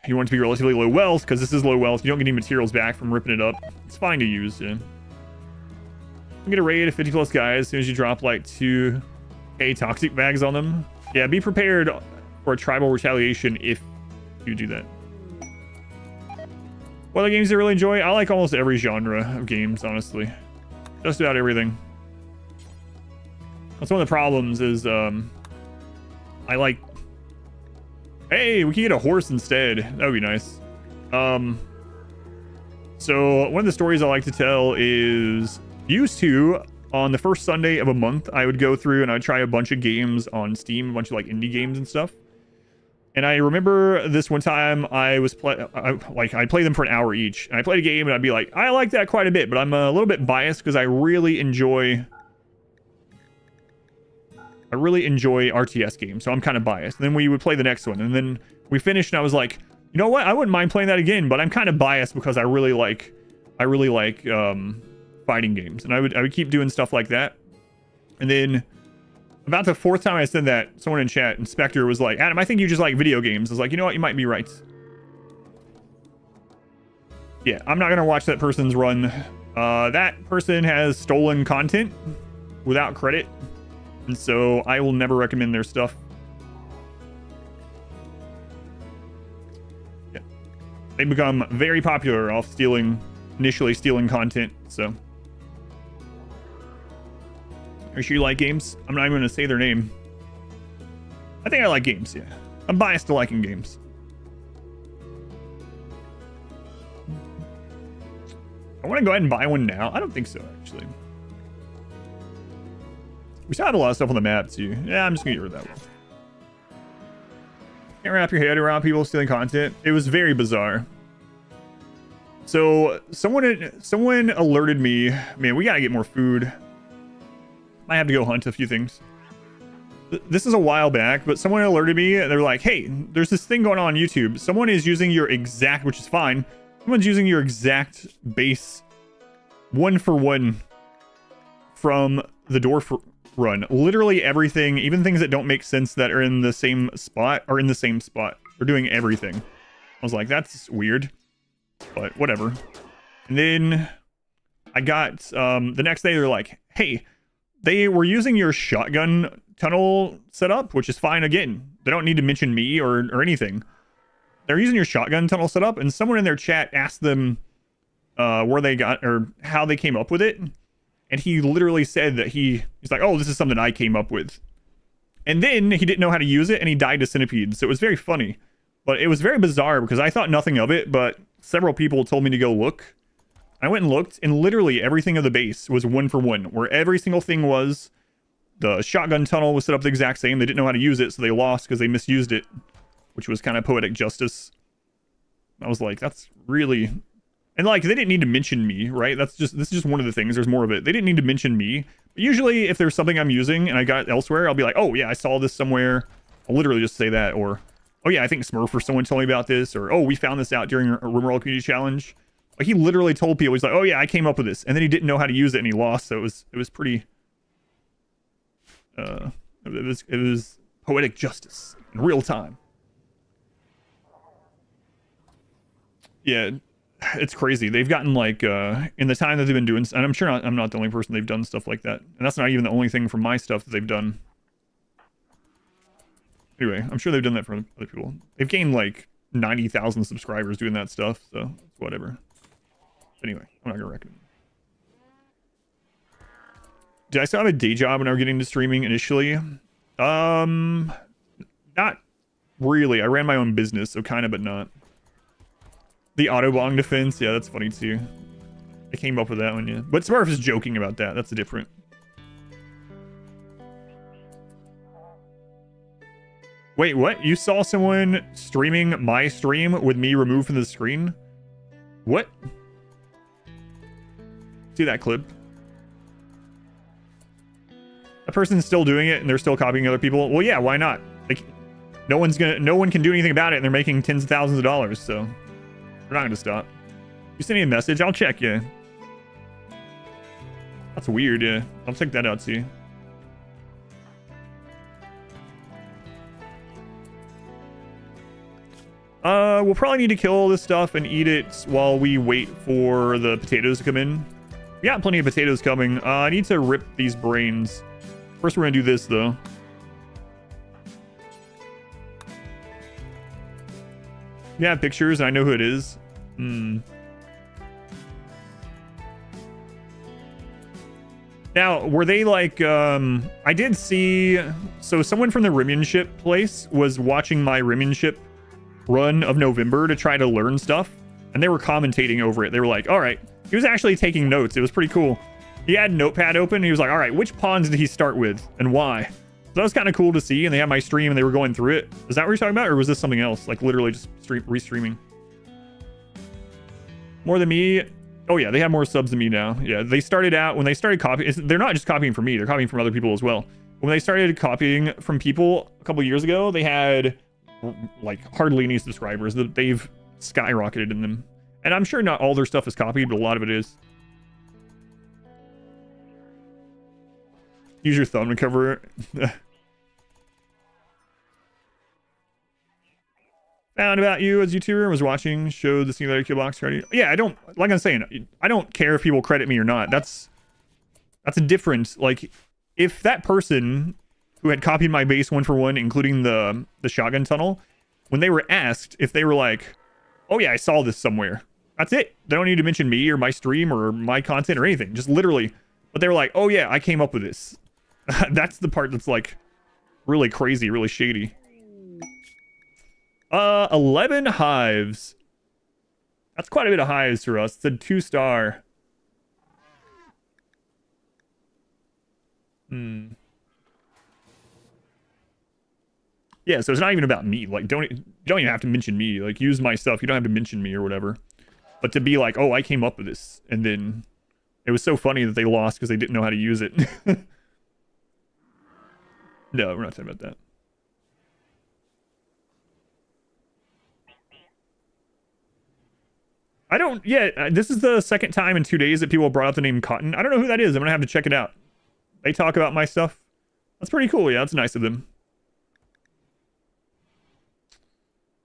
you want it to be relatively low wealth, because this is low wealth. You don't get any materials back from ripping it up. It's fine to use, yeah. You get a raid of 50 plus guys as soon as you drop like 2 toxic bags on them. Yeah, be prepared for a tribal retaliation if you do that. What other games do I really enjoy? I like almost every genre of games, honestly. Just about everything. That's one of the problems is, I like... Hey, we can get a horse instead. That would be nice. So, one of the stories I like to tell is... Used to, on the first Sunday of a month, I would go through and I'd try a bunch of games on Steam, a bunch of like indie games and stuff. And I remember this one time I was I'd play them for an hour each. And I played a game and I'd be like, I like that quite a bit, but I'm a little bit biased because I really enjoy RTS games, so I'm kind of biased. And then we would play the next one, and then we finished, and I was like, you know what? I wouldn't mind playing that again, but I'm kind of biased because I really like fighting games, and I would keep doing stuff like that. And then about the 4th time I said that, someone in chat, Inspector, was like, Adam, I think you just like video games. I was like, you know what? You might be right. Yeah, I'm not gonna watch that person's run. That person has stolen content without credit. And so I will never recommend their stuff. Yeah. They become very popular off initially stealing content, so. Are you sure you like games? I'm not even going to say their name. I think I like games, yeah. I'm biased to liking games. I want to go ahead and buy one now. I don't think so, actually. We still have a lot of stuff on the map, too. Yeah, I'm just going to get rid of that one. Can't wrap your head around people stealing content. It was very bizarre. So, someone alerted me. Man, we got to get more food. Might have to go hunt a few things. This is a while back, but someone alerted me. They're like, hey, there's this thing going on YouTube. Someone is using your exact, which is fine. Someone's using your exact base 1-for-1 from the door run. Literally everything, even things that don't make sense that are in the same spot, are in the same spot. They're doing everything. I was like, that's weird, but whatever. And then I got, the next day they're like, hey, they were using your shotgun tunnel setup, which is fine. Again, they don't need to mention me or anything. They're using your shotgun tunnel setup, and someone in their chat asked them where they got or how they came up with it, and he literally said that he's like, oh, this is something I came up with, and then he didn't know how to use it, and he died to centipedes. So it was very funny, but it was very bizarre because I thought nothing of it, but several people told me to go look. I went and looked, and literally everything of the base was 1-for-1, where every single thing was. The shotgun tunnel was set up the exact same. They didn't know how to use it, so they lost because they misused it, which was kind of poetic justice. I was like, that's really... And like, they didn't need to mention me, right? This is just one of the things. There's more of it. They didn't need to mention me. But usually, if there's something I'm using and I got it elsewhere, I'll be like, oh yeah, I saw this somewhere. I'll literally just say that. Or, oh yeah, I think Smurf or someone told me about this. Or, oh, we found this out during a RimWorld Community Challenge. Like, he literally told people, he's like, oh yeah, I came up with this. And then he didn't know how to use it and he lost. So it was pretty... it was poetic justice in real time. Yeah, it's crazy. They've gotten like in the time that they've been doing, and I'm not the only person they've done stuff like that, and that's not even the only thing from my stuff that they've done. Anyway, I'm sure they've done that for other people. They've gained like 90,000 subscribers doing that stuff, so it's whatever. Anyway, I'm not gonna recommend it. Did I still have a day job when I was getting into streaming initially? Not really. I ran my own business, so kind of, but not. The Autobong defense, yeah, that's funny too. I came up with that one, yeah. But Smurf is joking about that. That's different. Wait, what? You saw someone streaming my stream with me removed from the screen? What? See that clip? A person's still doing it and they're still copying other people. Well, yeah, why not? Like, no one can do anything about it, and they're making tens of thousands of dollars, so they're not gonna stop. You send me a message, I'll check you. That's weird, yeah. I'll check that out too. We'll probably need to kill all this stuff and eat it while we wait for the potatoes to come in. We got plenty of potatoes coming. I need to rip these brains. First, we're gonna do this though. You have pictures, and I know who it is. Now, were they like, I did see, so someone from the Rimmanship place was watching my Rimmanship run of November to try to learn stuff, and they were commentating over it. They were like, all right, he was actually taking notes. It was pretty cool. He had Notepad open, and he was like, all right, which pawns did he start with, and why? So that was kind of cool to see, and they had my stream, and they were going through it. Is that what you're talking about, or was this something else? Like, literally just restreaming? More than me? Oh, yeah, they have more subs than me now. Yeah, they started out, when they started copying, they're not just copying from me, they're copying from other people as well. When they started copying from people a couple years ago, they had, like, hardly any subscribers. They've skyrocketed in them. And I'm sure not all their stuff is copied, but a lot of it is. Use your thumb to cover it. Found about you as YouTuber, was watching, showed the singularity kill box already. Yeah, I don't, like I'm saying, I don't care if people credit me or not. That's a different, like, if that person who had copied my base 1-for-1, including the shotgun tunnel, when they were asked if they were like, oh yeah, I saw this somewhere. That's it. They don't need to mention me or my stream or my content or anything. Just literally. But they were like, oh yeah, I came up with this. That's the part that's like really crazy, really shady. 11 hives. That's quite a bit of hives for us. It's a 2-star. Yeah, so it's not even about me. Like, you don't even have to mention me. Like, use my stuff. You don't have to mention me or whatever. But to be like, oh, I came up with this. And then it was so funny that they lost because they didn't know how to use it. No, we're not talking about that. I don't, yeah, this is the second time in 2 days that people brought up the name Cotton. I don't know who that is. I'm going to have to check it out. They talk about my stuff. That's pretty cool. Yeah, that's nice of them.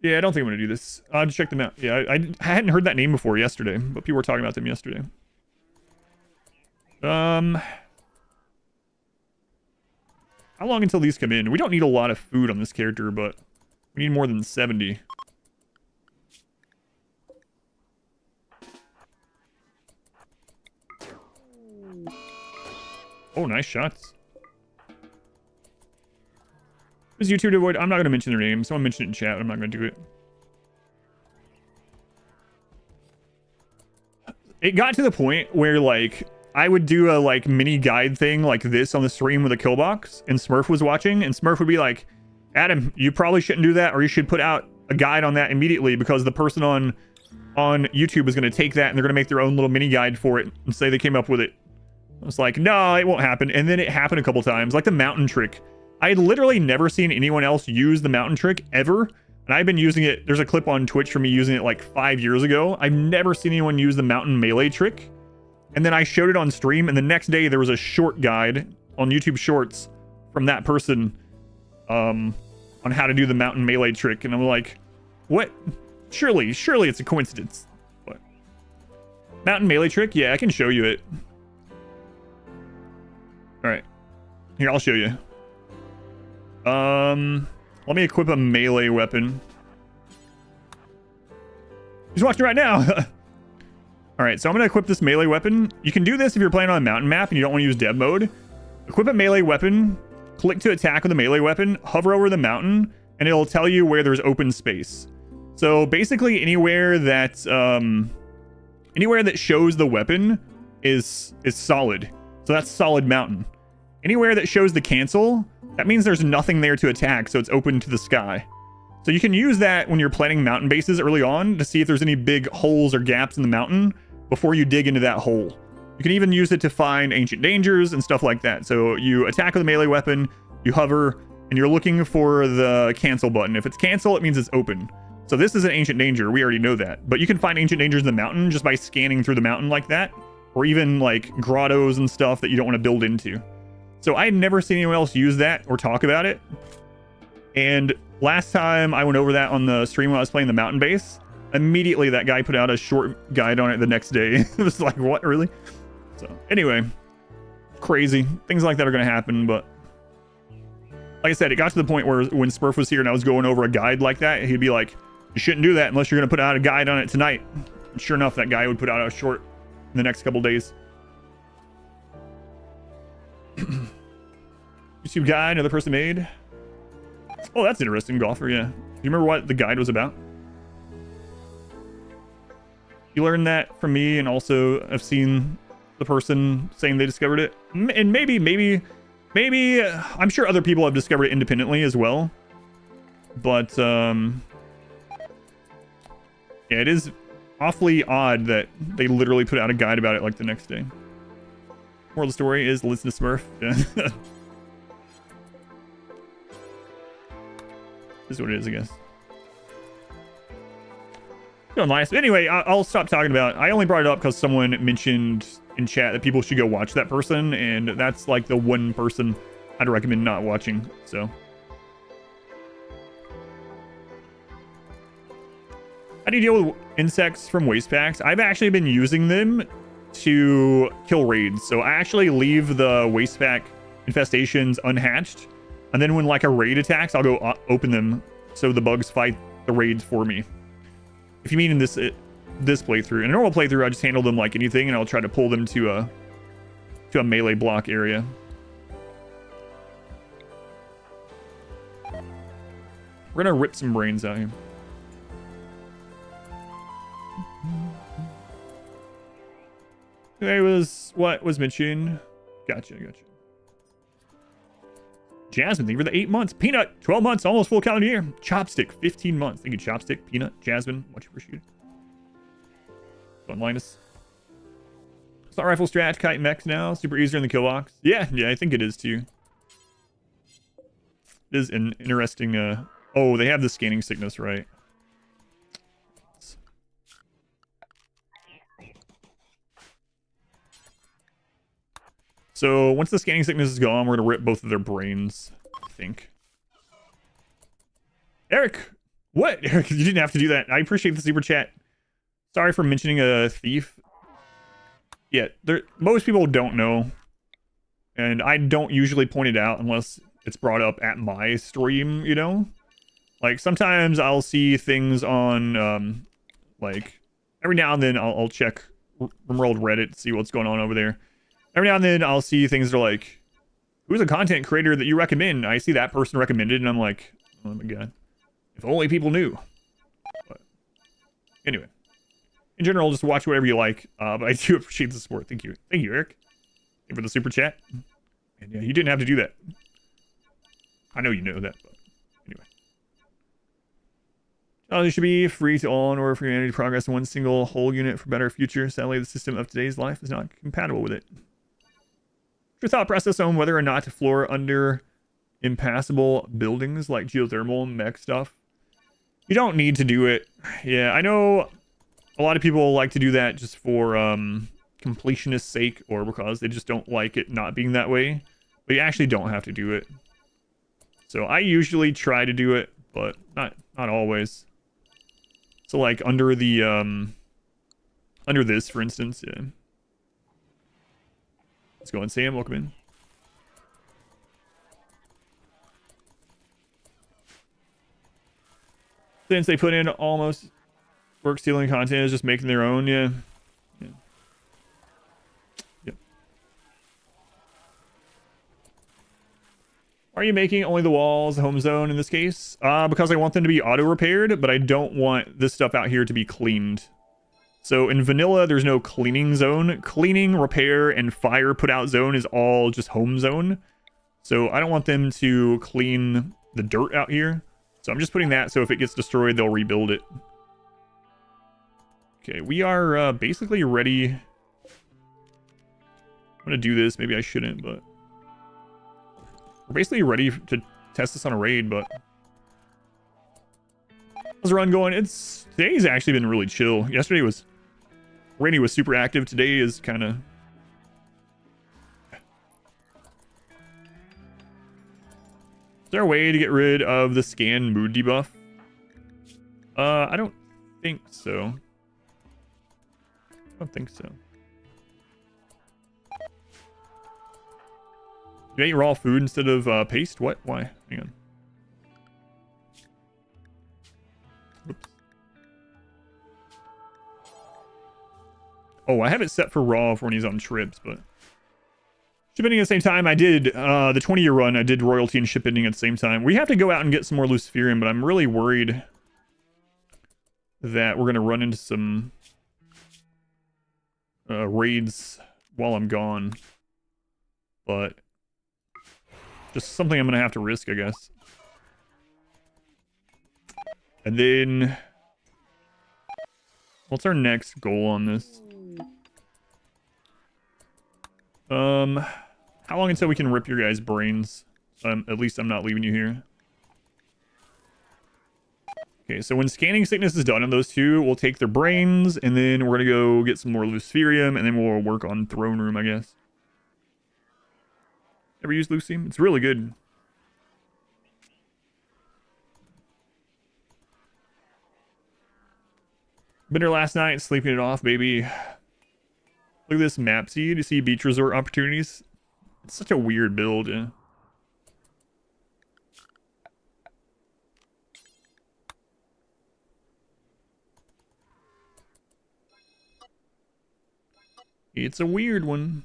Yeah, I don't think I'm going to do this. I'll just check them out. Yeah, I hadn't heard that name before yesterday, but people were talking about them yesterday. How long until these come in? We don't need a lot of food on this character, but we need more than 70. Oh, nice shots. Who's YouTube to avoid? I'm not going to mention their name. Someone mentioned it in chat. I'm not going to do it. It got to the point where, like, I would do a, like, mini guide thing like this on the stream with a kill box, and Smurf was watching, and Smurf would be like, Adam, you probably shouldn't do that, or you should put out a guide on that immediately, because the person on YouTube is going to take that, and they're going to make their own little mini guide for it, and say they came up with it. I was like, no, it won't happen. And then it happened a couple times, like the mountain trick. I had literally never seen anyone else use the mountain trick ever. And I've been using it. There's a clip on Twitch for me using it like 5 years ago. I've never seen anyone use the mountain melee trick. And then I showed it on stream. And the next day there was a short guide on YouTube Shorts from that person on how to do the mountain melee trick. And I'm like, what? Surely it's a coincidence. But mountain melee trick? Yeah, I can show you it. All right, here, I'll show you. Let me equip a melee weapon. He's watching right now. All right, so I'm gonna equip this melee weapon. You can do this if you're playing on a mountain map and you don't want to use dev mode. Equip a melee weapon, click to attack with a melee weapon, hover over the mountain, and it'll tell you where there's open space. So basically anywhere that shows the weapon is solid. So that's solid mountain. Anywhere that shows the cancel, that means there's nothing there to attack, so it's open to the sky. So you can use that when you're planning mountain bases early on to see if there's any big holes or gaps in the mountain before you dig into that hole. You can even use it to find ancient dangers and stuff like that. So you attack with a melee weapon, you hover, and you're looking for the cancel button. If it's cancel, it means it's open. So this is an ancient danger. We already know that. But you can find ancient dangers in the mountain just by scanning through the mountain like that. Or even like grottos and stuff that you don't want to build into. So I had never seen anyone else use that or talk about it. And last time I went over that on the stream when I was playing the mountain base, immediately that guy put out a short guide on it the next day. It was like, what, really? So anyway, crazy. Things like that are going to happen. But like I said, it got to the point where when Smurf was here and I was going over a guide like that, he'd be like, you shouldn't do that unless you're going to put out a guide on it tonight. And sure enough, that guy would put out a short in the next couple days. YouTube guide another person made. Oh, that's interesting. Golfer, yeah. Do you remember what the guide was about? You learned that from me, and also I've seen the person saying they discovered it. And maybe I'm sure other people have discovered it independently as well. But yeah, it is awfully odd that they literally put out a guide about it like the next day. Moral of the story is listen to Smurf. Yeah. This is what it is, I guess. Going nice. Anyway, I'll stop talking about it. I only brought it up because someone mentioned in chat that people should go watch that person, and that's like the one person I'd recommend not watching. So how do you deal with insects from waste packs? I've actually been using them to kill raids. So I actually leave the waste pack infestations unhatched. And then when like a raid attacks, I'll go open them so the bugs fight the raids for me. If you mean in this playthrough. In a normal playthrough, I just handle them like anything, and I'll try to pull them to a melee block area. We're gonna rip some brains out here. There was what was mentioned. Gotcha. Jasmine, thank you for the 8 months. Peanut, 12 months, almost full calendar year. Chopstick, 15 months. Thank you, Chopstick, Peanut, Jasmine, much appreciated. Fun, Linus. Assault rifle strat, kite mechs now. Super easier in the kill box. Yeah, I think it is too. It is an interesting. Oh, they have the scanning sickness, right? So once the scanning sickness is gone, we're gonna rip both of their brains, I think. Eric, what? Eric, you didn't have to do that. I appreciate the super chat. Sorry for mentioning a thief. Yeah, most people don't know, and I don't usually point it out unless it's brought up at my stream, you know? Like, sometimes I'll see things on, like, every now and then I'll check RimWorld Reddit to see what's going on over there. Every now and then I'll see things that are like, who's a content creator that you recommend? I see that person recommended, and I'm like, oh my god. If only people knew. But anyway. In general, just watch whatever you like. But I do appreciate the support. Thank you. Thank you, Eric. Thank you for the super chat. And yeah, you didn't have to do that. I know you know that, but anyway. It should be free to all in order for humanity to progress in one single whole unit for better future. Sadly, the system of today's life is not compatible with it. Your thought process on whether or not to floor under impassable buildings like geothermal mech stuff. You don't need to do it. Yeah, I know a lot of people like to do that just for completionist sake, or because they just don't like it not being that way. But you actually don't have to do it. So I usually try to do it, but not always. So like under the under this, for instance, yeah. Let's go on, Sam. Welcome in. Since they put in almost work stealing content, is just making their own, yeah. Yep. Are you making only the walls home zone in this case? Because I want them to be auto repaired, but I don't want this stuff out here to be cleaned. So in vanilla, there's no cleaning zone. Cleaning, repair, and fire put out zone is all just home zone. So I don't want them to clean the dirt out here. So I'm just putting that so if it gets destroyed, they'll rebuild it. Okay, we are basically ready. I'm gonna do this. Maybe I shouldn't, but we're basically ready to test this on a raid. But how's the run going? Today's actually been really chill. Yesterday was rainy, was super active. Today is kind of. Is there a way to get rid of the scan mood debuff? I don't think so. I don't think so. You ate raw food instead of paste? What? Why? Hang on. Oops. Oh, I have it set for raw for when he's on trips, but ship ending at the same time. I did the 20-year run. I did royalty and ship ending at the same time. We have to go out and get some more Luciferium, but I'm really worried that we're going to run into some raids while I'm gone. But just something I'm going to have to risk, I guess. And then what's our next goal on this? How long until we can rip your guys' brains? At least I'm not leaving you here. Okay, so when scanning sickness is done on those two, we'll take their brains, and then we're gonna go get some more Luciferium, and then we'll work on Throne Room, I guess. Ever used Lucium? It's really good. Been there last night, sleeping it off, baby. Look at this map. See, to see beach resort opportunities. It's such a weird build, yeah. It's a weird one.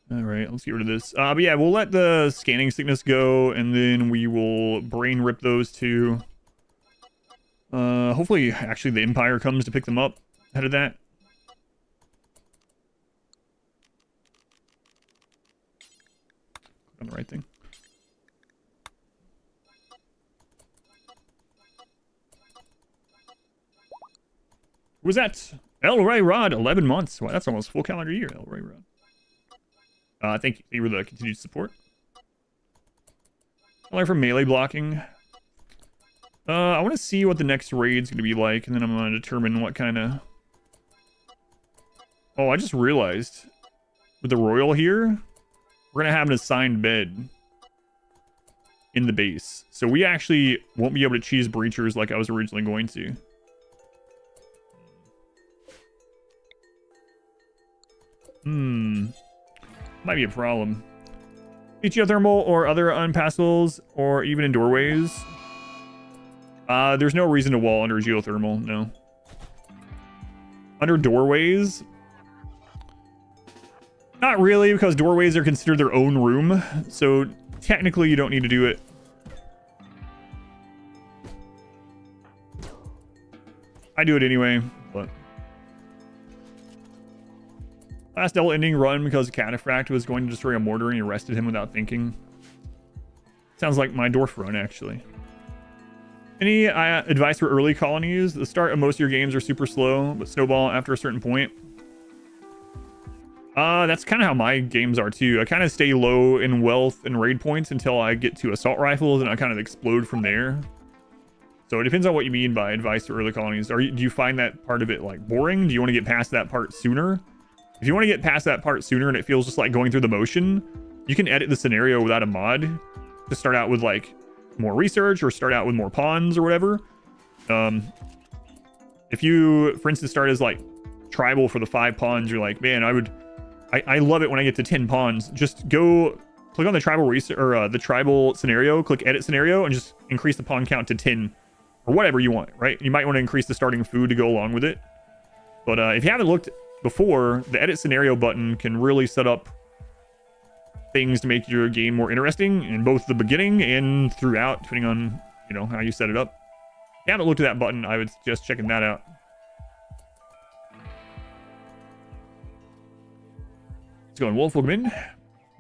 All right, let's get rid of this. But yeah, we'll let the scanning sickness go, and then we will brain rip those two. Hopefully, actually, the Empire comes to pick them up ahead of that. On the right thing. Who was that? El Ray Rod, 11 months. Wow, that's almost full calendar year, El Ray Rod. Thank you for the continued support. I learned from melee blocking. I want to see what the next raid's going to be like, and then I'm going to determine what kind of... Oh, I just realized, with the Royal here, we're going to have an assigned bed in the base. So we actually won't be able to cheese breachers like I was originally going to. Might be a problem. Geothermal or other unpassables, or even in doorways. There's no reason to wall under geothermal, no. Under doorways? Not really, because doorways are considered their own room, so technically you don't need to do it. I do it anyway, but... Last double ending run because Cataphract was going to destroy a mortar and he arrested him without thinking. Sounds like my dwarf run, actually. Any advice for early colonies? The start of most of your games are super slow, but snowball after a certain point. That's kind of how my games are too. I kind of stay low in wealth and raid points until I get to assault rifles, and I kind of explode from there. So it depends on what you mean by advice for early colonies. Do you find that part of it like boring? Do you want to get past that part sooner? If you want to get past that part sooner and it feels just like going through the motion, you can edit the scenario without a mod to start out with like more research or start out with more pawns or whatever. If you, for instance, start as like tribal for the 5 pawns, you're like, man, I love it when I get to 10 pawns. Just go click on the tribal research or the tribal scenario, click edit scenario, and just increase the pawn count to 10 or whatever you want, right? You might want to increase the starting food to go along with it. But if you haven't looked before, the edit scenario button can really set up things to make your game more interesting in both the beginning and throughout, depending on, you know, how you set it up. If you haven't looked at that button, I would suggest checking that out. Let's go on Wolf. Welcome in.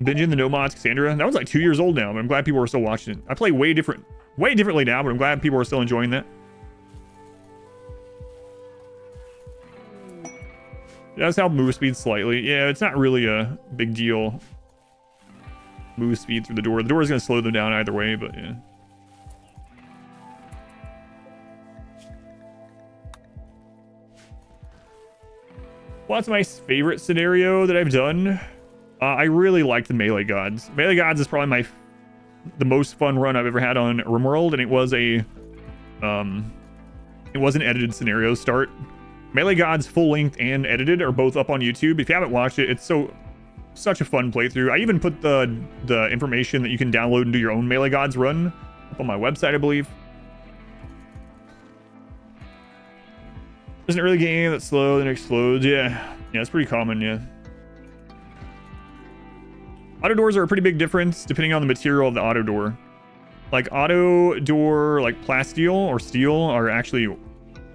Binging the No Mods Cassandra. That was like 2 years old now, but I'm glad people are still watching it. I play way differently now, but I'm glad people are still enjoying that. It does help move speed slightly. Yeah, it's not really a big deal. Move speed through the door. The door is going to slow them down either way, but yeah. Well, that's my favorite scenario that I've done. I really like the Melee Gods. Melee Gods is probably the most fun run I've ever had on RimWorld, and it was an edited scenario start. Melee Gods full length and edited are both up on YouTube. If you haven't watched it, it's such a fun playthrough. I even put the information that you can download and do your own Melee Gods run up on my website, I believe. There's an early game that's slow, then explodes. Yeah, it's pretty common, yeah. Auto doors are a pretty big difference depending on the material of the auto door. Like auto door, like plasteel or steel are actually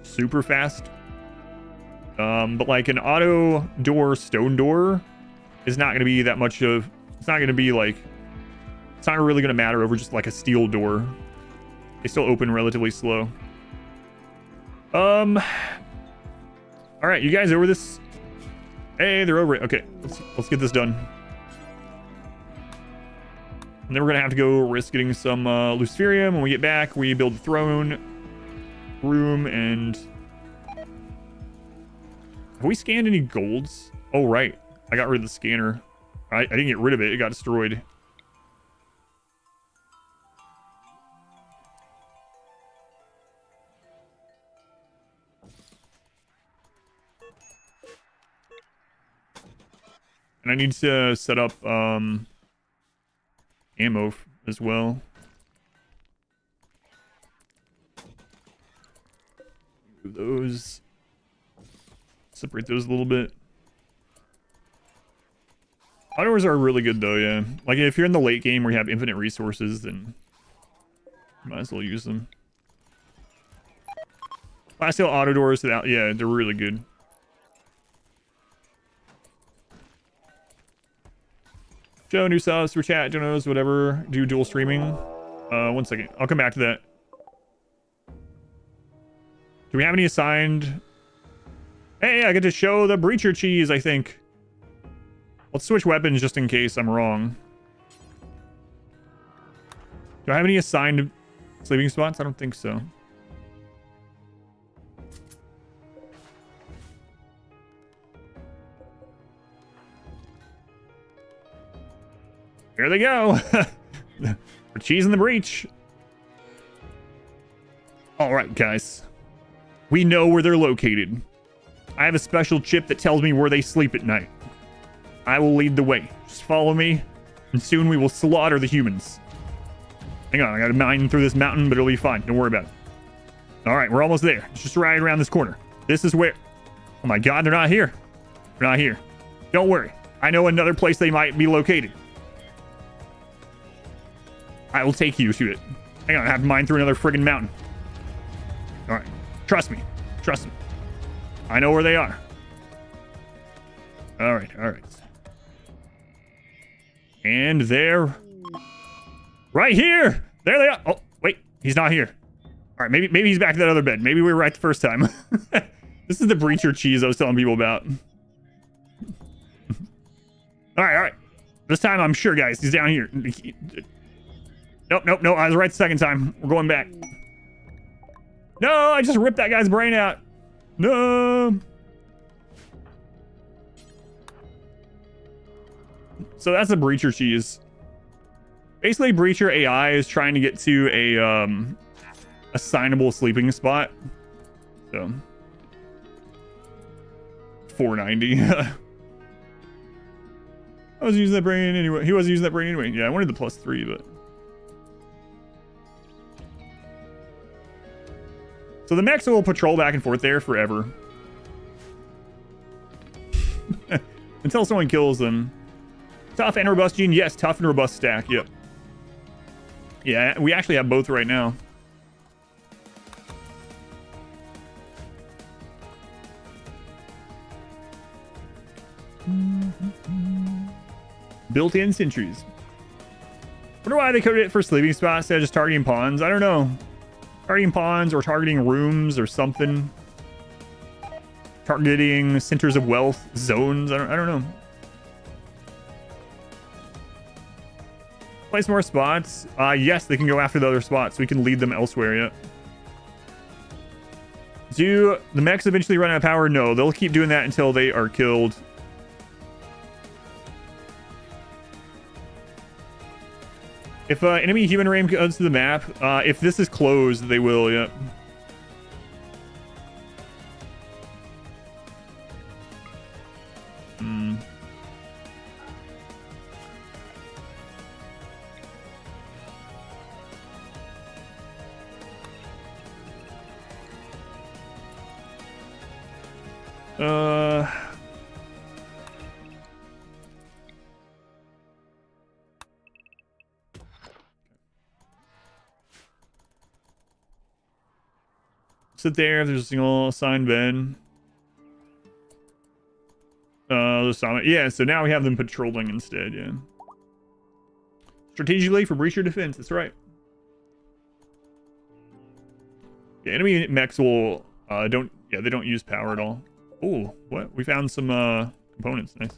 super fast. But like an auto door stone door is not going to be that much of, it's not going to be like, it's not really going to matter over just like a steel door. They still open relatively slow. All right, you guys over this? Hey, they're over it. Okay, let's get this done. And then we're gonna have to go risk getting some Luciferium. When we get back, we build the throne room. And have we scanned any golds? Oh right, I got rid of the scanner. I didn't get rid of it. It got destroyed. And I need to set up ammo as well. Move those. Separate those a little bit. Auto doors are really good though, yeah. Like if you're in the late game where you have infinite resources, then you might as well use them. Last sale auto doors, yeah, they're really good. Joe, new subs for chat, Joe knows, whatever. Do dual streaming. 1 second. I'll come back to that. Do we have any assigned? Hey, I get to show the breacher cheese, I think. Let's switch weapons just in case I'm wrong. Do I have any assigned sleeping spots? I don't think so. Here they go. We're cheesing the breach. All right, guys. We know where they're located. I have a special chip that tells me where they sleep at night. I will lead the way. Just follow me, and soon we will slaughter the humans. Hang on, I gotta mine through this mountain, but it'll be fine. Don't worry about it. All right, we're almost there. It's just right around this corner. This is where... Oh my god, they're not here. They're not here. Don't worry. I know another place they might be located. I will take you to it. Hang on, I have to mine through another friggin' mountain. All right. Trust me. Trust me. I know where they are. All right, all right. And they're right here. There they are. Oh, wait, he's not here. All right, maybe he's back to that other bed. Maybe we were right the first time. This is the breacher cheese I was telling people about. All right. This time I'm sure, guys, he's down here. Nope. I was right the second time. We're going back. No, I just ripped that guy's brain out. No. So that's a breacher cheese. Basically, breacher AI is trying to get to a assignable sleeping spot. So 490. I was using that brain anyway. He was using that brain anyway. Yeah, I wanted the +3, but. So the mechs will patrol back and forth there forever. Until someone kills them. Tough and robust gene. Yes, tough and robust stack. Yep. Yeah, we actually have both right now. Built-in sentries. Wonder why they coded it for sleeping spots instead of just targeting pawns. I don't know. Targeting pawns or targeting rooms or something. Targeting centers of wealth, zones. I don't know. Place more spots. Yes, they can go after the other spots. We can lead them elsewhere. Yeah. Do the mechs eventually run out of power? No, they'll keep doing that until they are killed. If enemy human ram comes to the map, if this is closed, they will, yeah. Sit there if there's a single assigned bed. Yeah, so now we have them patrolling instead, yeah. Strategically for breacher defense, that's right. Yeah, enemy mechs will they don't use power at all. Oh, what? We found some components, nice.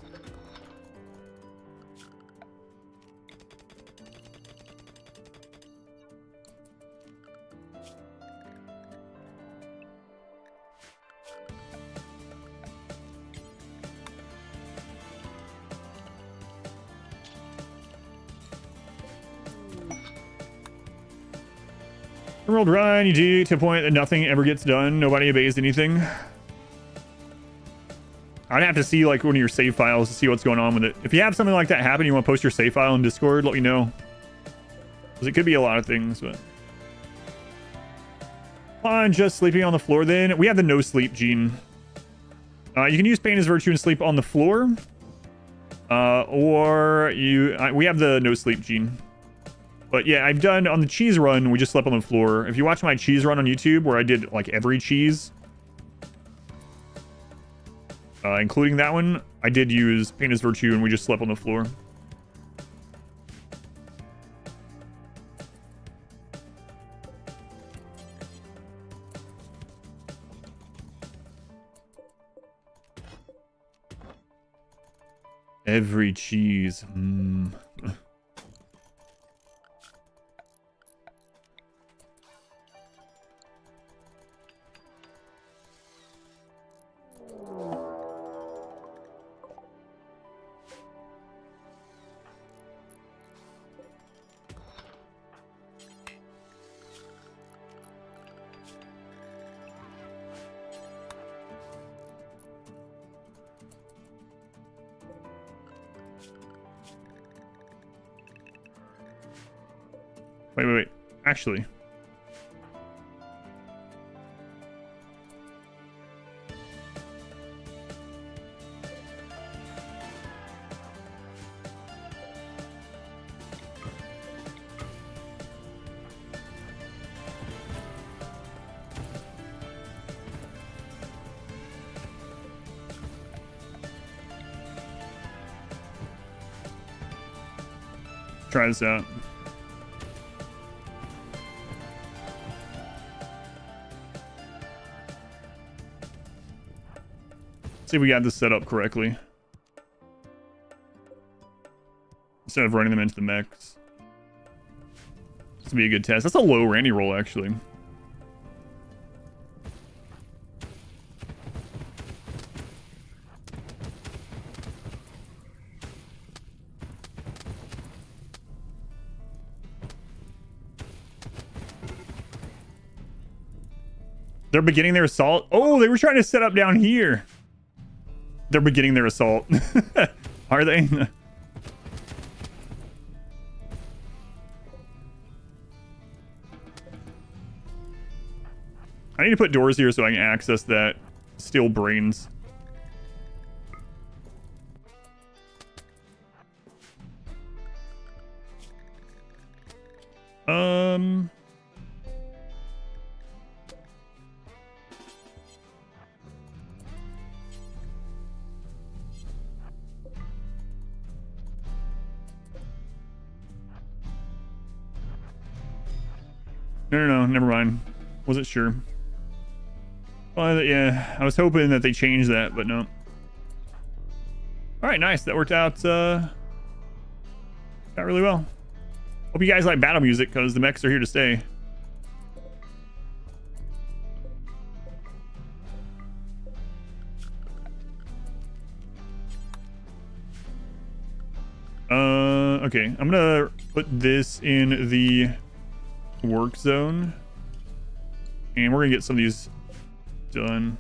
RimWorld Run, you do to a point that nothing ever gets done. Nobody obeys anything. I'd have to see like one of your save files to see what's going on with it. If you have something like that happen, you want to post your save file in Discord, let me know. Because it could be a lot of things, but... Fine, just sleeping on the floor then. We have the no sleep gene. You can use pain as virtue and sleep on the floor. We have the no sleep gene. But yeah, I've done on the cheese run, we just slept on the floor. If you watch my cheese run on YouTube, where I did like every cheese, including that one, I did use pain as virtue and we just slept on the floor. Every cheese. Wait. Actually. Try this out. See if we got this set up correctly. Instead of running them into the mechs. This would be a good test. That's a low Randy roll, actually. They're beginning their assault. Oh, they were trying to set up down here. They're beginning their assault. Are they? I need to put doors here so I can access that steel brains. No, never mind. Wasn't sure. Well, yeah, I was hoping that they changed that, but no. Alright, nice. That worked out, got really well. Hope you guys like battle music, because the mechs are here to stay. Okay, I'm gonna put this in the work zone, and we're gonna get some of these done.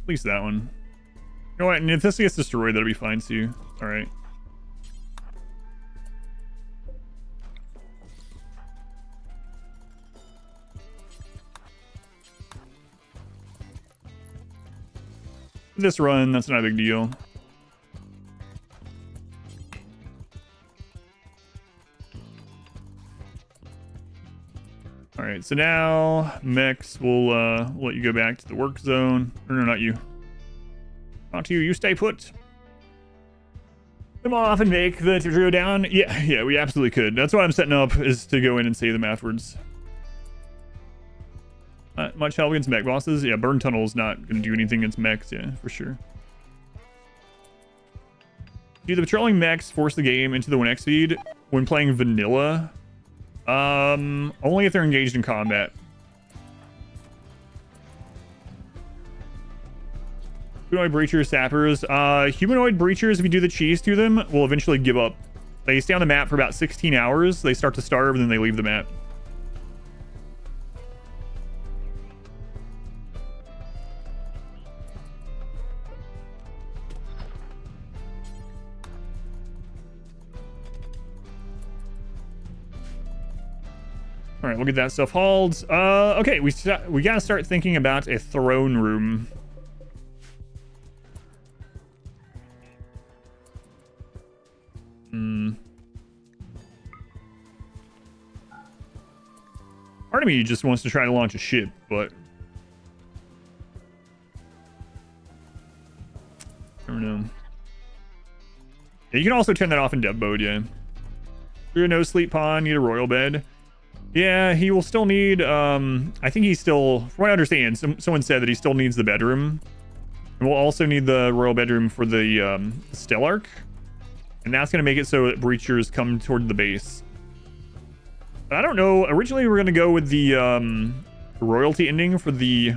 At least that one. You know what, and if this gets destroyed, that'll be fine too. All right. This run, that's not a big deal. All right, so now mechs will let you go back to the work zone. Or no, not you. Not you. You stay put. Come off and make the temperature go down. Yeah, we absolutely could. That's what I'm setting up, is to go in and save them afterwards. Not much help against mech bosses. Yeah, burn tunnel's not going to do anything against mechs. Yeah, for sure. Do the patrolling mechs force the game into the 1x speed when playing vanilla? Only if they're engaged in combat. Humanoid breachers, sappers. Humanoid breachers, if you do the cheese to them, will eventually give up. They stay on the map for about 16 hours. They start to starve, and then they leave the map. All right, we'll get that stuff hauled. Okay, we gotta start thinking about a throne room. Part of me just wants to try to launch a ship, but I don't know. Yeah, you can also turn that off in dev mode, yeah. You're a no sleep pawn, need a royal bed. Yeah, he will still need, I think he's still, from what I understand, someone said that he still needs the bedroom. And we'll also need the royal bedroom for the Stellarch. And that's going to make it so that breachers come toward the base. But I don't know, originally we were going to go with the royalty ending for the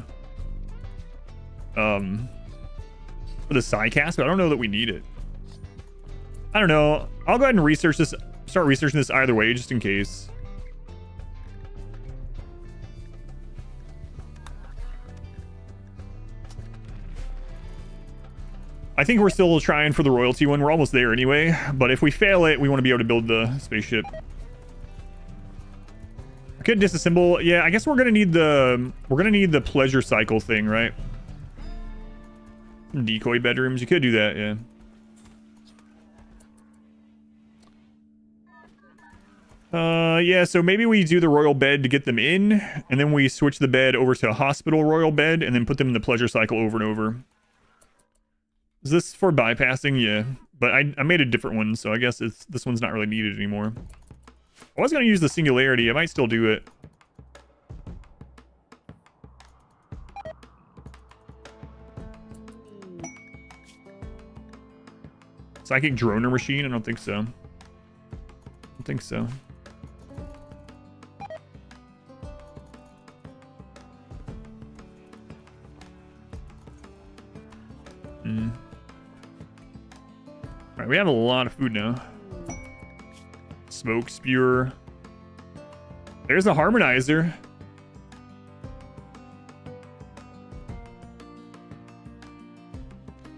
Psycast, but I don't know that we need it. I don't know. I'll go ahead and research this, start researching this either way, just in case. I think we're still trying for the royalty one. We're almost there anyway. But if we fail it, we want to be able to build the spaceship. I could disassemble. Yeah, I guess we're gonna need the pleasure cycle thing, right? Decoy bedrooms. You could do that, yeah. Yeah, so maybe we do the royal bed to get them in, and then we switch the bed over to a hospital royal bed, and then put them in the pleasure cycle over and over. Is this for bypassing? Yeah, but I made a different one, so I guess this one's not really needed anymore. I was going to use the singularity. I might still do it. Psychic droner machine? I don't think so. I don't think so. All right, we have a lot of food now. Smoke spewer. There's a harmonizer.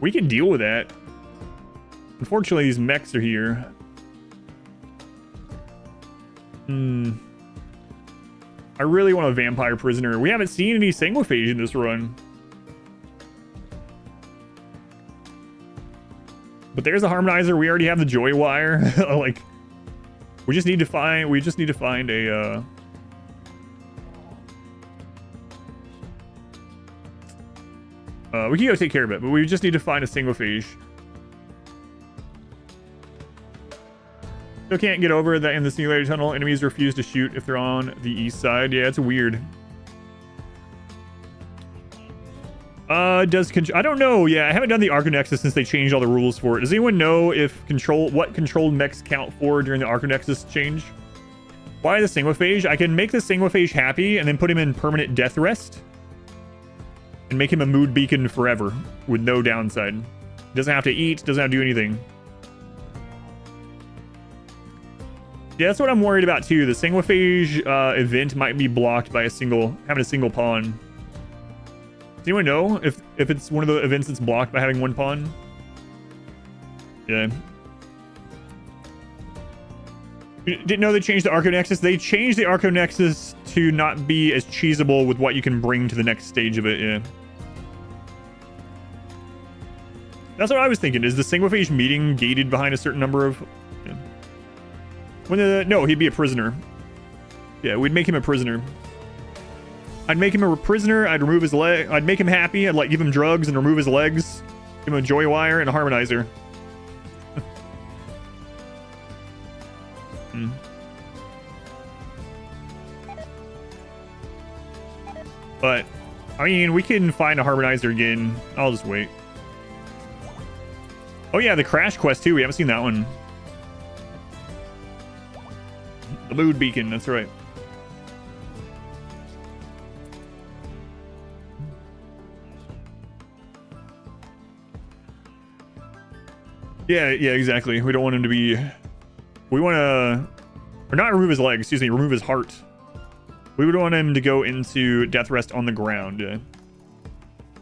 We can deal with that. Unfortunately, these mechs are here. I really want a vampire prisoner. We haven't seen any sanguiphage in this run. But there's a harmonizer. We already have the joy wire. Like, we just need to find a we can go take care of it, but we just need to find a sanguiphage. Still can't get over that in the simulator tunnel. Enemies refuse to shoot if they're on the east side. Yeah, it's weird. I don't know. Yeah, I haven't done the Arconexus since they changed all the rules for it. Does anyone know if what controlled mechs count for during the Arconexus change? Why the sanguiphage? I can make the sanguiphage happy and then put him in permanent death rest and make him a mood beacon forever with no downside. Doesn't have to eat, doesn't have to do anything. Yeah, that's what I'm worried about too. The sanguiphage event might be blocked by having a single pawn. Does anyone know if it's one of the events that's blocked by having one pawn? Yeah. You didn't know they changed the Arconexus? They changed the Arconexus to not be as cheesable with what you can bring to the next stage of it, yeah. That's what I was thinking. Is the sanguiphage meeting gated behind a certain number of... Yeah. No, he'd be a prisoner. Yeah, we'd make him a prisoner. I'd make him a prisoner. I'd remove his leg. I'd make him happy. I'd give him drugs and remove his legs. Give him a joy wire and a harmonizer. But I mean, we can find a harmonizer again. I'll just wait. Oh yeah, the crash quest too. We haven't seen that one. The mood beacon. That's right. Yeah, exactly. We don't want him to be... We want to... Or not remove his leg, excuse me, remove his heart. We would want him to go into death rest on the ground.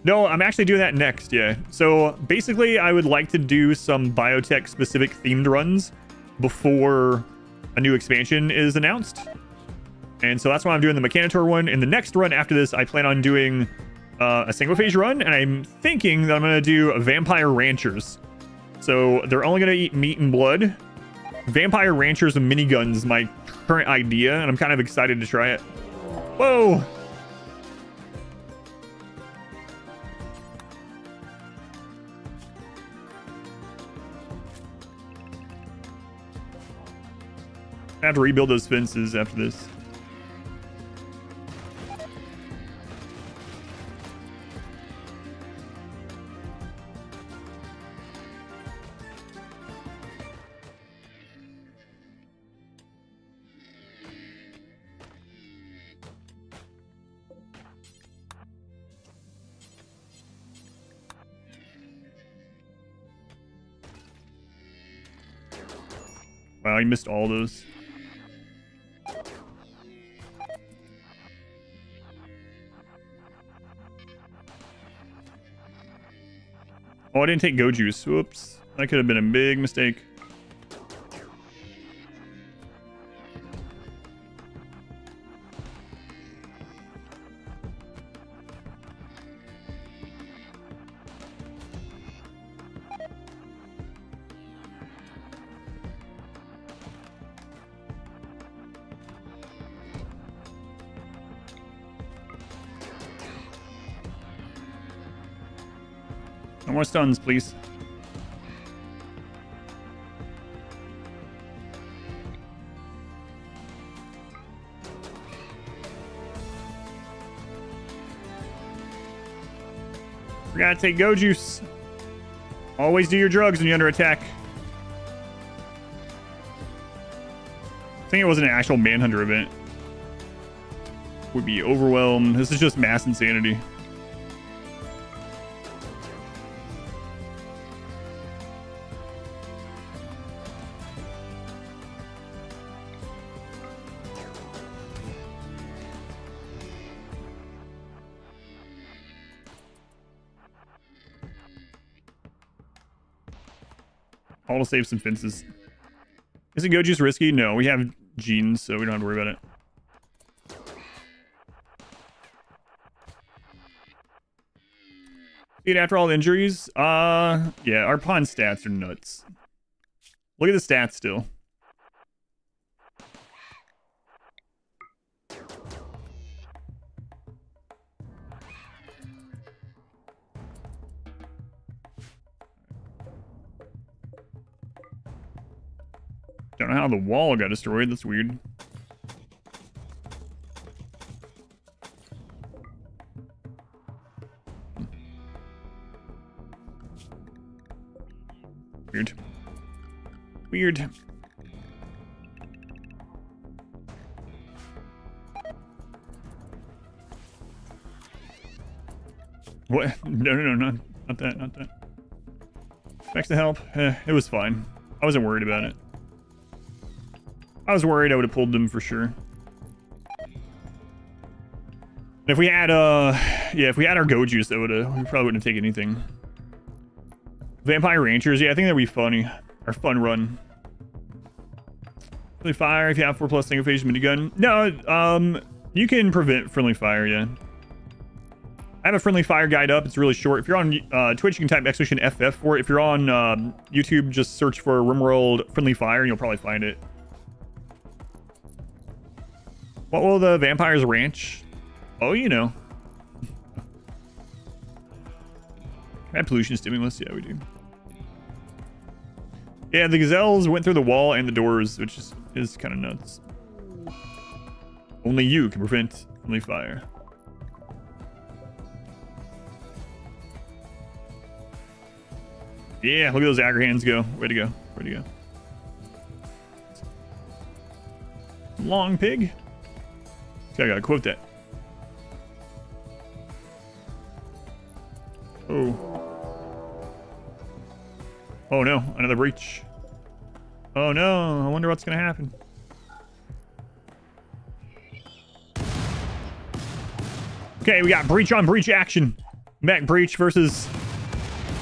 No, I'm actually doing that next, yeah. So basically, I would like to do some biotech-specific themed runs before a new expansion is announced. And so that's why I'm doing the Mechanitor one. And the next run after this, I plan on doing a single-phase run. And I'm thinking that I'm going to do Vampire Ranchers. So they're only going to eat meat and blood. Vampire Ranchers and miniguns is my current idea, and I'm kind of excited to try it. Whoa! I have to rebuild those fences after this. Wow, I missed all those. Oh, I didn't take Go Juice. Whoops. That could have been a big mistake. No more stuns, please. Forgot to take Go Juice. Always do your drugs when you're under attack. I think it wasn't an actual Manhunter event. Would be overwhelmed. This is just mass insanity. All to save some fences. Isn't Go Juice risky? No, we have genes, so we don't have to worry about it. Dude, after all the injuries, yeah, our pawn stats are nuts. Look at the stats still. Don't know how the wall got destroyed. That's weird. Weird. Weird. What? No, not that, not that. Thanks to help. It was fine. I wasn't worried about it. I was worried I would have pulled them for sure. If we had yeah, if we had our Go Juice, that would have, we probably wouldn't have taken anything. Vampire Ranchers, yeah, I think that'd be funny. Our fun run. Friendly fire if you have 4+ single phase minigun. No, you can prevent friendly fire, yeah. I have a friendly fire guide up. It's really short. If you're on Twitch, you can type !FF for it. If you're on YouTube, just search for RimWorld Friendly Fire and you'll probably find it. What will the vampires ranch? Oh, you know. Add pollution stimulus? Yeah, we do. Yeah, the gazelles went through the wall and the doors, which is kind of nuts. Only you can prevent friendly fire. Yeah, look at those aggro hands go. Way to go. Way to go. Long pig. I gotta quote that. Oh. Oh no, another breach. Oh no, I wonder what's gonna happen. Okay, we got breach on breach action. Mech breach versus...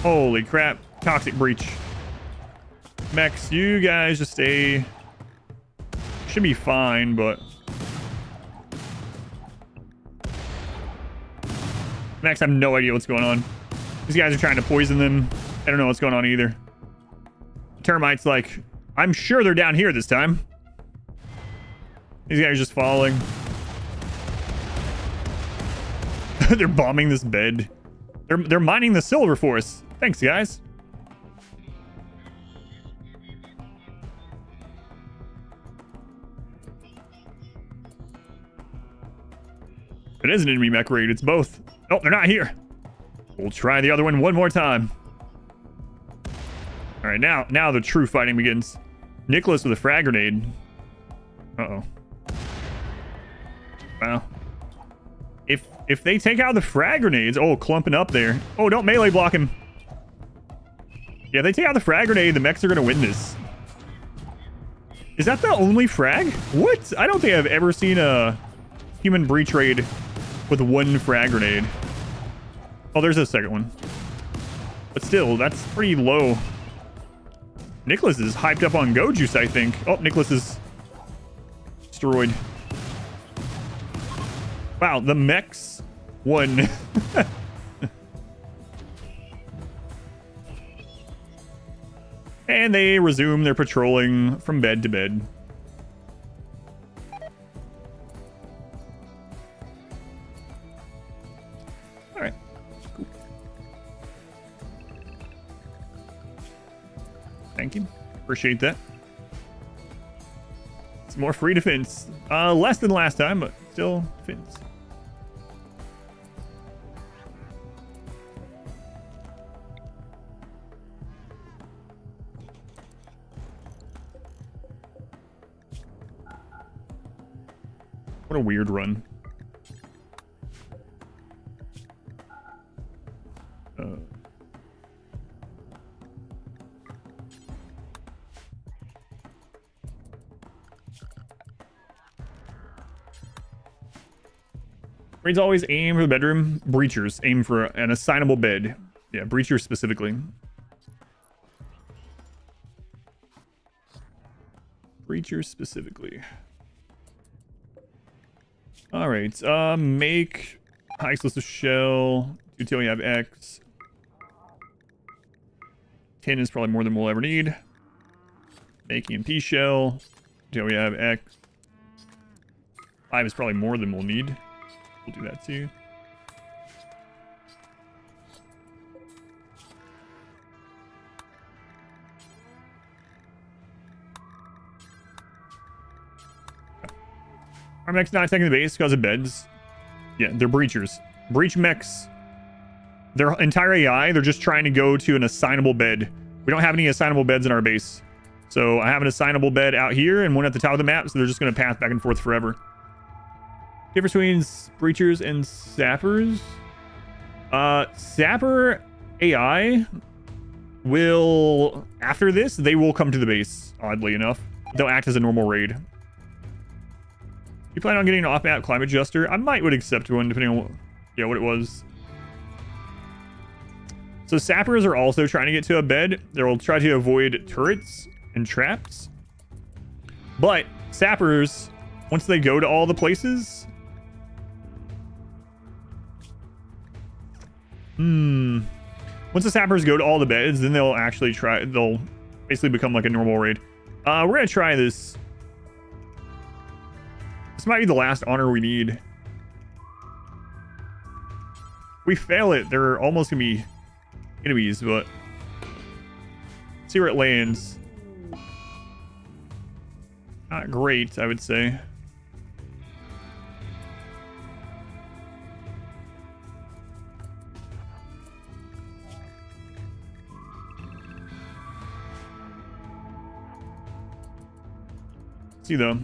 Holy crap. Toxic breach. Mechs, you guys just stay... Should be fine, but... Mechs have no idea what's going on. These guys are trying to poison them. I don't know what's going on either. Termite's like, I'm sure they're down here this time. These guys are just falling. They're bombing this bed. They're mining the silver for us. Thanks, guys. It is an enemy mech raid. It's both. Oh, they're not here. We'll try the other one more time. All right, now the true fighting begins. Nicholas with a frag grenade. Uh-oh. Wow. If they take out the frag grenades... Oh, clumping up there. Oh, don't melee block him. Yeah, if they take out the frag grenade, the mechs are going to win this. Is that the only frag? What? I don't think I've ever seen a human breach raid with one frag grenade. Oh, there's a second one. But still, that's pretty low. Nicholas is hyped up on Go Juice, I think. Oh, Nicholas is destroyed. Wow, the mechs won. And they resume their patrolling from bed to bed. All right. Cool. Thank you. Appreciate that. It's more free defense. Less than last time, but still defense. What a weird run. Raids always aim for the bedroom. Breachers aim for an assignable bed. Yeah, breachers specifically. Breachers specifically. All right, make high explosive shell. Until you have X. 10 is probably more than we'll ever need. Make EMP shell. Until we have X. 5 is probably more than we'll need. We'll do that too. Our mech's not attacking the base because of beds. Yeah, they're breachers. Breach mechs. Their entire AI, they're just trying to go to an assignable bed. We don't have any assignable beds in our base. So I have an assignable bed out here and one at the top of the map, so they're just going to path back and forth forever. Difference between breachers and sappers. Sapper AI will, after this, they will come to the base, oddly enough. They'll act as a normal raid. You plan on getting an off-map climate adjuster? I would accept one, depending on what it was. So sappers are also trying to get to a bed. They'll try to avoid turrets and traps. But sappers, once they go to all the places... Once the sappers go to all the beds, then they'll actually try... They'll basically become like a normal raid. We're going to try this. This might be the last honor we need. If we fail it, they're almost going to be enemies, but... see where it lands. Not great, I would say. See though.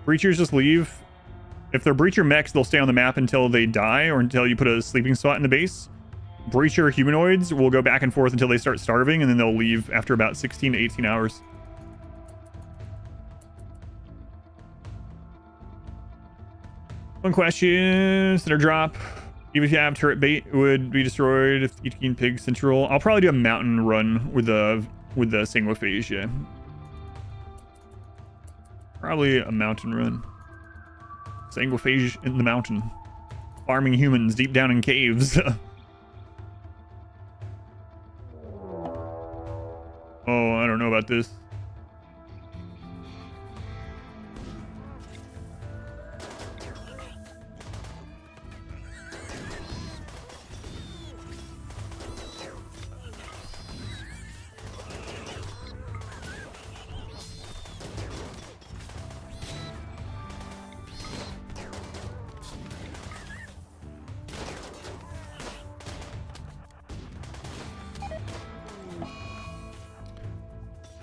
Breachers just leave. If they're breacher mechs, they'll stay on the map until they die or until you put a sleeping spot in the base. breacher humanoids will go back and forth until they start starving, and then they'll leave after about 16 to 18 hours. One question, center drop. Even if you have turret bait, it would be destroyed if eating pig central. I'll probably do a mountain run with the sanguiphage, yeah. Probably a mountain run. Sanguiphage in the mountain. Farming humans deep down in caves. Oh, I don't know about this.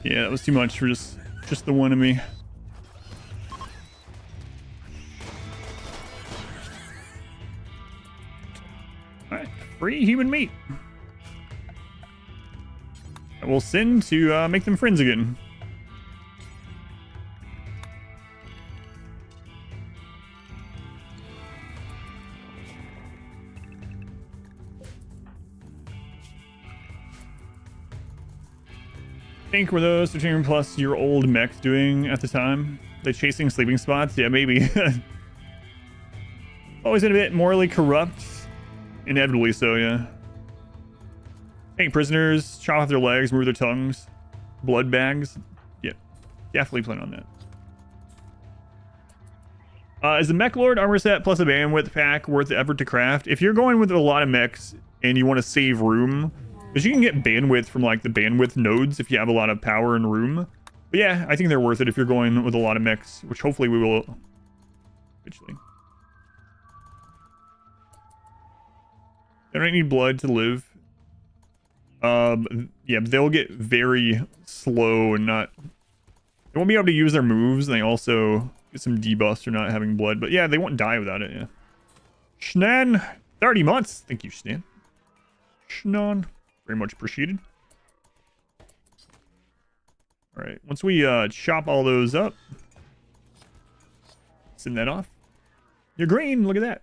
Yeah, that was too much for just the one of me. Alright, free human meat. I will send to make them friends again. Were those 15 plus year old mechs doing at the time? They chasing sleeping spots? Yeah, maybe. Always been a bit morally corrupt. Inevitably so, yeah. Take prisoners, chop off their legs, remove their tongues, blood bags. Yeah, definitely plan on that. Is the Mech Lord armor set plus a bandwidth pack worth the effort to craft? If you're going with a lot of mechs and you want to save room, because you can get bandwidth from like the bandwidth nodes if you have a lot of power and room. But yeah, I think they're worth it if you're going with a lot of mechs, which hopefully we will eventually. They don't need blood to live. Yeah, they'll get very slow and not... They won't be able to use their moves, and they also get some debuffs for not having blood. But yeah, they won't die without it, yeah. Shnan, 30 months. Thank you, Stan. Shnan. Very much appreciated. All right, once we chop all those up, send that off. You're green, look at that.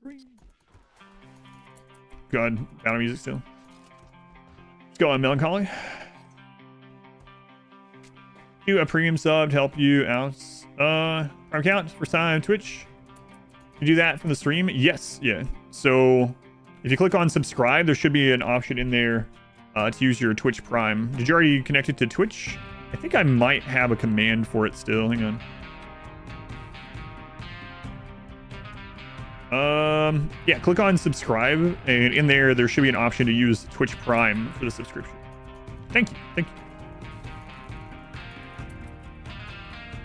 Green. God, battle music still. Let's go on Melancholy. Do a premium sub to help you out. Prime account, first time Twitch. You do that from the stream? Yes, yeah. So if you click on subscribe, there should be an option in there to use your Twitch Prime. Did you already connect it to Twitch? I think I might have a command for it still. Hang on. Yeah, click on subscribe, and in there should be an option to use Twitch Prime for the subscription. Thank you. Thank you.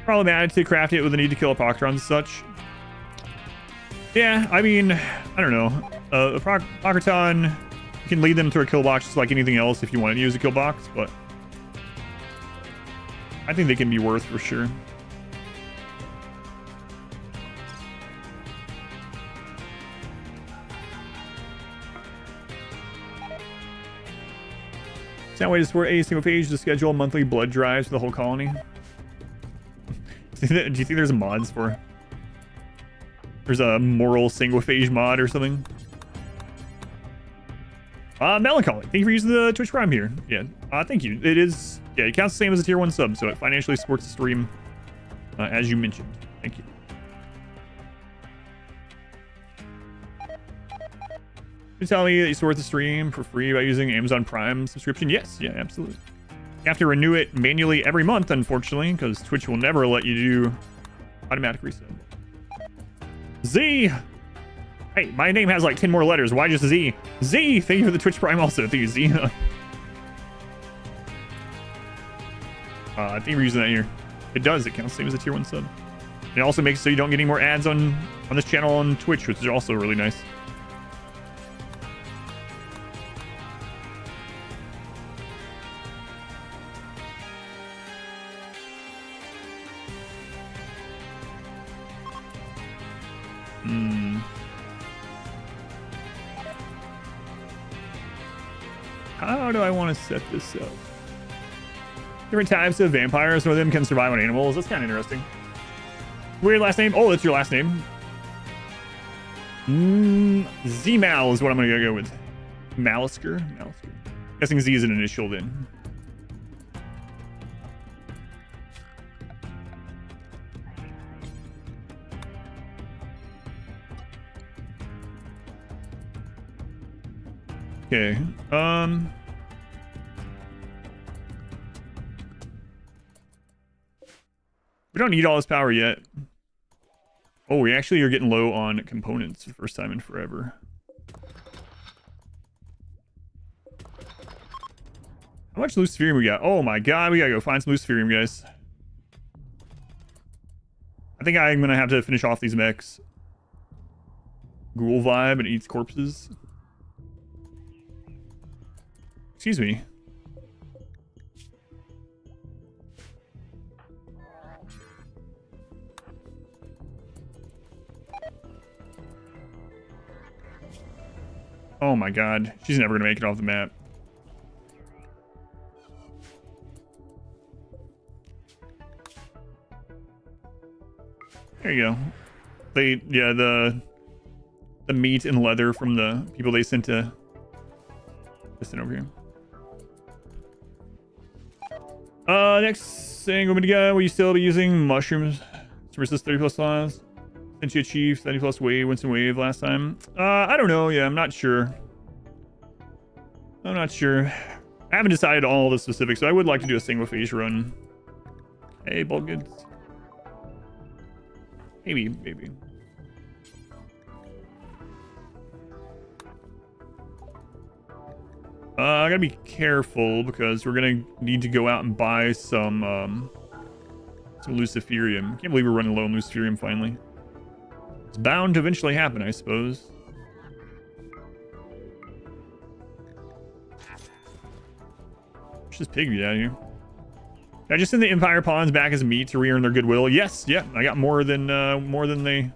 Problematic to craft it with the need to kill Apocryons and such. Yeah, I mean, I don't know. Apocryton, you can lead them to a kill box just like anything else if you want to use a kill box, but I think they can be worth for sure. Is that way to support a single page to schedule monthly blood drives for the whole colony? Do you think there's mods for? There's a moral sanguiphage mod or something. Melancholy, thank you for using the Twitch Prime here. Yeah, thank you. It is, yeah, it counts the same as a tier 1 sub, so it financially supports the stream, as you mentioned. Thank you. You tell me that you support the stream for free by using Amazon Prime subscription? Yes, yeah, absolutely. You have to renew it manually every month, unfortunately, because Twitch will never let you do automatic reset. Z! Hey, my name has like 10 more letters. Why just Z? Z! Thank you for the Twitch Prime also. Thank you, Z. I think we're using that here. It does. It counts the same as a tier 1 sub. It also makes it so you don't get any more ads on this channel on Twitch, which is also really nice. How do I want to set this up? Different types of vampires. Some of them can survive on animals. That's kind of interesting. Weird last name. Oh, that's your last name. Z-Mal is what I'm going to go with. Malisker? Malisker. Guessing Z is an initial then. Okay. We don't need all this power yet. Oh, we actually are getting low on components for the first time in forever. How much Luciferium we got? Oh my god, we gotta go find some Luciferium, guys. I think I'm gonna have to finish off these mechs. Ghoul vibe and eats corpses. Excuse me. Oh my god. She's never gonna make it off the map. There you go. Yeah, the meat and leather from the people they sent to send over here. Next thing we're gonna go, will you still be using mushrooms to resist 30 plus lives? Since you achieved 30 plus wave, Winston wave last time? I don't know. Yeah, I'm not sure. I haven't decided all the specifics, so I would like to do a single phase run. Hey, bulk goods. Maybe. I gotta be careful because we're gonna need to go out and buy some Luciferium. Can't believe we're running low on Luciferium finally. It's bound to eventually happen, I suppose. Push this pig out of here. Can I just send the Empire pawns back as meat to re-earn their goodwill? Yes, yeah. I got more than they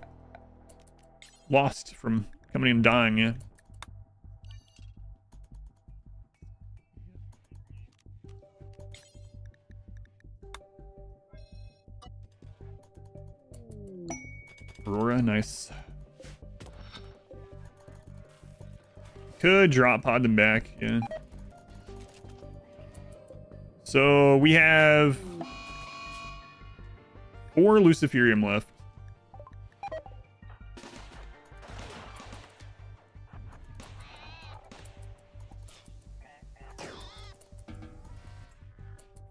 lost from coming in and dying, yeah. Aurora, nice. Could drop pod them back, yeah. So we have 4 Luciferium left.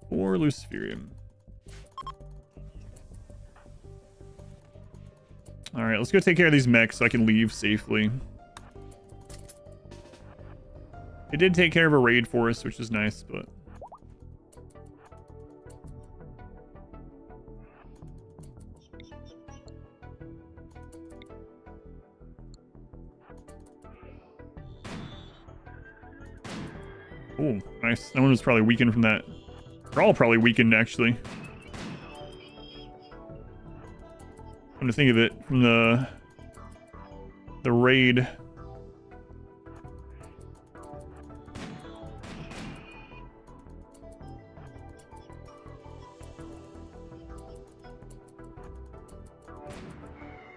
Four Luciferium. All right, let's go take care of these mechs so I can leave safely. It did take care of a raid for us, which is nice, but... Oh, nice. That one was probably weakened from that. They're all probably weakened, actually. Come to think of it, from the raid.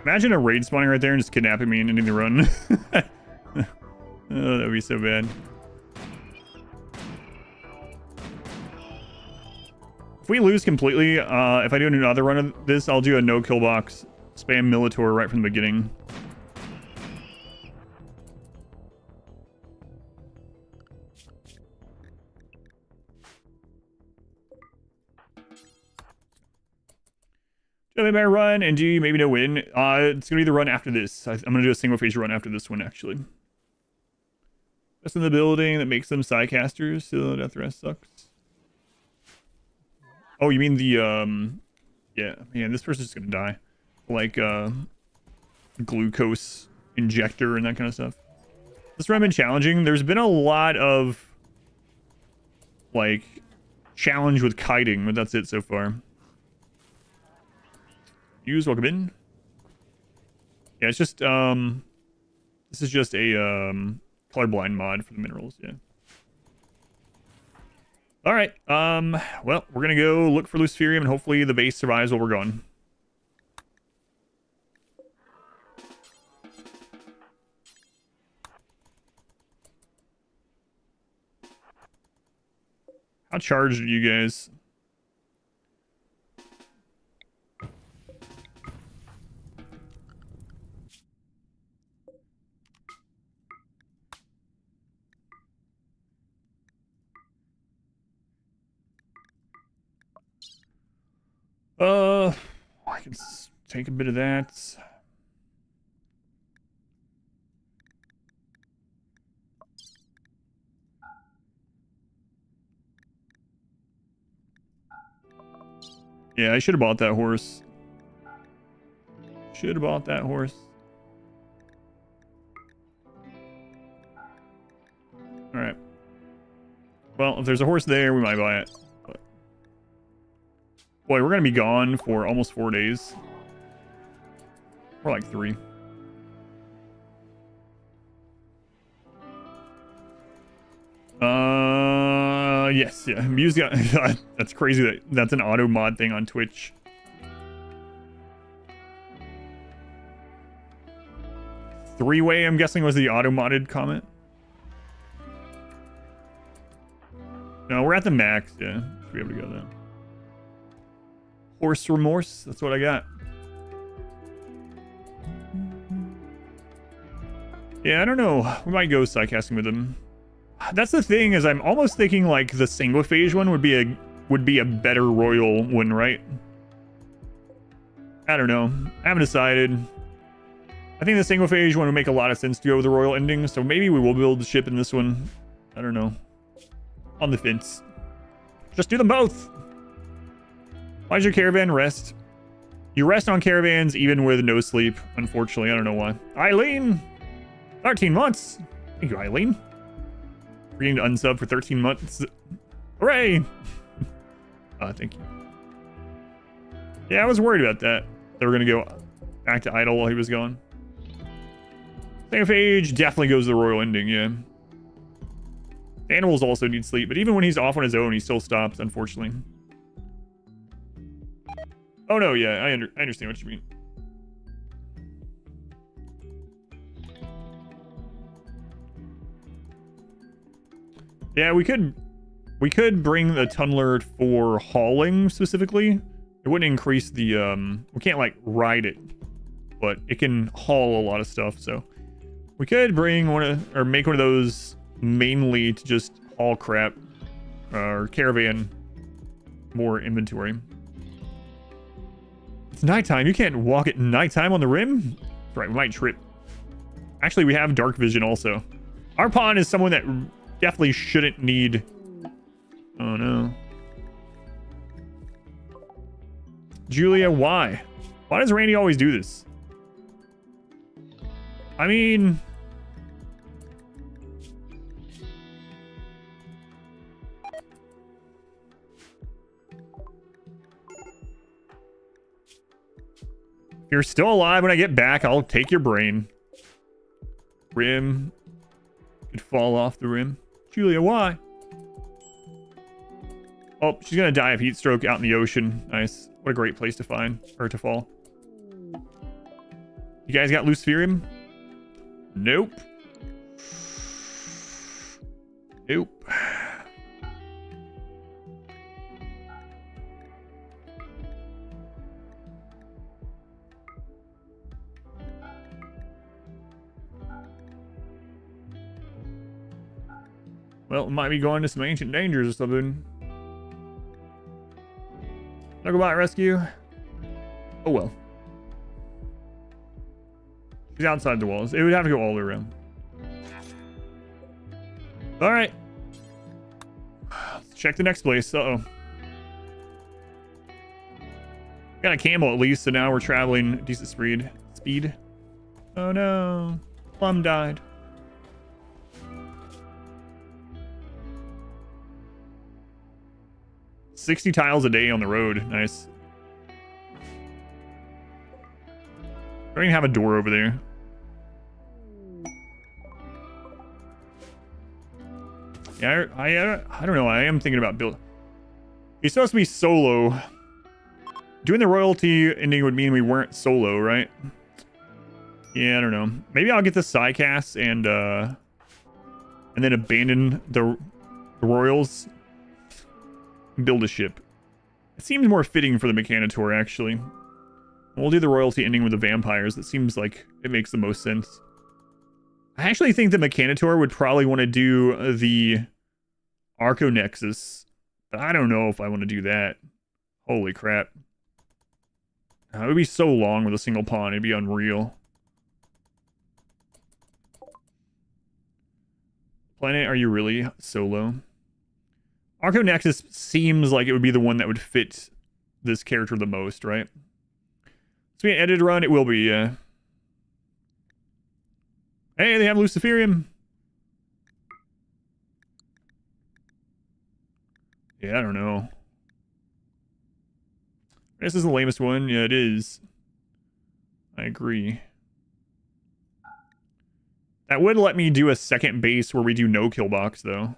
Imagine a raid spawning right there and just kidnapping me and ending the run. Oh, that would be so bad. If we lose completely, if I do another run of this, I'll do a no-kill box. Spam Militor right from the beginning. Do I maybe run and do maybe no win? It's going to be the run after this. I'm going to do a single phase run after this one, actually. Best in the building that makes them sidecasters, so death rest sucks. Oh, you mean the, yeah, man, this person's just gonna die. Like, glucose injector and that kind of stuff. This run been challenging. There's been a lot of, like, challenge with kiting, but that's it so far. Use, welcome in. Yeah, it's just, this is just a, colorblind mod for the minerals, yeah. All right. Well, we're gonna go look for Luciferium, and hopefully the base survives while we're gone. How charged are you guys? I can take a bit of that. Yeah, I should have bought that horse. Should have bought that horse. Alright. Well, if there's a horse there, we might buy it. But... boy, we're going to be gone for almost 4 days. Or like 3. Yes, yeah. Music. That's crazy that that's an auto mod thing on Twitch. Three-way, I'm guessing, was the auto modded comment. No, we're at the max. Yeah, should be able to go then. Horse remorse. That's what I got. Yeah, I don't know. We might go sidecasting with him. That's the thing, is I'm almost thinking like the single phase one would be a better royal one, right? I don't know. I haven't decided. I think the single phase one would make a lot of sense to go with the royal ending, so maybe we will build the ship in this one. I don't know. On the fence. Just do them both. Why does your caravan rest? You rest on caravans even with no sleep, unfortunately. I don't know why. Eileen! 13 months! Thank you, Eileen. We're getting to unsub for 13 months. Hooray! Thank you. Yeah, I was worried about that. They were going to go back to idle while he was gone. Single phase definitely goes to the royal ending, yeah. The animals also need sleep, but even when he's off on his own, he still stops, unfortunately. Oh no, yeah, I understand what you mean. Yeah, we could bring the tunneler for hauling specifically. It wouldn't increase the we can't like ride it, but it can haul a lot of stuff, so we could bring make one of those mainly to just haul crap or caravan more inventory. It's nighttime. You can't walk at nighttime on the rim. That's right, we might trip. Actually, we have dark vision also. Our pawn is someone that definitely shouldn't need. Oh no. Julia, why? Why does Randy always do this? I mean, if you're still alive when I get back, I'll take your brain. Rim could fall off the rim. Julia, why? Oh, she's gonna die of heat stroke out in the ocean. Nice. What a great place to find her to fall. You guys got Luciferium? Nope. Nope. Well, might be going to some ancient dangers or something. Snugglebot rescue. Oh well. She's outside the walls. It would have to go all the way around. Alright. Let's check the next place. Uh-oh. Got a camel at least, so now we're traveling decent speed. Oh no. Plum died. $60 tiles a day on the road. Nice. Don't even have a door over there. Yeah, I don't know. I am thinking about build. He's supposed to be solo. Doing the royalty ending would mean we weren't solo, right? Yeah, I don't know. Maybe I'll get the Psycast and then abandon the royals. Build a ship. It seems more fitting for the Mechanitor, actually. We'll do the royalty ending with the vampires. That seems like it makes the most sense. I actually think the Mechanitor would probably want to do the Arconexus, but I don't know if I want to do that. Holy crap. It would be so long with a single pawn. It'd be unreal. Planet, are you really solo? Arconexus seems like it would be the one that would fit this character the most, right? So an edited run, it will be, yeah. Hey, they have Luciferium. Yeah, I don't know. This is the lamest one. Yeah, it is. I agree. That would let me do a second base where we do no kill box, though.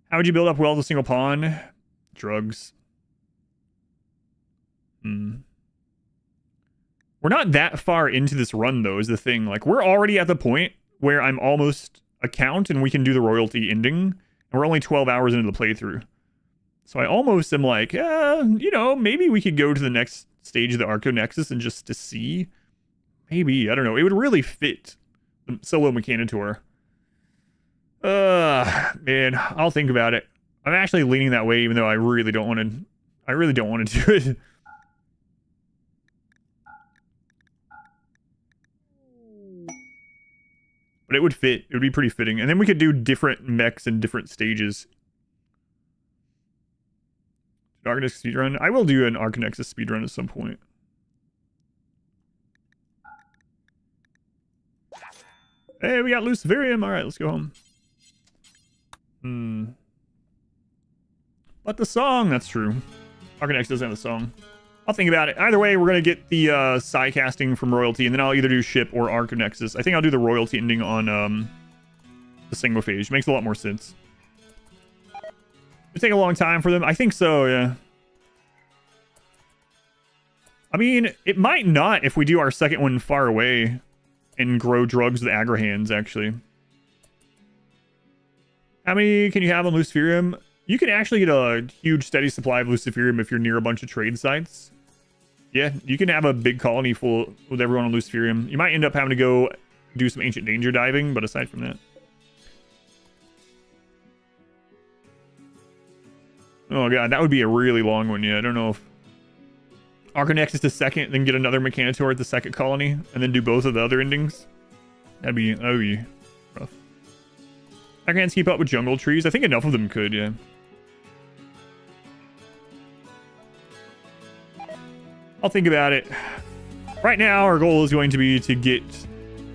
How would you build up well with a single pawn? Drugs. We're not that far into this run, though, is the thing. Like, we're already at the point where I'm almost a count and we can do the royalty ending. And we're only 12 hours into the playthrough. So I almost am like, you know, maybe we could go to the next stage of the Arconexus and just to see. Maybe, I don't know. It would really fit the solo Mechanitor. Man, I'll think about it. I'm actually leaning that way, even though I really don't want to. I really don't want to do it. But it would fit. It would be pretty fitting. And then we could do different mechs in different stages. Arconexus speedrun. I will do an Arconexus speedrun at some point. Hey, we got Luciferium. Alright, let's go home. But the song, that's true. Arconexus doesn't have the song. I'll think about it. Either way, we're going to get the Psy casting from Royalty, and then I'll either do Ship or Arconexus. I think I'll do the Royalty ending on the single phase. Makes a lot more sense. It'll take a long time for them. I think so, yeah. I mean, it might not if we do our second one far away and grow drugs with aggro hands, actually. How many can you have on Luciferium? You can actually get a huge steady supply of Luciferium if you're near a bunch of trade sites. Yeah, you can have a big colony full with everyone on Luciferium. You might end up having to go do some Ancient Danger diving, but aside from that. Oh god, that would be a really long one, yeah. I don't know if Arconexus the second, then get another Mechanitor at the second colony, and then do both of the other endings. That'd be rough. I can't keep up with jungle trees. I think enough of them could, yeah. I'll think about it. Right now, our goal is going to be to get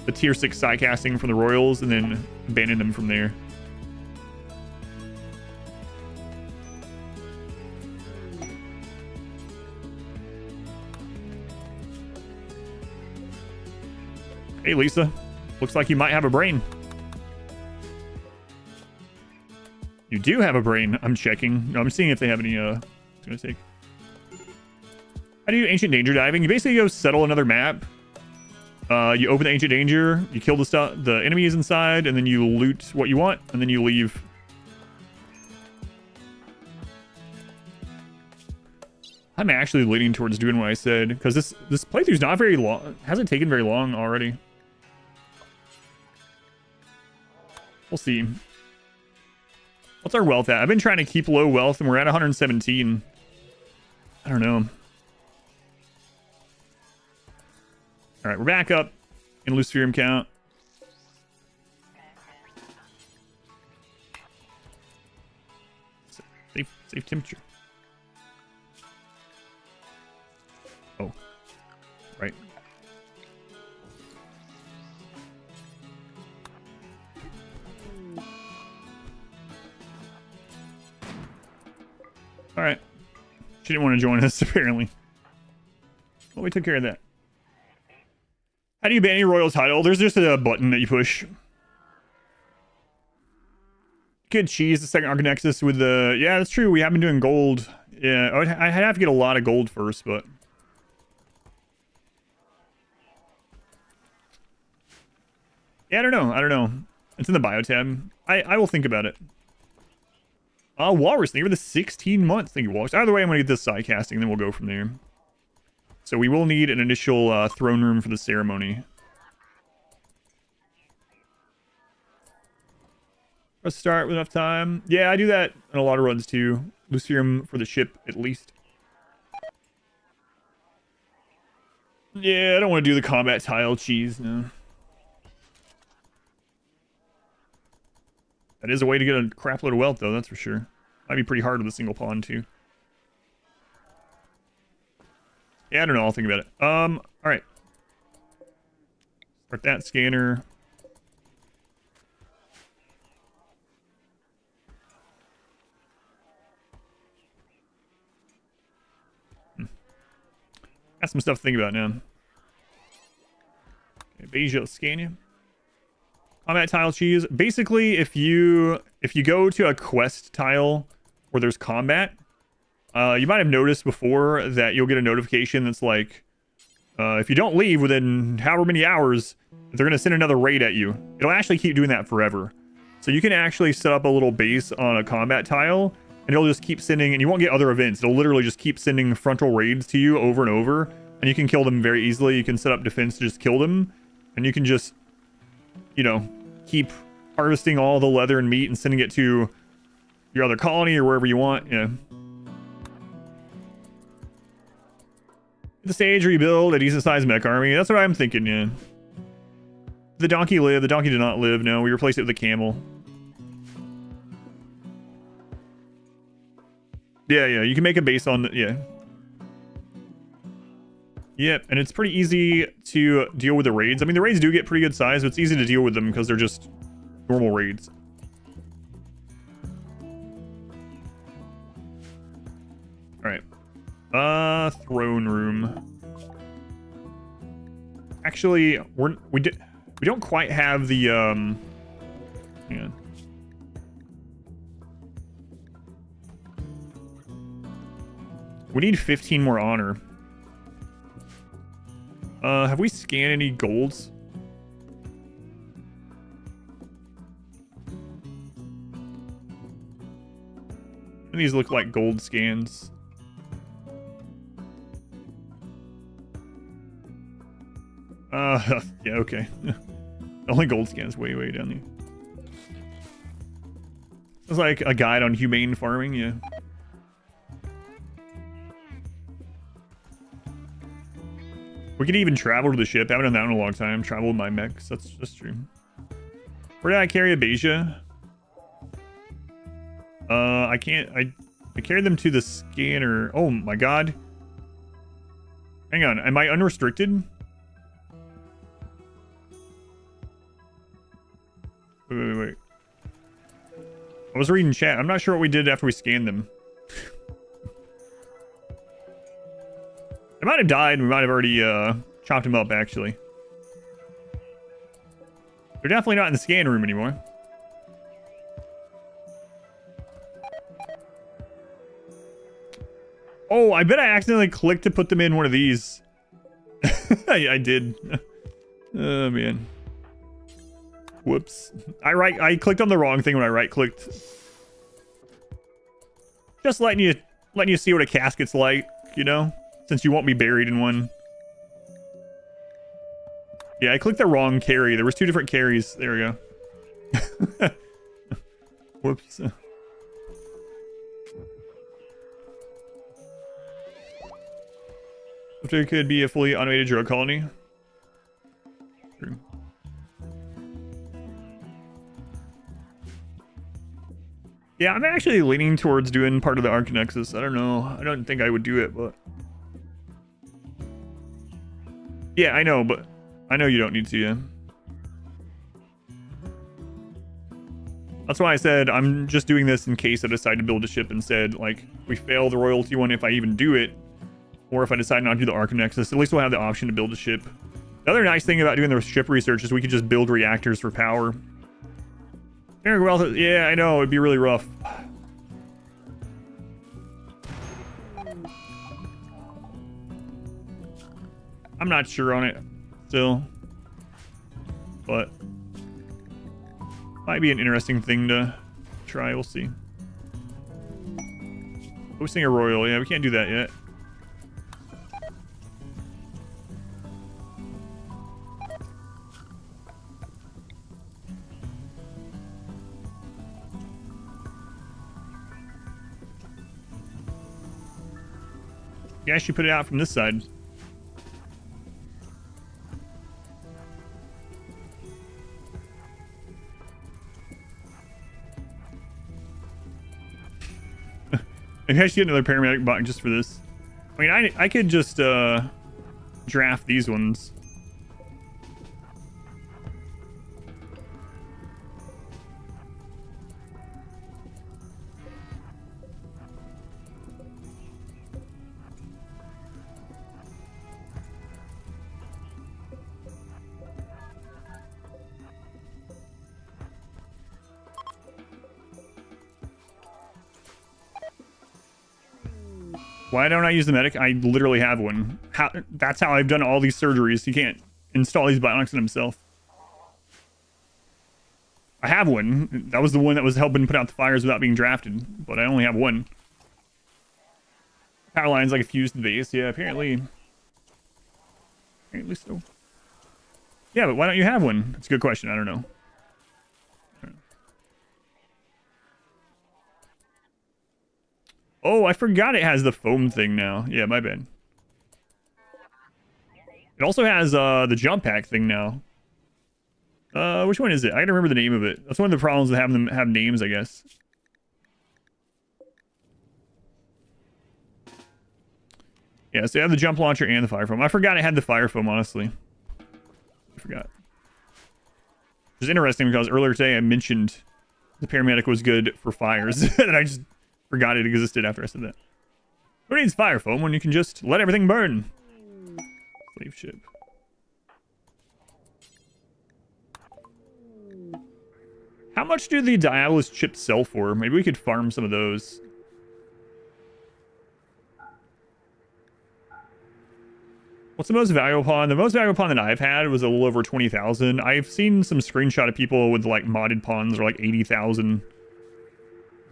the tier 6 Psy casting from the Royals and then abandon them from there. Hey, Lisa. Looks like you might have a brain. You do have a brain. I'm checking. No, I'm seeing if they have any, it's gonna take. How do you do Ancient Danger diving? You basically go settle another map. You open the Ancient Danger, you kill the enemies inside, and then you loot what you want, and then you leave. I'm actually leaning towards doing what I said, because this playthrough's not very long. Hasn't taken very long already. We'll see. What's our wealth at? I've been trying to keep low wealth, and we're at 117. I don't know. All right, we're back up in Luciferium count. Safe temperature. Oh, right. All right. She didn't want to join us, apparently. Well, we took care of that. How do you ban your royal title? There's just a button that you push. could cheese the second Arcanexus with the... Yeah, that's true. We have been doing gold. Yeah, I'd have to get a lot of gold first, but... Yeah, I don't know. It's in the bio tab. I will think about it. Walrus, thank you for the 16 months. Thank you, Walrus. Either way, I'm going to get this side casting, then we'll go from there. So we will need an initial throne room for the ceremony. Let's start with enough time. Yeah, I do that in a lot of runs too. Lucium for the ship, at least. Yeah, I don't want to do the combat tile cheese, no. That is a way to get a crap load of wealth, though, that's for sure. Might be pretty hard with a single pawn, too. Yeah, I don't know. I'll think about it. Alright. Start that scanner. Got some stuff to think about now. Okay, Beja, let's scan you. Combat tile cheese. Basically, if you go to a quest tile where there's combat, you might have noticed before that you'll get a notification that's like, if you don't leave within however many hours, they're going to send another raid at you. It'll actually keep doing that forever. So you can actually set up a little base on a combat tile, and it'll just keep sending, and you won't get other events. It'll literally just keep sending frontal raids to you over and over, and you can kill them very easily. You can set up defense to just kill them, and you can just, you know, keep harvesting all the leather and meat and sending it to your other colony or wherever you want. Yeah. The stage rebuild a decent sized mech army. That's what I'm thinking, yeah. The donkey lived. The donkey did not live. No, we replaced it with a camel. Yeah, you can make a base on the... Yeah. Yep, and it's pretty easy to deal with the raids. I mean, the raids do get pretty good size, but it's easy to deal with them because they're just normal raids. Alright. Throne room. Actually, we don't quite have the, hang on. We need 15 more honor. Have we scanned any golds? These look like gold scans. Yeah, okay. Only gold scans way down there. It's like a guide on humane farming, yeah. We could even travel to the ship. I haven't done that in a long time. Travel with my mechs. That's true. Where did I carry a Beja? I can't. I carried them to the scanner. Oh my god. Hang on. Am I unrestricted? Wait. I was reading chat. I'm not sure what we did after we scanned them. They might have died. We might have already chopped them up, actually. They're definitely not in the scan room anymore. Oh, I bet I accidentally clicked to put them in one of these. I did. Oh, man. Whoops. I clicked on the wrong thing when I right-clicked. Just letting you see what a casket's like, you know? Since you won't be buried in one. Yeah, I clicked the wrong carry. There was 2 different carries. There we go. Whoops. If there could be a fully automated drug colony. True. Yeah, I'm actually leaning towards doing part of the Arcanexus. I don't know. I don't think I would do it, but... Yeah, I know, but I know you don't need to, yeah. That's why I said I'm just doing this in case I decide to build a ship and said, like, we fail the royalty one if I even do it, or if I decide not to do the Arcanexus, at least we'll have the option to build a ship. The other nice thing about doing the ship research is we could just build reactors for power. Very well. Yeah, I know. It'd be really rough. I'm not sure on it still, but might be an interesting thing to try. We'll see. Hosting a royal. Yeah, we can't do that yet. You actually put it out from this side. Maybe I should get another paramedic bot just for this. I mean, I could just draft these ones. Why don't I use the medic? I literally have one. That's how I've done all these surgeries. He can't install these bionics on himself. I have one. That was the one that was helping put out the fires without being drafted, but I only have one. Power line's like a fused base. Yeah, apparently so. Yeah, but why don't you have one? That's a good question. I don't know. Oh, I forgot it has the foam thing now. Yeah, my bad. It also has the jump pack thing now. Which one is it? I gotta remember the name of it. That's one of the problems with having them have names, I guess. Yeah, so they have the jump launcher and the fire foam. I forgot it had the fire foam, honestly. I forgot. Which is interesting because earlier today I mentioned the paramedic was good for fires. And I just forgot it existed after I said that. Who needs fire foam when you can just let everything burn? Slave ship. How much do the Diabolus chips sell for? Maybe we could farm some of those. What's the most valuable pawn? The most valuable pawn that I've had was a little over 20,000. I've seen some screenshot of people with like modded pawns or like 80,000.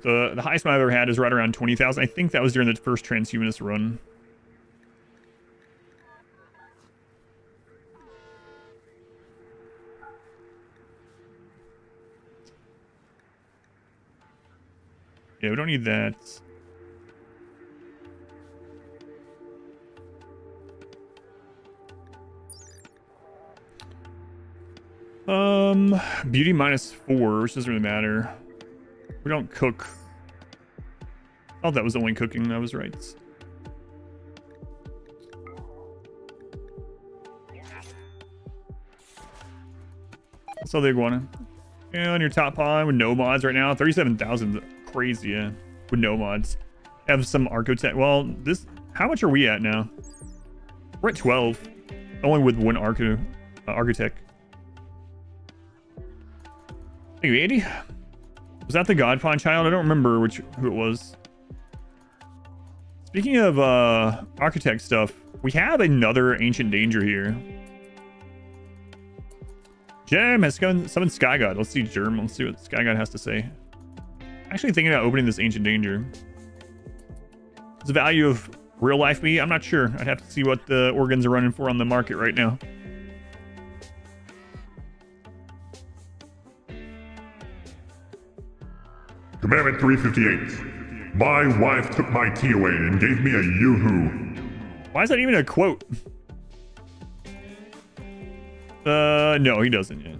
The highest one I've ever had is right around 20,000. I think that was during the first transhumanist run. Yeah, we don't need that. Beauty -4, which doesn't really matter. We don't cook. Oh, that was only cooking. I was right. That's all the iguana. Yeah, on your top pawn with no mods right now. 37,000. Crazy, yeah. With no mods. Have some Architect. Well, this. How much are we at now? We're at 12. Only with one Architect. Thank you, Andy. Was that the God Pawn child? I don't remember who it was. Speaking of Architect stuff, we have another Ancient Danger here. Gem has summoned Sky God. Let's see Germ. Let's see what Sky God has to say. Actually thinking about opening this Ancient Danger. What's the value of real life meat? I'm not sure. I'd have to see what the organs are running for on the market right now. Commandment 358. My wife took my tea away and gave me a yoo-hoo. Why is that even a quote? No, he doesn't yet.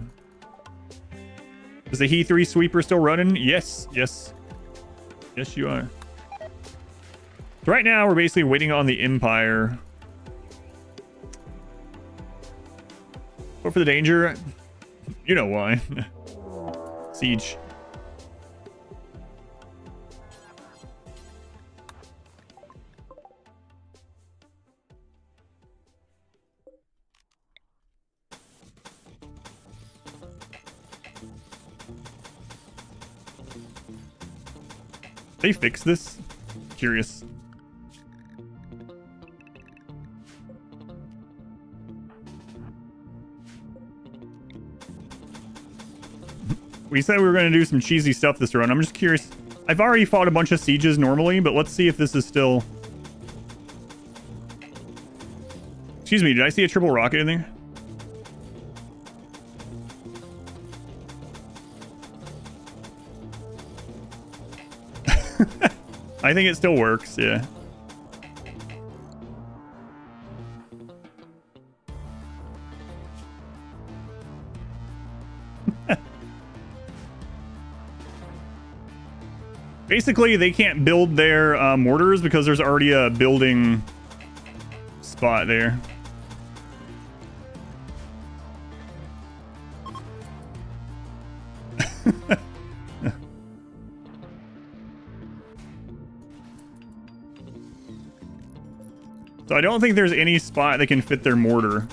Is the He 3 sweeper still running? Yes, yes. Yes, you are. So right now, we're basically waiting on the Empire. Go for the danger. You know why. Siege. They fixed this? Curious. We said we were going to do some cheesy stuff this run. I'm just curious. I've already fought a bunch of sieges normally, but let's see if this is still... Excuse me, did I see a triple rocket in there? I think it still works, yeah. Basically, they can't build their mortars because there's already a building spot there. So I don't think there's any spot that can fit their mortar.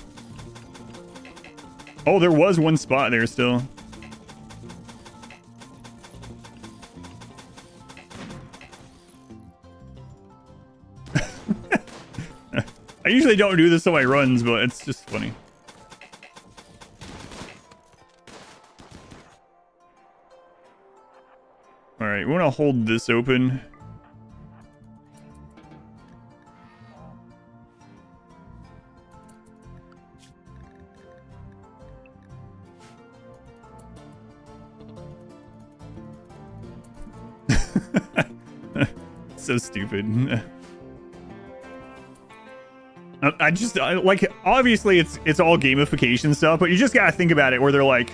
Oh, there was one spot there still. I usually don't do this on my runs, but it's just funny. All right, we want to hold this open. So stupid. I like, obviously it's all gamification stuff, but you just gotta think about it where they're like,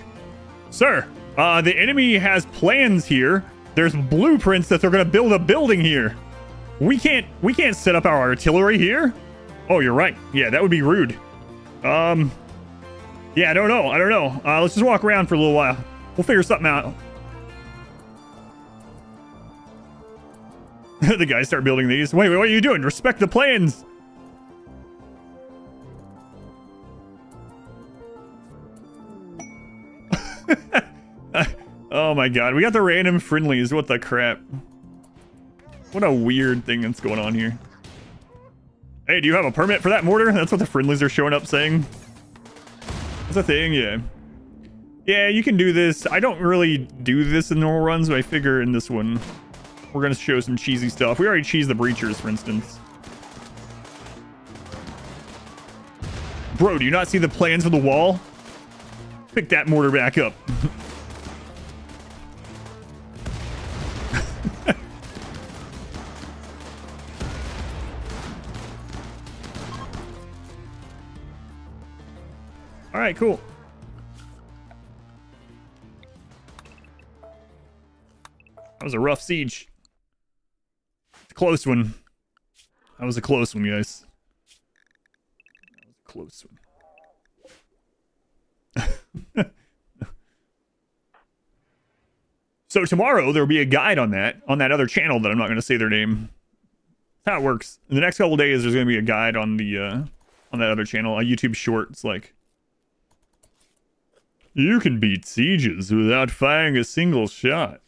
sir, the enemy has plans here. There's blueprints that they're gonna build a building here. We can't set up our artillery here. Oh, you're right. Yeah, that would be rude. Yeah, I don't know. Let's just walk around for a little while. We'll figure something out. The guys start building these. Wait, what are you doing? Respect the plans. Oh my god, we got the random friendlies. What the crap? What a weird thing that's going on here. Hey, do you have a permit for that mortar? That's what the friendlies are showing up saying. That's a thing, yeah. Yeah, you can do this. I don't really do this in normal runs, but I figure in this one we're gonna show some cheesy stuff. We already cheesed the breachers, for instance. Bro, do you not see the plans for the wall? Pick that mortar back up. All right, cool. That was a rough siege. Close one. That was a close one, guys. That was a close one. So tomorrow there'll be a guide on that other channel that I'm not going to say their name. That's how it works. In the next couple of days, there's going to be a guide on the on that other channel, a YouTube short. It's like, you can beat sieges without firing a single shot.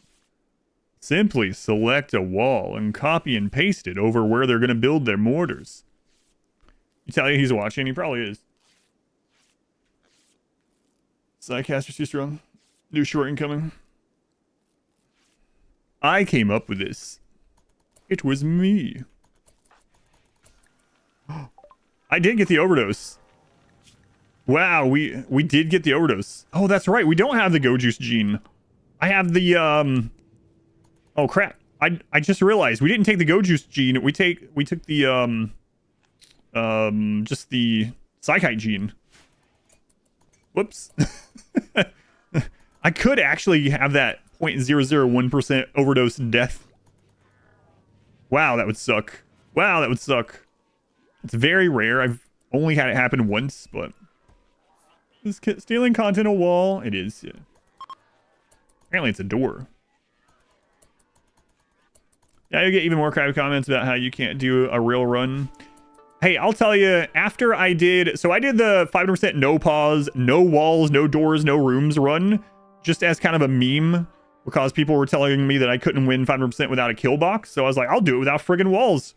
Simply select a wall and copy and paste it over where they're going to build their mortars. You tell you he's watching? He probably is. Psycaster's too strong. New short incoming. I came up with this. It was me. I did get the overdose. Wow, we did get the overdose. Oh, that's right. We don't have the Go Juice gene. I have the Oh crap. I just realized we didn't take the Go Juice gene. We took the just the Psykite gene. Whoops. I could actually have that 0.001% overdose death. Wow, that would suck. Wow, that would suck. It's very rare. I've only had it happen once, but is stealing content a wall? It is, yeah. Apparently it's a door. Yeah, you get even more kind of comments about how you can't do a real run. Hey, I'll tell you, after I did the 500% no pause, no walls, no doors, no rooms run, just as kind of a meme, because people were telling me that I couldn't win 500% without a kill box. So I was like, I'll do it without friggin' walls.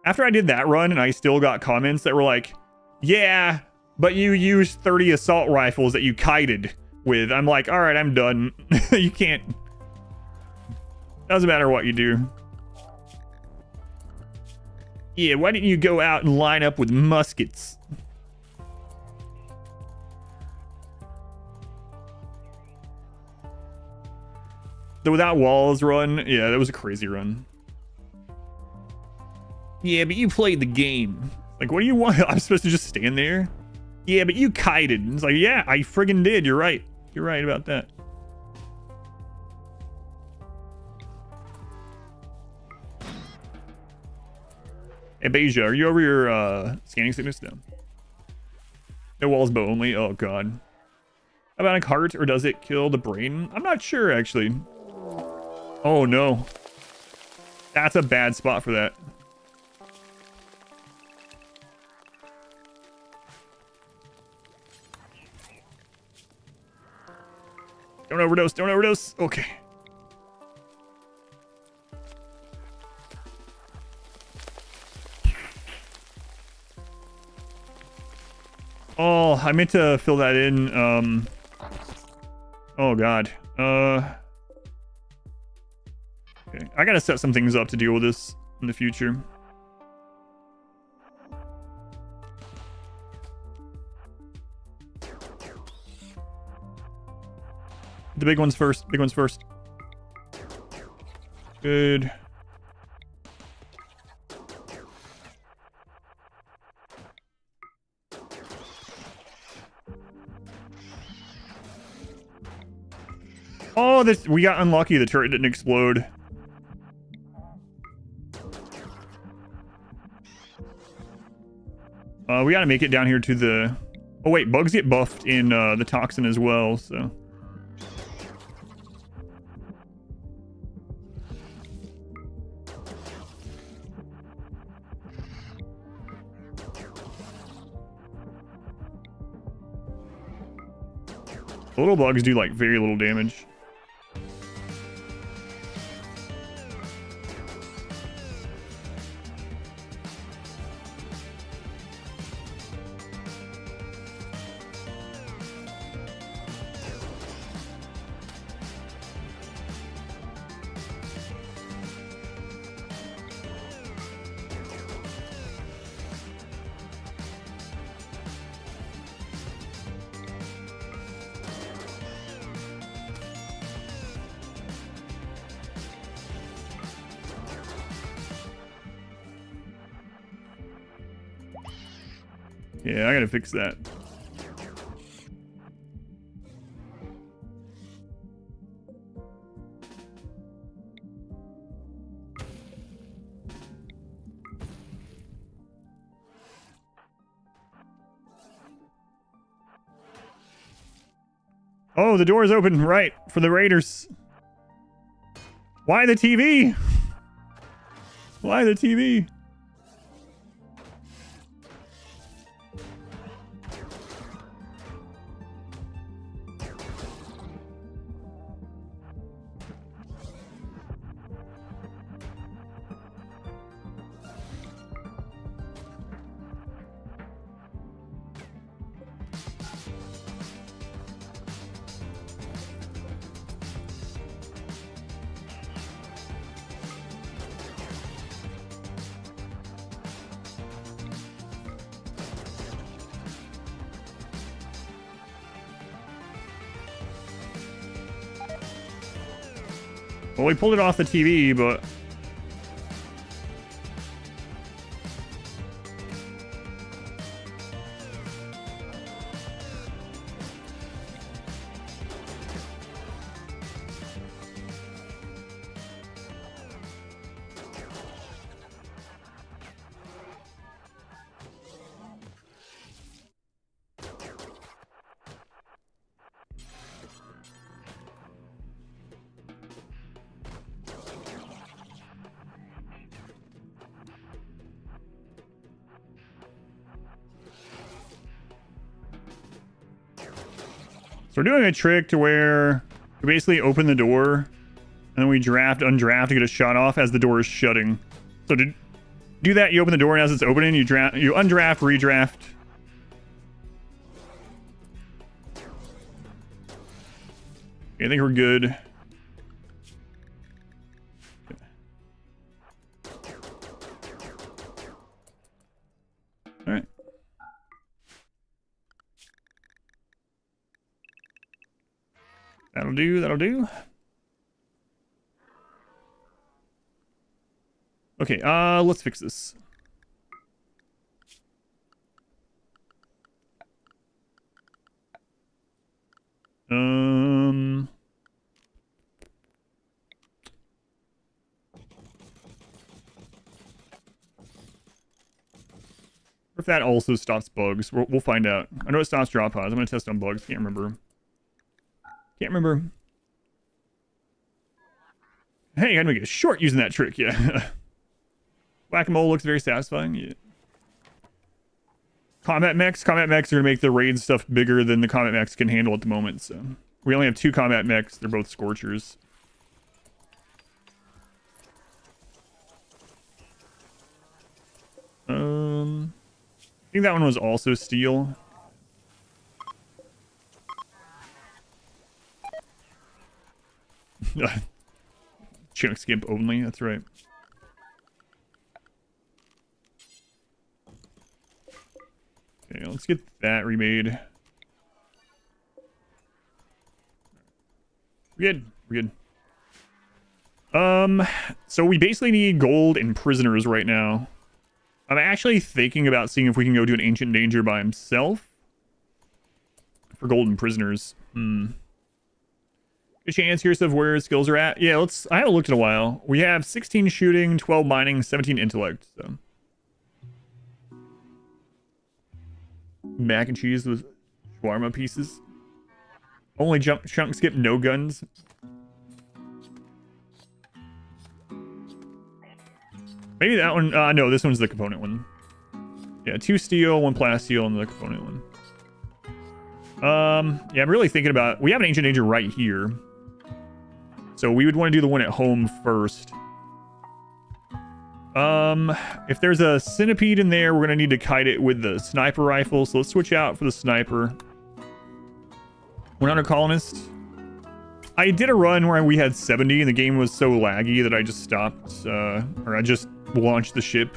After I did that run and I still got comments that were like, yeah, but you used 30 assault rifles that you kited with. I'm like, all right, I'm done. You can't. Doesn't matter what you do. Yeah, why didn't you go out and line up with muskets? The without walls run, yeah, that was a crazy run. Yeah, but you played the game. Like, what do you want? I'm supposed to just stand there? Yeah, but you kited. It's like, yeah, I friggin' did. You're right. You're right about that. Hey, Beja, are you over your scanning sickness? No. No walls, bow only. Oh, God. How about a cart, or does it kill the brain? I'm not sure, actually. Oh, no. That's a bad spot for that. Don't overdose, don't overdose. Okay. Oh, I meant to fill that in. Oh, God. Okay. I gotta set some things up to deal with this in the future. The big ones first. Big ones first. Good. Oh, this, we got unlucky. The turret didn't explode. We gotta make it down here to the... Oh wait, bugs get buffed in the toxin as well, so... The little bugs do like very little damage. Yeah, I gotta fix that. Oh, the door is open, right, for the raiders. Why the TV? Why the TV? Well, we pulled it off the TV, but... So we're doing a trick to where We basically open the door, and then we draft, undraft to get a shot off as the door is shutting. So to do that, you open the door, and as it's opening, you undraft, redraft. Okay, I think we're good. All right. That'll do, that'll do. Okay, let's fix this. If that also stops bugs, we'll find out. I know it stops drop pods. I'm gonna test on bugs. Can't remember. Hey, I gotta make it short using that trick. Yeah. Whack-a-mole looks very satisfying. Yeah. Combat mechs are gonna make the raid stuff bigger than the combat mechs can handle at the moment. So we only have 2 combat mechs. They're both scorchers. I think that one was also steel. Chinook skimp only, that's right. Okay, let's get that remade. We're good. So we basically need gold and prisoners right now. I'm actually thinking about seeing if we can go do an Ancient Danger by himself. For golden prisoners. Good chance here of where his skills are at. Yeah, I haven't looked in a while. We have 16 shooting, 12 mining, 17 intellect. So mac and cheese with shawarma pieces. Only chunk skip, no guns. Maybe that one. No, this one's the component one. Yeah, 2 steel, 1 plasteel, and the component one. Yeah, I'm really thinking about. We have an Ancient Danger right here, so we would want to do the one at home first. If there's a centipede in there, we're gonna need to kite it with the sniper rifle. So let's switch out for the sniper. We're not a colonist. I did a run where we had 70 and the game was so laggy that I just stopped, or I just launched the ship.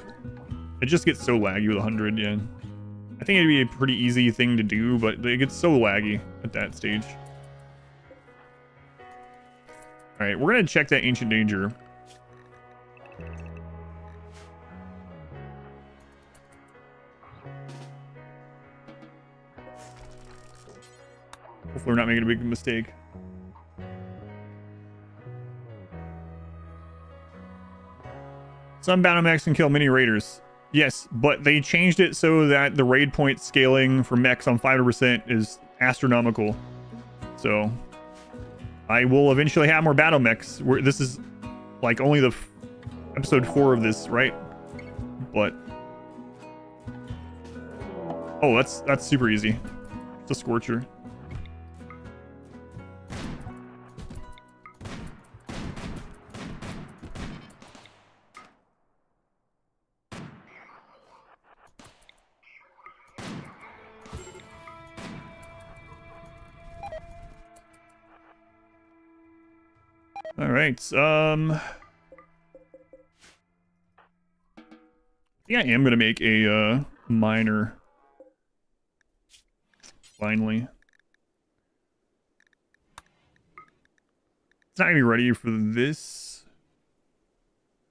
It just gets so laggy with 100, yeah. I think it'd be a pretty easy thing to do, but it gets so laggy at that stage. Alright, we're gonna check that Ancient Danger. Hopefully we're not making a big mistake. Some battle mechs can kill mini raiders. Yes, but they changed it so that the raid point scaling for mechs on 500% is astronomical. So I will eventually have more battle mechs. This is like only the episode 4 of this, right? But oh, that's super easy. It's a scorcher. All right. I think I am gonna make a miner. Finally, it's not gonna be ready for this.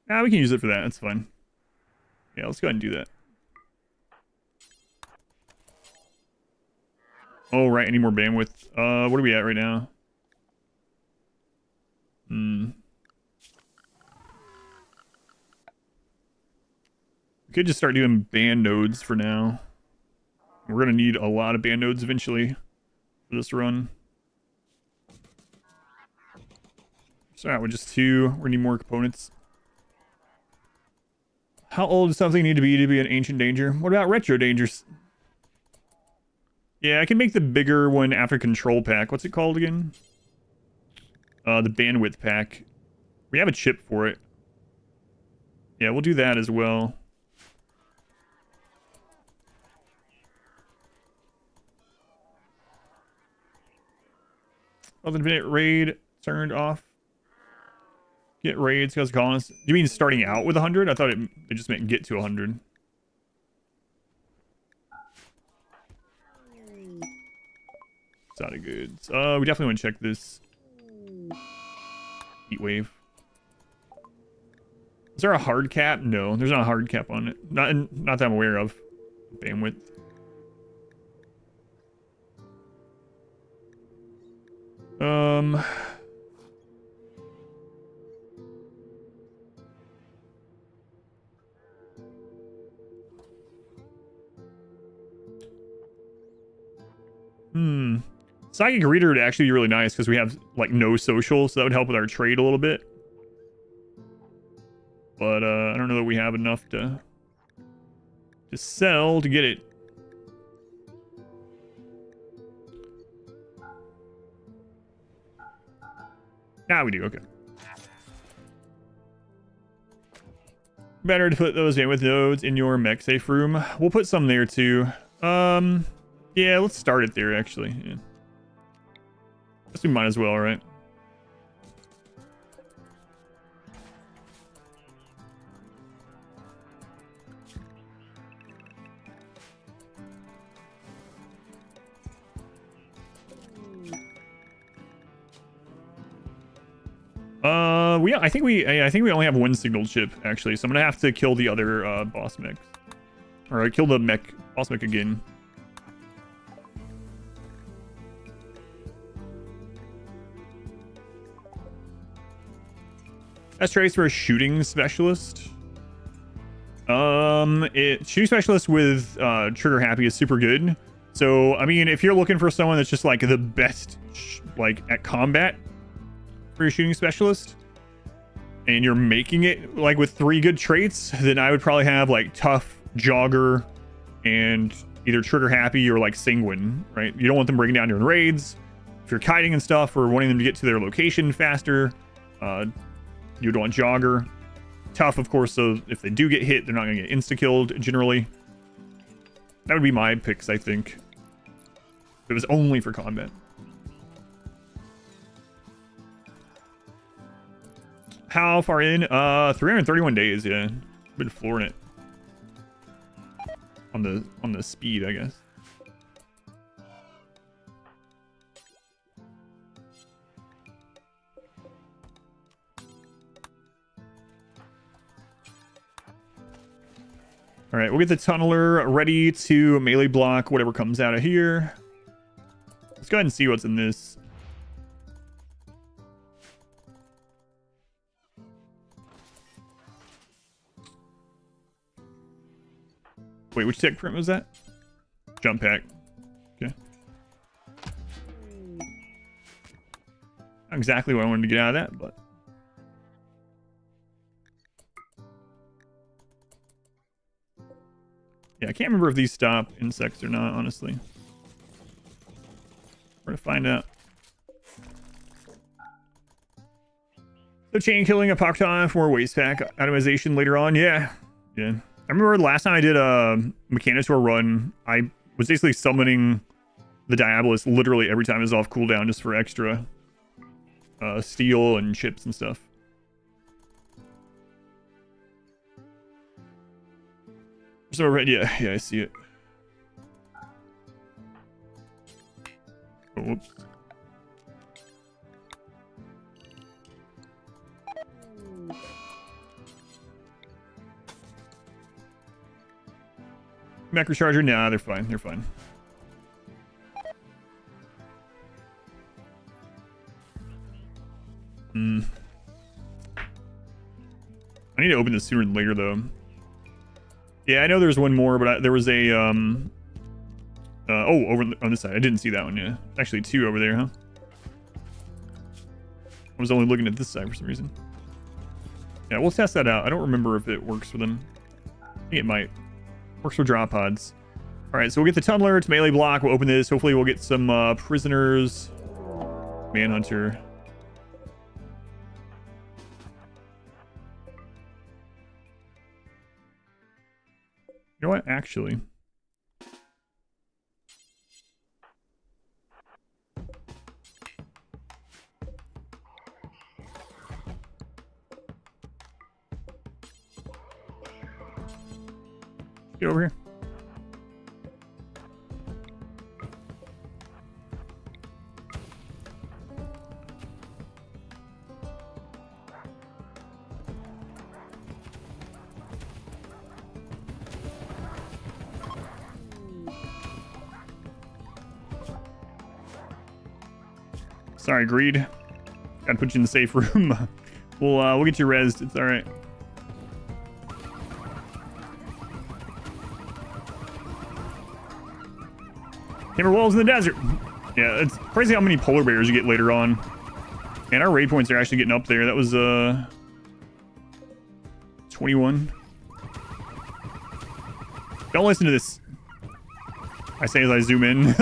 Nah, we can use it for that. That's fine. Yeah, let's go ahead and do that. Oh, right. I need more bandwidth. What are we at right now? We could just start doing band nodes for now. We're gonna need a lot of band nodes eventually for this run. Start out with just 2. We're gonna need more components. How old does something need to be an Ancient Danger? What about retro dangers? Yeah, I can make the bigger one after control pack. What's it called again? The bandwidth pack. We have a chip for it. Yeah, we'll do that as well. Minute raid turned off. Get raids because colonists. You mean starting out with 100? I thought it just meant get to 100. Sounded good. We definitely want to check this heat wave. Is there a hard cap? No, there's not a hard cap on it. Not that I'm aware of. Bandwidth. Psychic reader would actually be really nice because we have like no social, so that would help with our trade a little bit. But I don't know that we have enough to sell to get it. Now we do, okay. Better to put those bandwidth nodes in your mech safe room. We'll put some there too. Yeah, let's start it there actually. Yeah. Guess we might as well, right? I think we only have one signal chip actually, so I'm gonna have to kill the other boss mechs, or kill the boss mech again. That's trace for a shooting specialist. Shooting specialist with trigger happy is super good. So I mean, if you're looking for someone that's just like the best like at combat for your shooting specialist, and you're making it like with 3 good traits, then I would probably have like tough, jogger, and either trigger happy or like sanguine, right? You don't want them breaking down your raids. If you're kiting and stuff or wanting them to get to their location faster, you'd want jogger. Tough, of course, so if they do get hit, they're not going to get insta-killed generally. That would be my picks, I think. If it was only for combat. How far in? 331 days, yeah. Been flooring it. On the speed, I guess. All right, we'll get the tunneler ready to melee block whatever comes out of here. Let's go ahead and see what's in this. Wait, which tech print was that? Jump pack. Okay. Not exactly what I wanted to get out of that, but... yeah, I can't remember if these stop insects or not, honestly. We're gonna find out. So chain killing a Paktan for waste pack itemization later on. Yeah. Yeah. I remember last time I did a Mechanitor run, I was basically summoning the Diabolus literally every time it was off cooldown just for extra steel and chips and stuff. So red, yeah, I see it. Oh, whoops. Macro charger? Nah, they're fine. They're fine. I need to open this sooner than later, though. Yeah, I know there's one more, but there was a, oh, over on this side. I didn't see that one, yeah. Actually, 2 over there, huh? I was only looking at this side for some reason. Yeah, we'll test that out. I don't remember if it works for them. I think it might. Works for drop pods. All right, so we'll get the tunneler to melee block. We'll open this. Hopefully we'll get some prisoners. Manhunter. know what? Actually. Get over here. Sorry, Greed. Gotta put you in the safe room. We'll get you rezzed. It's all right. Timber wolves in the desert. Yeah, it's crazy how many polar bears you get later on. And our raid points are actually getting up there. That was 21. Don't listen to this. I say as I zoom in.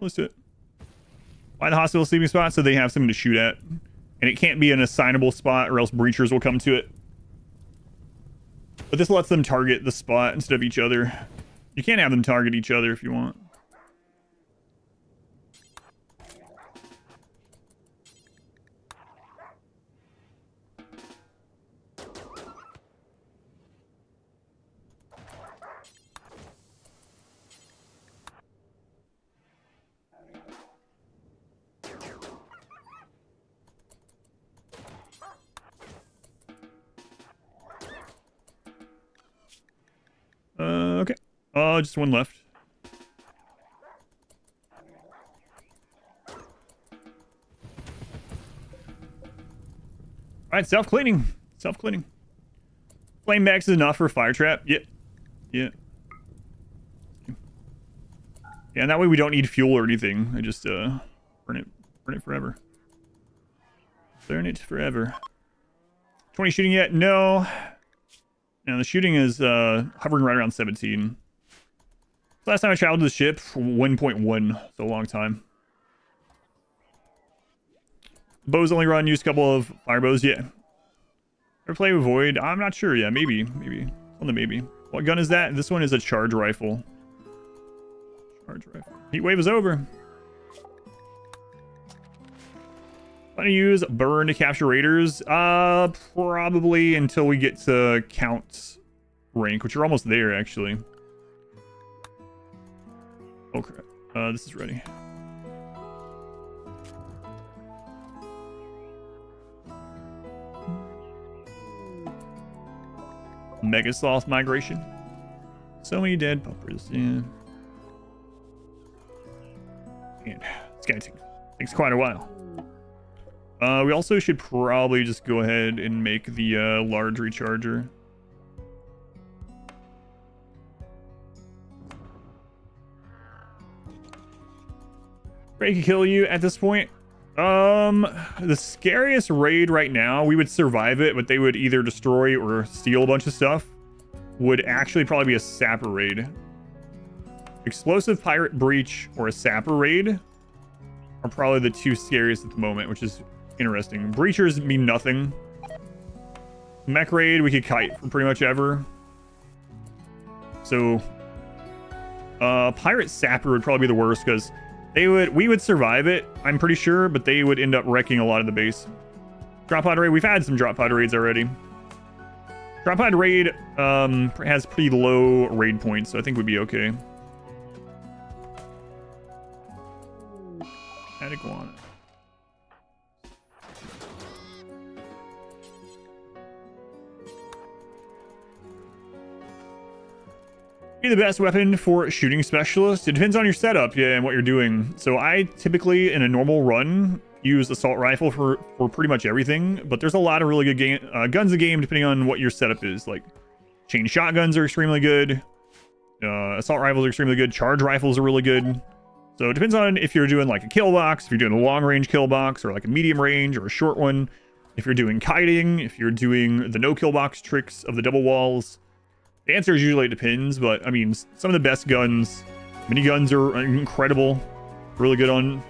Let's do it. Why the hospital sleeping spot? So they have something to shoot at. And it can't be an assignable spot or else breachers will come to it. But this lets them target the spot instead of each other. You can't have them target each other if you want. Okay. Just one left. Alright, self-cleaning. Self-cleaning. Flame max is enough for a fire trap. Yep. Yeah. Yeah, and that way we don't need fuel or anything. I just burn it forever. Burn it forever. 20 shooting yet? No. No, the shooting is hovering right around 17. Last time I traveled to the ship, 1.1. So a long time. Bows only run, use a couple of fire bows. Yeah. Ever play with Void? I'm not sure. Yeah, maybe. On the maybe. What gun is that? This one is a charge rifle. Charge rifle. Heat wave is over. I'm gonna use burn to capture raiders. Probably until we get to count rank, which are almost there actually. Oh crap. This is ready. Mega Sloth migration. So many dead puppers. Yeah. And it's gonna takes quite a while. We also should probably just go ahead and make the large recharger. Raid can kill you at this point. The scariest raid right now, we would survive it, but they would either destroy or steal a bunch of stuff. Would actually probably be a sapper raid. Explosive pirate breach or a sapper raid are probably the two scariest at the moment, which is interesting. Breachers mean nothing. Mech raid, we could kite from pretty much ever. So, pirate sapper would probably be the worst because we would survive it, I'm pretty sure, but they would end up wrecking a lot of the base. Drop pod raid, we've had some drop pod raids already. Drop pod raid has pretty low raid points, so I think we'd be okay. Add iguana. Be the best weapon for shooting specialist. It depends on your setup, yeah, and what you're doing. So I typically, in a normal run, use assault rifle for pretty much everything. But there's a lot of really good guns in the game depending on what your setup is. Like chain shotguns are extremely good. Assault rifles are extremely good. Charge rifles are really good. So it depends on if you're doing like a kill box, if you're doing a long range kill box, or like a medium range or a short one. If you're doing kiting, if you're doing the no kill box tricks of the double walls. The answer is usually it depends, but I mean, some of the best guns, miniguns are incredible, really good on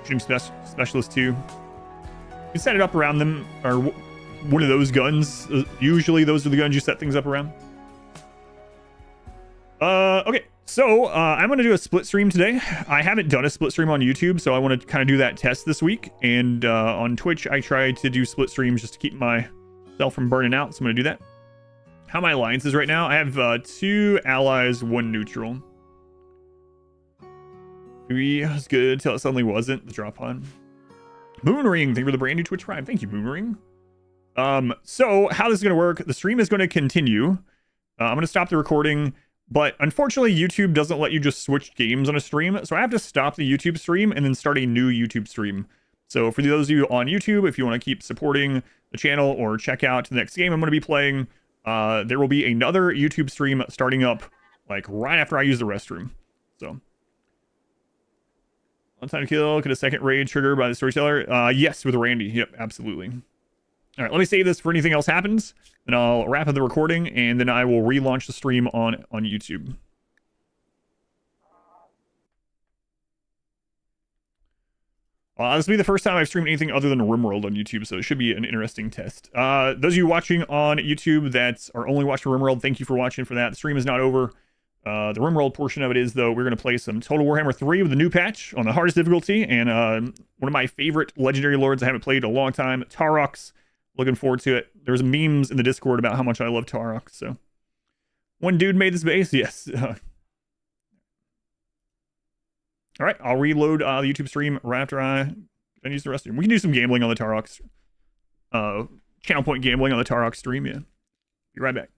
shooting specialists too. You set it up around them, or one of those guns. Usually those are the guns you set things up around. Okay, so I'm going to do a split stream today. I haven't done a split stream on YouTube, so I want to kind of do that test this week. And on Twitch, I try to do split streams just to keep myself from burning out, so I'm going to do that. How my alliance is right now, I have 2 allies, 1 neutral. Maybe it was good until it suddenly wasn't. The drop on. Moonring, thank you for the brand new Twitch Prime. Thank you, Moonring. So how this is going to work, the stream is going to continue. I'm going to stop the recording, but unfortunately YouTube doesn't let you just switch games on a stream. So I have to stop the YouTube stream and then start a new YouTube stream. So for those of you on YouTube, if you want to keep supporting the channel or check out the next game I'm going to be playing, there will be another YouTube stream starting up like right after I use the restroom. So one time to kill, could a second raid trigger by the storyteller? Yes, with Randy. Yep, absolutely. All right, let me save this for anything else happens. Then I'll wrap up the recording, and then I will relaunch the stream on YouTube. This will be the first time I've streamed anything other than RimWorld on YouTube, so it should be an interesting test. Those of you watching on YouTube that are only watching RimWorld, thank you for watching for that. The stream is not over. The RimWorld portion of it is, though, we're going to play some Total Warhammer 3 with the new patch on the hardest difficulty, and one of my favorite legendary lords I haven't played in a long time, Tarox. Looking forward to it. There's memes in the Discord about how much I love Tarox, so. One dude made this base? Yes. All right, I'll reload the YouTube stream right after I use the restroom. We can do some gambling on the Tarox. Channel point gambling on the Tarox stream, yeah. Be right back.